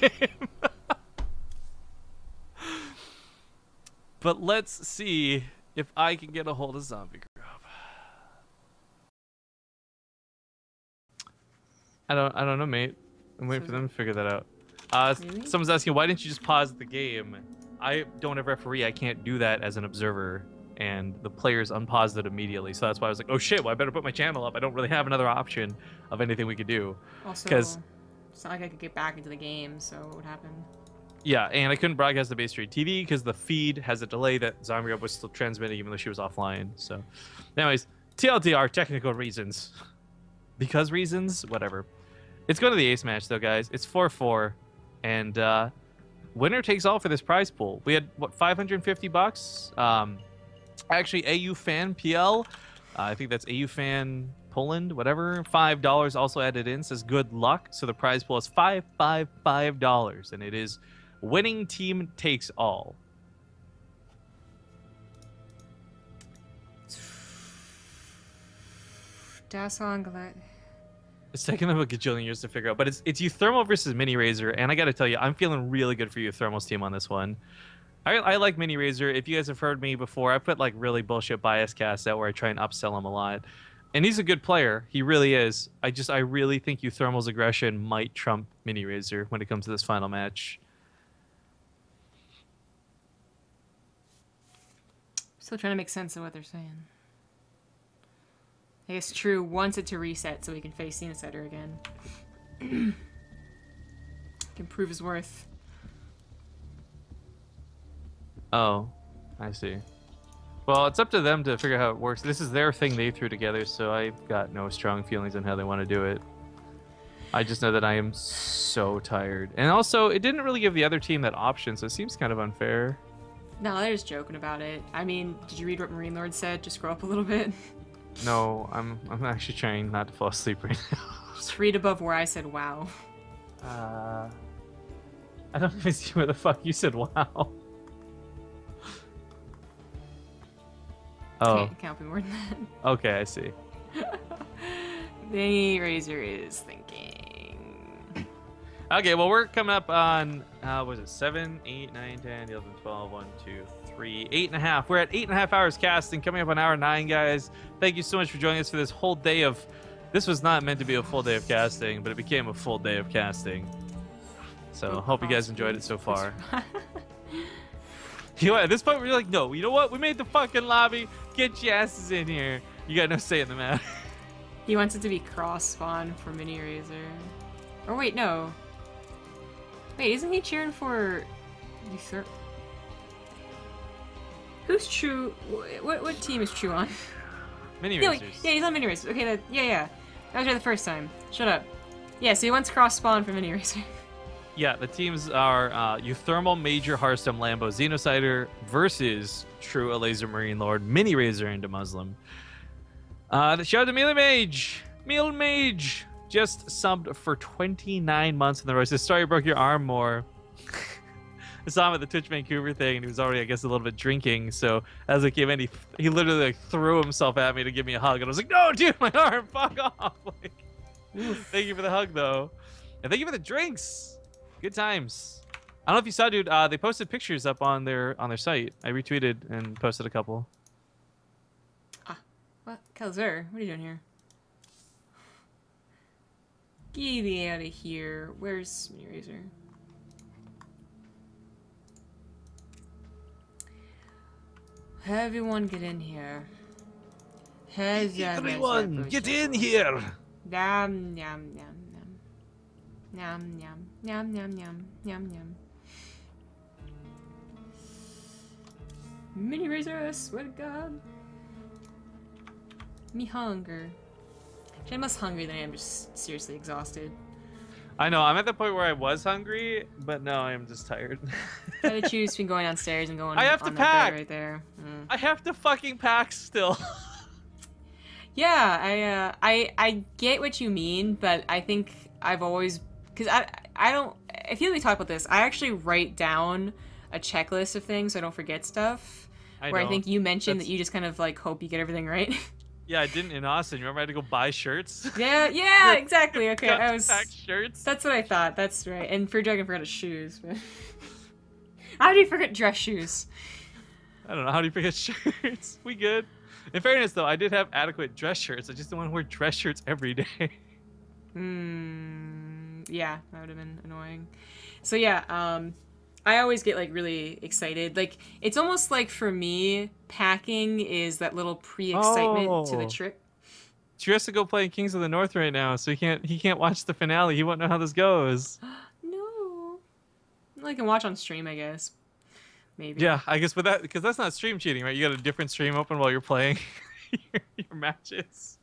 But let's see if I can get a hold of Zombie Grub. I don't know, mate. I'm waiting for them to figure that out.
Really?
Someone's asking, why didn't you just pause the game? I don't have referee. I can't do that as an observer, and the players unpaused it immediately. So that's why I was like, oh shit, well, I better put my channel up. I don't really have another option of anything we could do.
Also,
'Cause-
it's not like I could get back into the game, so what would happen?
Yeah, and I couldn't broadcast the BaseTradeTV because the feed has a delay that Zombie was still transmitting even though she was offline. So, anyways, TLDR, technical reasons. Because reasons? Whatever. It's going to the ace match, though, guys. It's 4-4, and winner takes all for this prize pool. We had, what, 550 bucks? Actually, AU Fan PL, I think that's AU Fan Poland, whatever, $5 also added in, says good luck. So the prize pool is $5, and it is winning team takes all.
Das on
It's taken them a gajillion years to figure out, but it's Euthermal versus Mini Razor, and I gotta tell you, I'm feeling really good for Euthermal's team on this one. I like Mini Razor. If you guys have heard me before, I put like really bullshit bias casts out where I try and upsell him a lot. And he's a good player. He really is. I really think Euthermal's aggression might trump Mini Razor when it comes to this final match.
Still trying to make sense of what they're saying. I guess True wants it to reset so he can face Xenocider again. Can prove his worth.
Oh, I see. Well, it's up to them to figure out how it works. This is their thing they threw together, so I've got no strong feelings on how they want to do it. I just know that I am so tired. And also, it didn't really give the other team that option, so it seems kind of unfair.
No, they're just joking about it. I mean, did you read what Marine Lord said? Just scroll up a little bit.
No, I'm actually trying not to fall asleep right now.
Just read above where I said wow.
I don't even see where the fuck you said wow. Oh,
Can't be more than that.
okay, I see.
The Razor is thinking.
Okay, well, we're coming up on, what was it, 7, 8, 9, 10, 11, 12, 1, 2, 3, 8.5. We're at 8.5 hours casting, coming up on hour 9, guys. Thank you so much for joining us for this whole day of, this was not meant to be a full day of casting, but it became a full day of casting. So, hope you guys enjoyed it so far. You know, at this point, we're like, no, you know what? We made the fucking lobby. Get your asses in here. You got no say in the matter.
He wants it to be cross-spawn for Mini Razor. Or wait, no. Wait, isn't he cheering for... Who's True? What team is True on?
Mini
Yeah,
Racers.
yeah, he's on Mini Razor. Okay, yeah. That was right the first time. Shut up. Yeah, so he wants cross-spawn for Mini Razor.
Yeah, the teams are Euthermal, Major, Hearthstone, Lambo, Xenocider versus True, a Laser Marine Lord, Mini Razor, and a Muslim. Shout out to Meal Mage! Meal Mage! Just subbed for 29 months in the row. Says, sorry you broke your arm more. I saw him at the Twitch Vancouver thing, and he was already, I guess, a little bit drinking. So as I came in, he literally like threw himself at me to give me a hug, and I was like, no, dude, my arm, fuck off! Like, thank you for the hug, though, and thank you for the drinks. Good times. I don't know if you saw, dude. They posted pictures up on their site. I retweeted and posted a couple.
What? Calzer, what are you doing here? Get me out of here. Where's Mini Razor? Everyone get in here.
Everyone, get in here!
Yum, yum, yum, yum. Yum, yum, yum, yum, yum, yum, yum. Mini Razor, I swear to God. Me hunger. Actually, I'm less hungry than I am just seriously exhausted.
I know, I'm at the point where I was hungry, but now I am just tired.
I had to choose between going downstairs and going
I have to
on that
pack.
bed right there.
I have to fucking pack still.
Yeah, I get what you mean, but I think I've always, because I feel like we talked about this. I actually write down a checklist of things so I don't forget stuff. I think you mentioned that you just kind of like hope you get everything right.
Yeah, I didn't in Austin. Remember I had to go buy shirts?
Yeah, exactly. Okay, I was
pack shirts.
That's what I thought. That's right. And for Dragon forgot his shoes. But... How do you forget dress shoes?
I don't know. How do you forget shirts? We good. In fairness, though, I did have adequate dress shirts. I just didn't want to wear dress shirts every day.
Yeah, that would have been annoying. So yeah, I always get like really excited. Like it's almost like for me, packing is that little pre-excitement to the trip.
Drew has to go play Kings of the North right now, so he can't watch the finale. He won't know how this goes.
No, well, I can watch on stream, I guess. Maybe.
Yeah, I guess with that, because that's not stream cheating, right? You got a different stream open while you're playing your matches.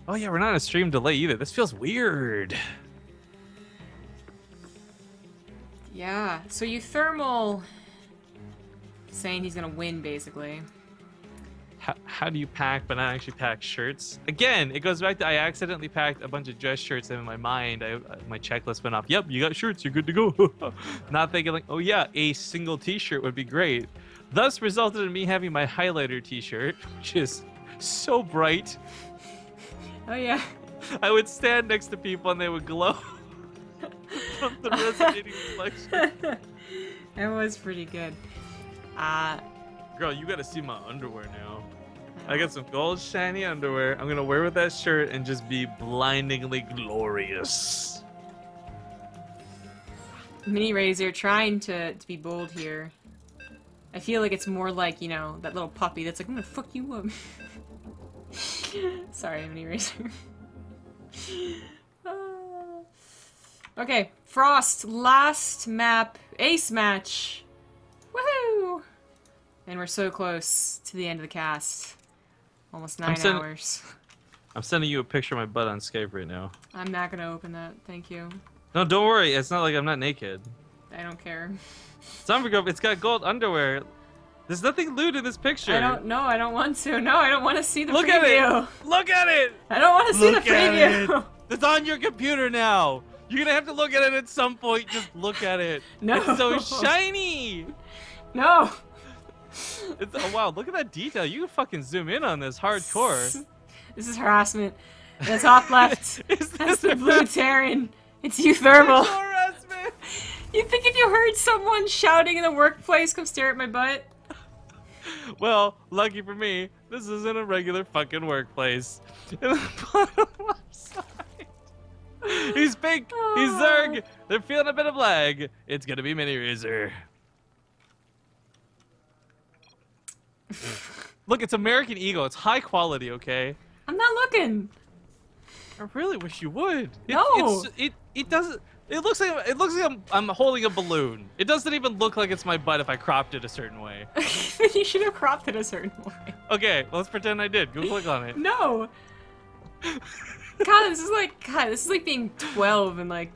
Oh yeah, we're not on a stream delay either. This feels weird.
Yeah, so Euthermal saying he's gonna win, basically.
How do you pack but not actually pack shirts? Again, it goes back to I accidentally packed a bunch of dress shirts, and in my mind, my checklist went off. Yep, you got shirts, you're good to go. Not thinking like, oh yeah, a single t-shirt would be great. Thus resulted in me having my highlighter t-shirt, which is so bright.
Oh yeah.
I would stand next to people and they would glow. From the resonating reflection.
That was pretty good.
Girl, you gotta see my underwear now. I got some gold shiny underwear. I'm gonna wear with that shirt and just be blindingly glorious.
Mini Razor trying to be bold here. I feel like it's more like, you know, that little puppy that's like, I'm gonna fuck you up. Sorry, Mini Razor. Okay, Frost, last map, ace match. Woohoo! And we're so close to the end of the cast. Almost 9 hours.
I'm sending you a picture of my butt on Skype right now.
I'm not gonna open that, thank you.
No, don't worry. It's not like I'm not naked.
I don't care.
It's got gold underwear. There's nothing lewd in this picture.
I don't want to. No, I don't want to see the
Look
preview.
at it! Look at it!
I don't want to see the preview.
It's on your computer now. You're gonna have to look at it at some point. Just look at it.
No.
It's so shiny.
No.
Oh wow, look at that detail. You can fucking zoom in on this hardcore.
This is harassment. And the top left. That's the blue Terran. It's Euthermal.
Harassment.
You think if you heard someone shouting in the workplace, come stare at my butt?
Well, lucky for me, this isn't a regular fucking workplace. In the bottom left side. He's pink. He's Zerg. They're feeling a bit of lag. It's gonna be Mini Razor. Look, it's American Eagle. It's high quality, okay?
I'm not looking.
I really wish you would.
No.
It doesn't. It looks like I'm holding a balloon. It doesn't even look like it's my butt if I cropped it a certain way.
You should have cropped it a certain way.
Okay, well, let's pretend I did. Go click on it.
No. God, this is like being 12 and like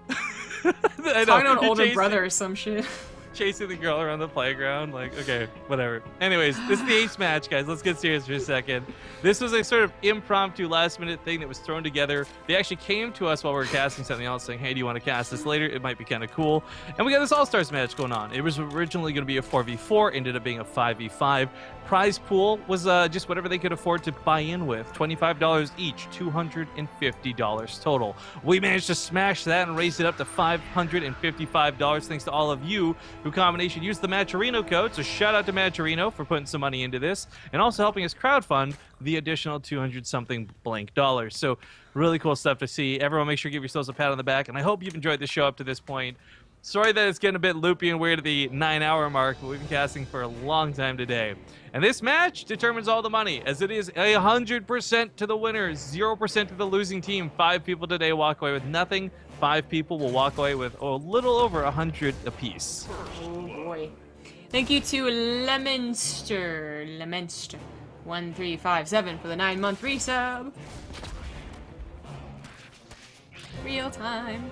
I know.
talking to an
You're
older brother or some shit.
Chasing the girl around the playground, like, okay, whatever. Anyways, this is the ace match, guys. Let's get serious for a second. This was a sort of impromptu last-minute thing that was thrown together. They actually came to us while we were casting something else, saying, hey, do you want to cast this later? It might be kind of cool. And we got this All-Stars match going on. It was originally going to be a 4v4, ended up being a 5v5. Prize pool was just whatever they could afford to buy in with. $25 each, $250 total. We managed to smash that and raise it up to $555 thanks to all of you who combination used the Matcherino code. So shout out to Matcherino for putting some money into this and also helping us crowdfund the additional 200-something blank dollars. So really cool stuff to see. Everyone make sure you give yourselves a pat on the back, and I hope you've enjoyed the show up to this point. Sorry that it's getting a bit loopy and weird at the 9-hour mark, but we've been casting for a long time today. And this match determines all the money, as it is 100% to the winner, 0% to the losing team. 5 people today walk away with nothing. 5 people will walk away with a little over 100 apiece.
Oh boy. Thank you to Lemonster 1357 for the 9-month resub. time.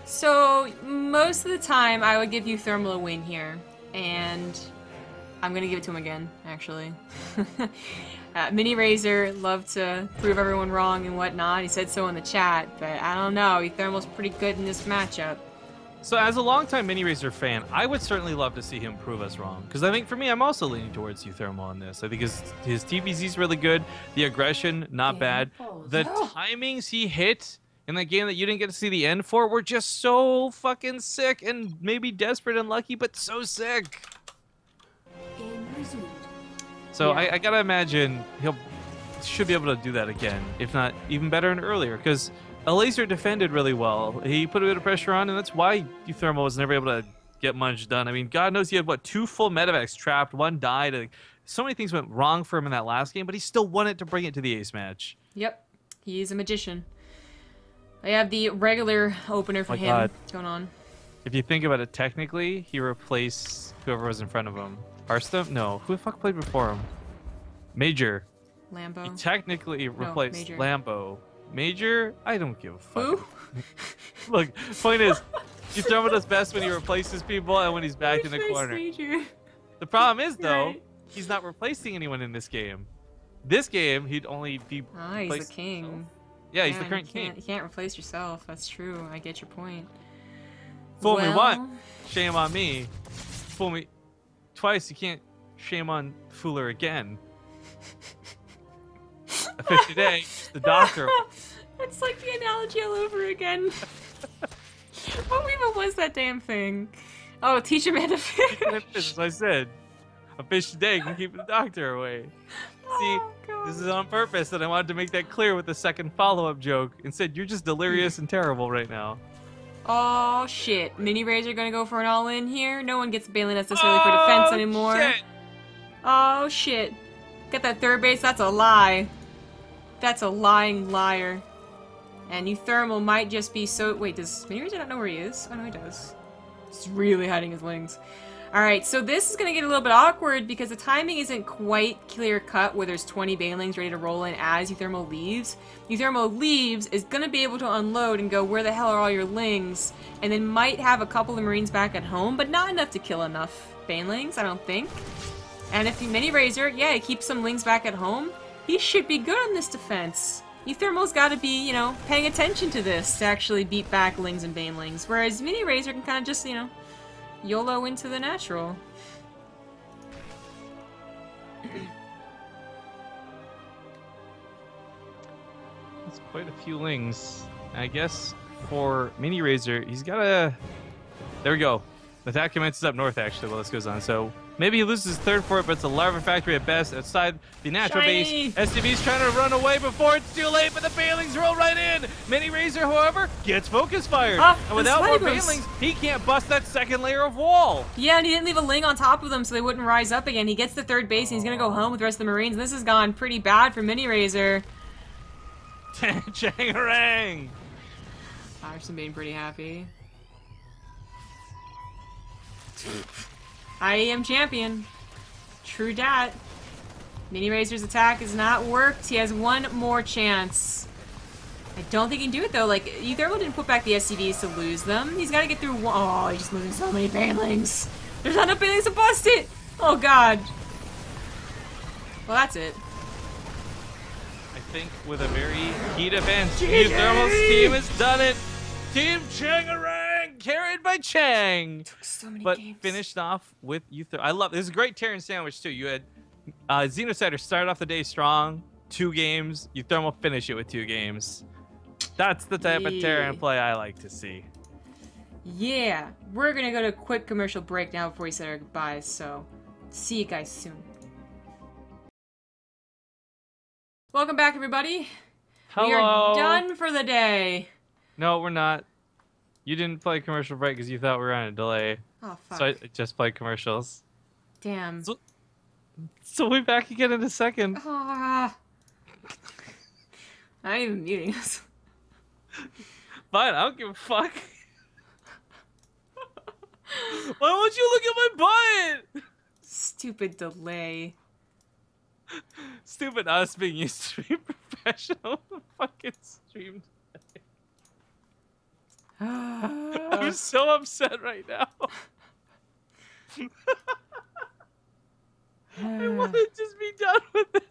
So, most of the time, I would give you Thermal a win here. And I'm gonna give it to him again, actually. Mini Razor loved to prove everyone wrong and whatnot. He said so in the chat, but I don't know. Thermal's pretty good in this matchup.
So as a longtime Mini Razor fan, I would certainly love to see him prove us wrong. Because I think for me, I'm also leaning towards Euthermal on this. I think his TBZ is really good. The aggression, not bad. The timings he hit in that game that you didn't get to see the end for were just so fucking sick and maybe desperate and lucky, but so sick. So
Yeah.
I gotta imagine should be able to do that again, if not even better and earlier, because a laser defended really well. He put a bit of pressure on, and that's why Euthermal was never able to get much done. I mean, God knows he had, what, 2 full medevacs trapped, 1 died. Like, so many things went wrong for him in that last game, but he still won it to bring it to the ace match.
Yep, he's a magician. I have the regular opener for
My
him
God.
going on.
If you think about it technically, he replaced whoever was in front of him. Hearthstone? No. Who the fuck played before him? Major. He
Lambo.
technically replaced
Major.
Lambo. Major? I don't give a fuck.
Who?
Look, point is, Euthermal does best when he replaces people and when he's back in the corner.
Major.
The problem is, though,
Right.
he's not replacing anyone in this game. This game, he'd only be
Ah, he's the
replacing
king.
himself. Yeah, he's the
Man,
current
you
king.
can't replace yourself. That's true. I get your point.
Fool me
Well,
once, shame on me. Fool me twice, you can't shame on fooler again. A fish a day, the doctor.
It's like the analogy all over again. What even was that damn thing? Oh, teach a man to fish.
That's what I said. A fish a day can keep the doctor away. See,
Oh, God.
this is on purpose, and I wanted to make that clear with the second follow-up joke. Instead, you're just delirious and terrible right now.
Oh shit. Mini Razor gonna go for an all-in here. No one gets Bailey necessarily for defense anymore.
Shit.
Oh shit. Get that third base, that's a lie. That's a lying liar. And Euthermal might just be so... Wait, does Mini Razor not know where he is? Oh no, he does. He's really hiding his wings. Alright, so this is gonna get a little bit awkward because the timing isn't quite clear-cut where there's 20 Bailings ready to roll in as Euthermal leaves. Euthermal leaves, is gonna be able to unload and go, where the hell are all your lings? And then might have a couple of Marines back at home, but not enough to kill enough Banelings, I don't think. And if Mini Razor, yeah, he keeps some lings back at home, he should be good on this defense. Euthermal's gotta be, you know, paying attention to this to actually beat back lings and Banelings, whereas Mini Razor can kind of just, you know, YOLO into the natural.
That's quite a few lings. I guess for Mini Razor, he's got a... There we go. The attack commences up north, actually, while this goes on. So maybe he loses his third for it, but it's a larva factory at best outside the natural
Shiny.
base. STV's trying to run away before it's too late, but the Banelings roll right in. Mini Razor, however, gets focus fired. And without more Banelings, he can't bust that second layer of wall.
Yeah, and he didn't leave a ling on top of them so they wouldn't rise up again. He gets the third base and he's gonna go home with the rest of the Marines. This has gone pretty bad for Mini Razor.
Changarang!
Patterson being pretty happy. I am champion. True dat. Mini Razor's attack has not worked. He has one more chance. I don't think he can do it though. Like, Euthermal didn't put back the SCVs to lose them. He's gotta get through one. Oh, he's just losing so many Banelings. There's not enough Banelings to bust it! Oh god. Well, that's it.
I think with a very key defense, Euthermal's team has done it. Team Changarang, carried by Chang.
So many
But
games.
finished off with Euthermal. I love this. Is a great Terran sandwich too. You had Xenocider start off the day strong, 2 games. Euthermal finish it with 2 games. That's the type of Terran play I like to see.
Yeah, we're gonna go to a quick commercial break now before we say our goodbyes, so see you guys soon. Welcome back, everybody.
Hello.
We are done for the day.
No, we're not. You didn't play commercial break because you thought we were on a delay.
Oh, fuck.
So I just played commercials.
Damn.
So we'll be back again in a second.
Ah. I'm not even muting us.
Fine, I don't give a fuck. Why won't you look at my butt?
Stupid delay.
Stupid us being used to be professional fucking stream. I'm so upset right now. I want to just be done with this.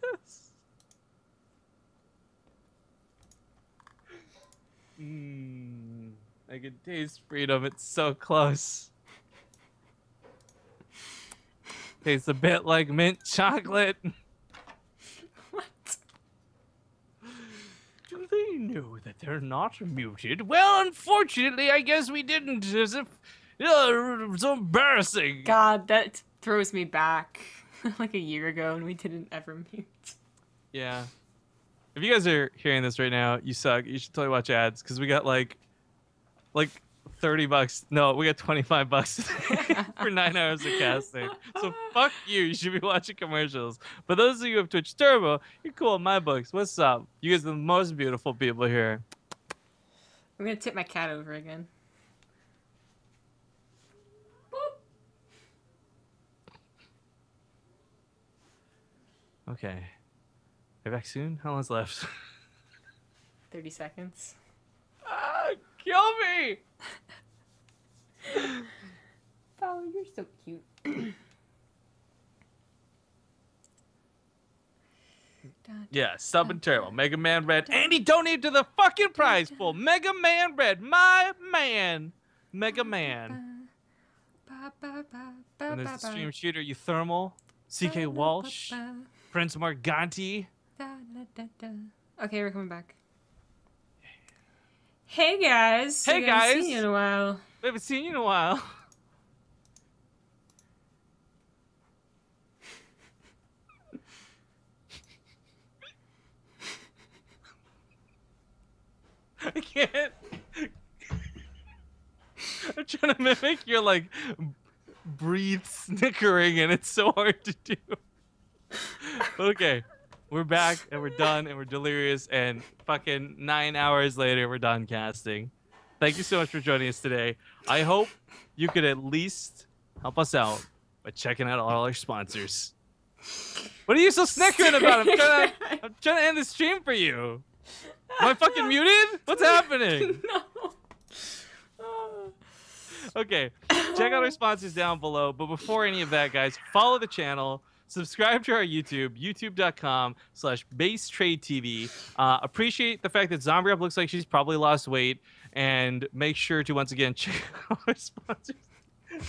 I can taste freedom. It's so close. Tastes a bit like mint chocolate.
What?
Do they know that they're not muted? Well, unfortunately, I guess we didn't. As if, it's so embarrassing.
God, that throws me back like a year ago when we didn't ever mute.
Yeah. If you guys are hearing this right now, you suck. You should totally watch ads because we got like $30. No, we got $25 for 9 hours of casting. So fuck you. You should be watching commercials. But those of you who have Twitch Turbo, you're cool in my books. What's up? You guys are the most beautiful people here.
I'm gonna tip my cat over again.
Okay. Are you back soon? How long's left?
30 seconds.
Ah, kill me!
Oh, you're so cute.
Yeah, sub and turbo. Mega Man Red. Andy, donate to the fucking prize pool. Mega Man Red. My man. Mega Man. And there's the stream shooter, you thermal. CK Walsh. Prince Morganti.
Okay, we're coming back. Hey guys.
Hey
We haven't
guys.
seen you in a while.
We haven't seen you in a while. I can't. I'm trying to mimic your like breathe snickering, and it's so hard to do. Okay, we're back and we're done and we're delirious, and fucking 9 hours later we're done casting. Thank you so much for joining us today. I hope you could at least help us out by checking out all our sponsors. What are you so snickering about? I'm trying to end the stream for you. Am I fucking muted? What's happening?
No.
Okay, check out our sponsors down below. But before any of that, guys, follow the channel. Subscribe to our YouTube, youtube.com/BaseTradeTV. Appreciate the fact that Zombie Up looks like she's probably lost weight. And make sure to, once again, check out our sponsors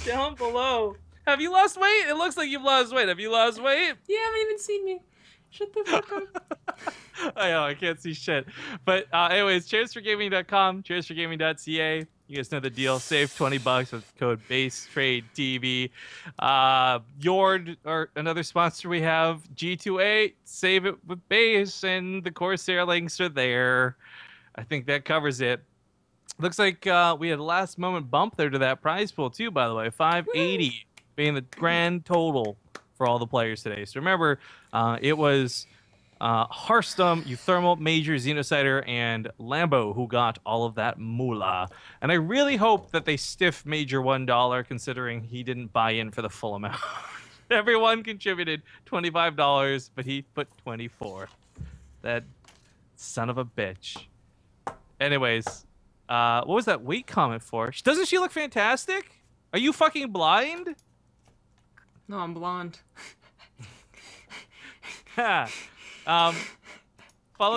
down below. Have you lost weight? It looks like you've lost weight. Have you lost weight?
You haven't even seen me. Shut the fuck up.
I know, I can't see shit. But anyways, cheersforgaming.com, cheersforgaming.ca. You guys know the deal. Save $20 with code BaseTradeTV. Yord, or another sponsor we have, G2A. Save it with Base, and the Corsair links are there. I think that covers it. Looks like we had a last moment bump there to that prize pool too, by the way. 580 being the grand total for all the players today. So remember, it was Hearthstone, Euthermal, Major, Xenocider, and Lambo who got all of that moolah. And I really hope that they stiff Major $1, considering he didn't buy in for the full amount. Everyone contributed $25, but he put 24. That son of a bitch. Anyways, what was that weight comment for? Doesn't she look fantastic? Are you fucking blind?
No, I'm blonde.
Follow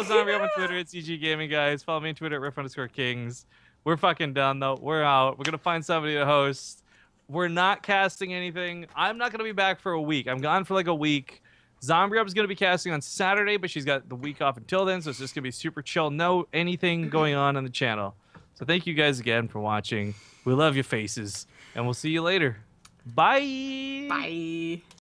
Zombie Up on Twitter at CG Gaming, guys. Follow me on Twitter at Riff_Kings. We're fucking done, though. We're out. We're going to find somebody to host. We're not casting anything. I'm not going to be back for a week. I'm gone for like a week. Zombie Up is going to be casting on Saturday, but she's got the week off until then, so it's just going to be super chill. No anything going on the channel. So thank you guys again for watching. We love your faces, and we'll see you later. Bye.
Bye.